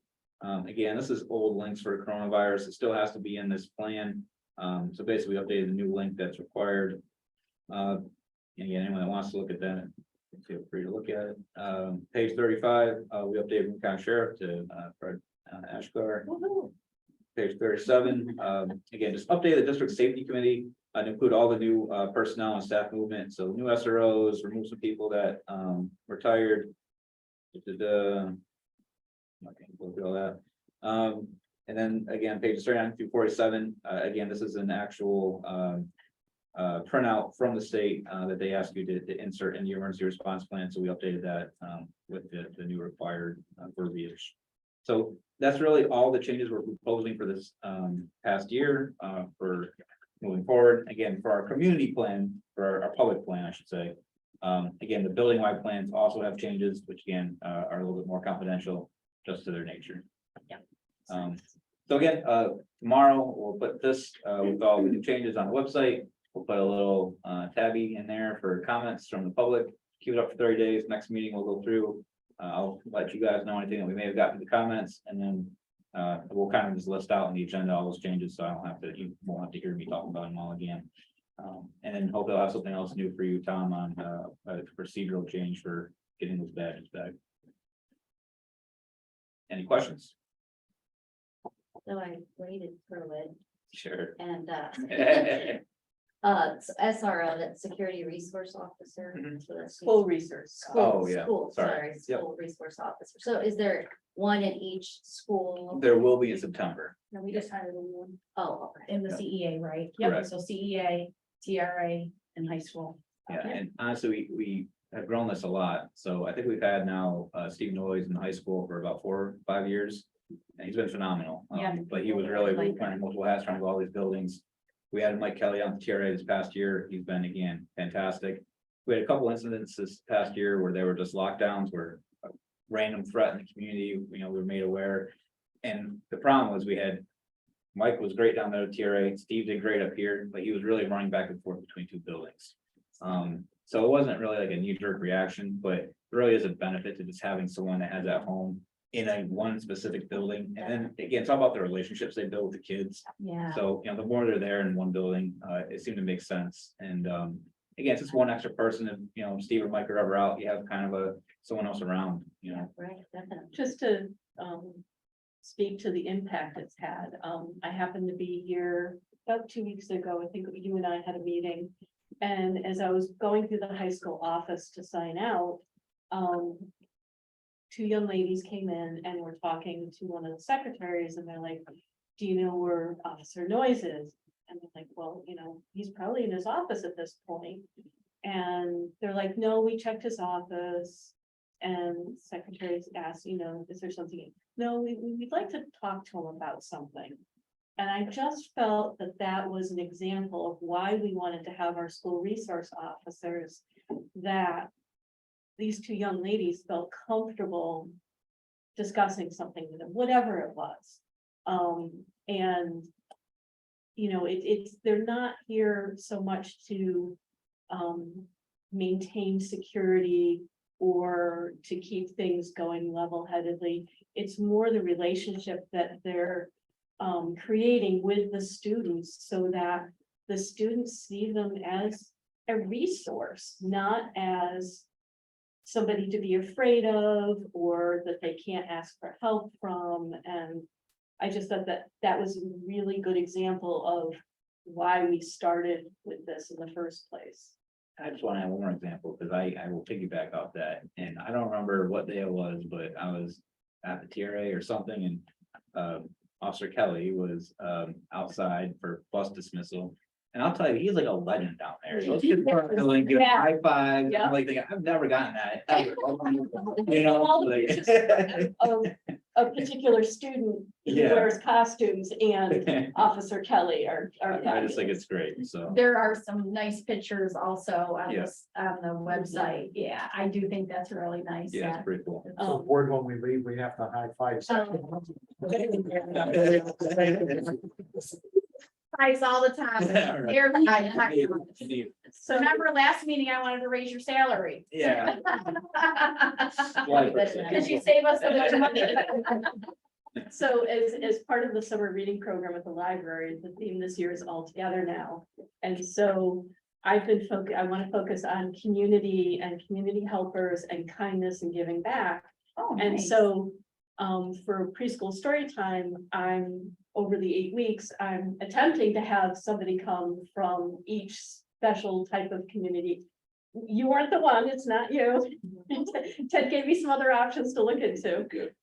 Again, this is old links for coronavirus. It still has to be in this plan. So basically updated the new link that's required. And again, anyone that wants to look at that, feel free to look at it. Page 35, we updated Boone County Sheriff to Fred Ashgar. Page 37, again, just update the district safety committee and include all the new personnel and staff movement. So new SROs, remove some people that retired. Okay, we'll do all that. And then again, pages 39 through 47, again, this is an actual printout from the state that they ask you to insert in the emergency response plan. So we updated that with the new required verbiage. So that's really all the changes we're proposing for this past year for moving forward. Again, for our community plan, for our public plan, I should say. Again, the building wide plans also have changes, which again are a little bit more confidential just to their nature. So again, tomorrow we'll put this with all the new changes on the website. We'll put a little tabby in there for comments from the public. Keep it up for 30 days. Next meeting we'll go through. I'll let you guys know anything that we may have gotten the comments, and then we'll kind of just list out in the agenda all those changes, so I don't have to, you won't have to hear me talk about them all again. And then hope I'll have something else new for you, Tom, on a procedural change for getting those badges back. Any questions? So I waited through it Sure. and so SRO, that's Security Resource Officer. Mhm. So that's Full resource. Oh, yeah. School, Sorry. Yep. School Resource Officer. So is there one in each school? There will be in September. No, we just hired a new one Oh, okay. in the CEA, right? Correct. So CEA, TRA, and high school. Yeah, and honestly, we have grown this a lot. So I think we've had now Steve Noyes in high school for about 4 or 5 years. And he's been phenomenal. Yeah. But he was really wearing multiple hats, trying to go all these buildings. We had Mike Kelly on the TRA this past year. He's been again fantastic. We had a couple incidents this past year where there were just lockdowns where a random threat in the community, we were made aware. And the problem was Mike was great down there at TRA. Steve did great up here, but he was really running back and forth between 2 buildings. So it wasn't really like a knee-jerk reaction, but it really is a benefit to just having someone that has that home in one specific building. And then again, it's all about the relationships they build with the kids. Yeah. So, the more they're there in one building, it seemed to make sense. And again, it's just one extra person. If Steve or Mike are ever out, you have kind of someone else around, Right, definitely. Just to speak to the impact it's had. I happened to be here about 2 weeks ago. I think you and I had a meeting. And as I was going through the high school office to sign out, 2 young ladies came in and were talking to one of the secretaries, and they're like, do you know where Officer Noyes is? And they're like, well, he's probably in his office at this point. And they're like, no, we checked his office. and secretaries asked, is there something? No, we'd like to talk to them about something. And I just felt that that was an example of why we wanted to have our school resource officers, that these two young ladies felt comfortable discussing something with them, whatever it was. And they're not here so much to maintain security or to keep things going level-headedly. It's more the relationship that they're creating with the students so that the students see them as a resource, not as somebody to be afraid of or that they can't ask for help from. And I just thought that that was a really good example of why we started with this in the first place. I just want to have one more example, because I will piggyback off that, and I don't remember what day it was, but I was at the TRA or something, and Officer Kelly was outside for bus dismissal. And I'll tell you, he's like a legend down there. Those kids are like giving Yeah. high five. Yeah. I'm like, I've never gotten that. ever. You know, Well, like. it's a particular student who Yeah. wears costumes and Officer Kelly are. I just think it's great, so. There are some nice pictures also on Yeah. this, on the website. Yeah, I do think that's really nice. Yeah, it's pretty cool. So board, when we leave, we have to high five. Price all the time. Right. Here, So remember last meeting, I wanted to raise your salary. Yeah. Because you save us so much money. So as part of the summer reading program at the library, the theme this year is all together now. And so I've been I want to focus on community and community helpers and kindness and giving back. Oh, And nice. so for preschool story time, over the 8 weeks, I'm attempting to have somebody come from each special type of community. You weren't the one, it's not you. Ted gave me some other options to look into. Good.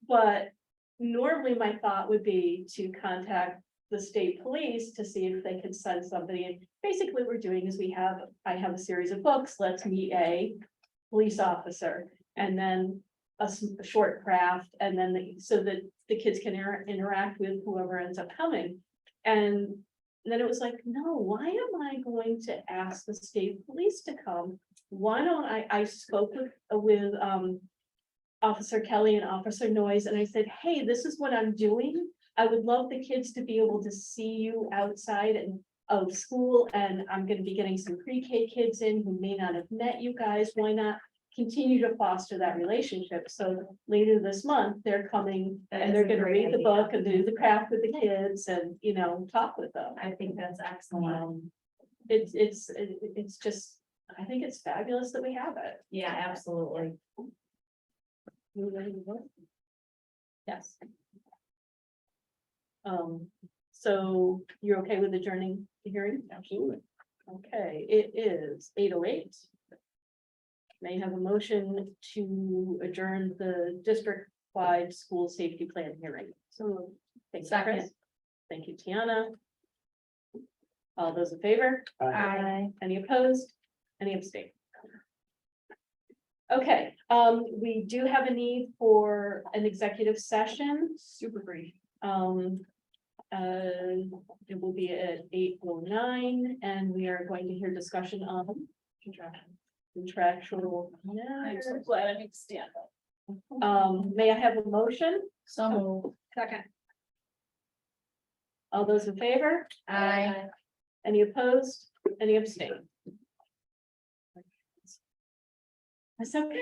But normally my thought would be to contact the state police to see if they could send somebody. And basically what we're doing is I have a series of books, let's meet a police officer, and then a short craft, and then so that the kids can interact with whoever ends up coming. And then it was like, no, why am I going to ask the state police to come? Why don't I spoke with Officer Kelly and Officer Noyes, and I said, hey, this is what I'm doing. I would love the kids to be able to see you outside of school, and I'm gonna be getting some pre-K kids in who may not have met you guys. Why not continue to foster that relationship? So later this month, they're coming That and is they're a gonna great read the idea. book and do the craft with the kids and, talk with them. I think that's excellent. It's just, I think it's fabulous that we have it. Yeah, absolutely. You ready to vote? Yes. So you're okay with adjourning the hearing? Absolutely. Okay, it is 8:08. May I have a motion to adjourn the district-wide school safety plan hearing? So, thank you, Chris. Second. Thank you, Tiana. All those in favor? Aye. Any opposed? Any abstain? Okay, we do have a need for an executive session. Super brief. It will be at 8:09, and we are going to hear discussion on contractual. I'm so glad I need to stand up. May I have a motion? So moved. Second. All those in favor? Aye. Any opposed? Any abstain? That's okay.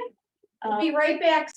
We'll be right back.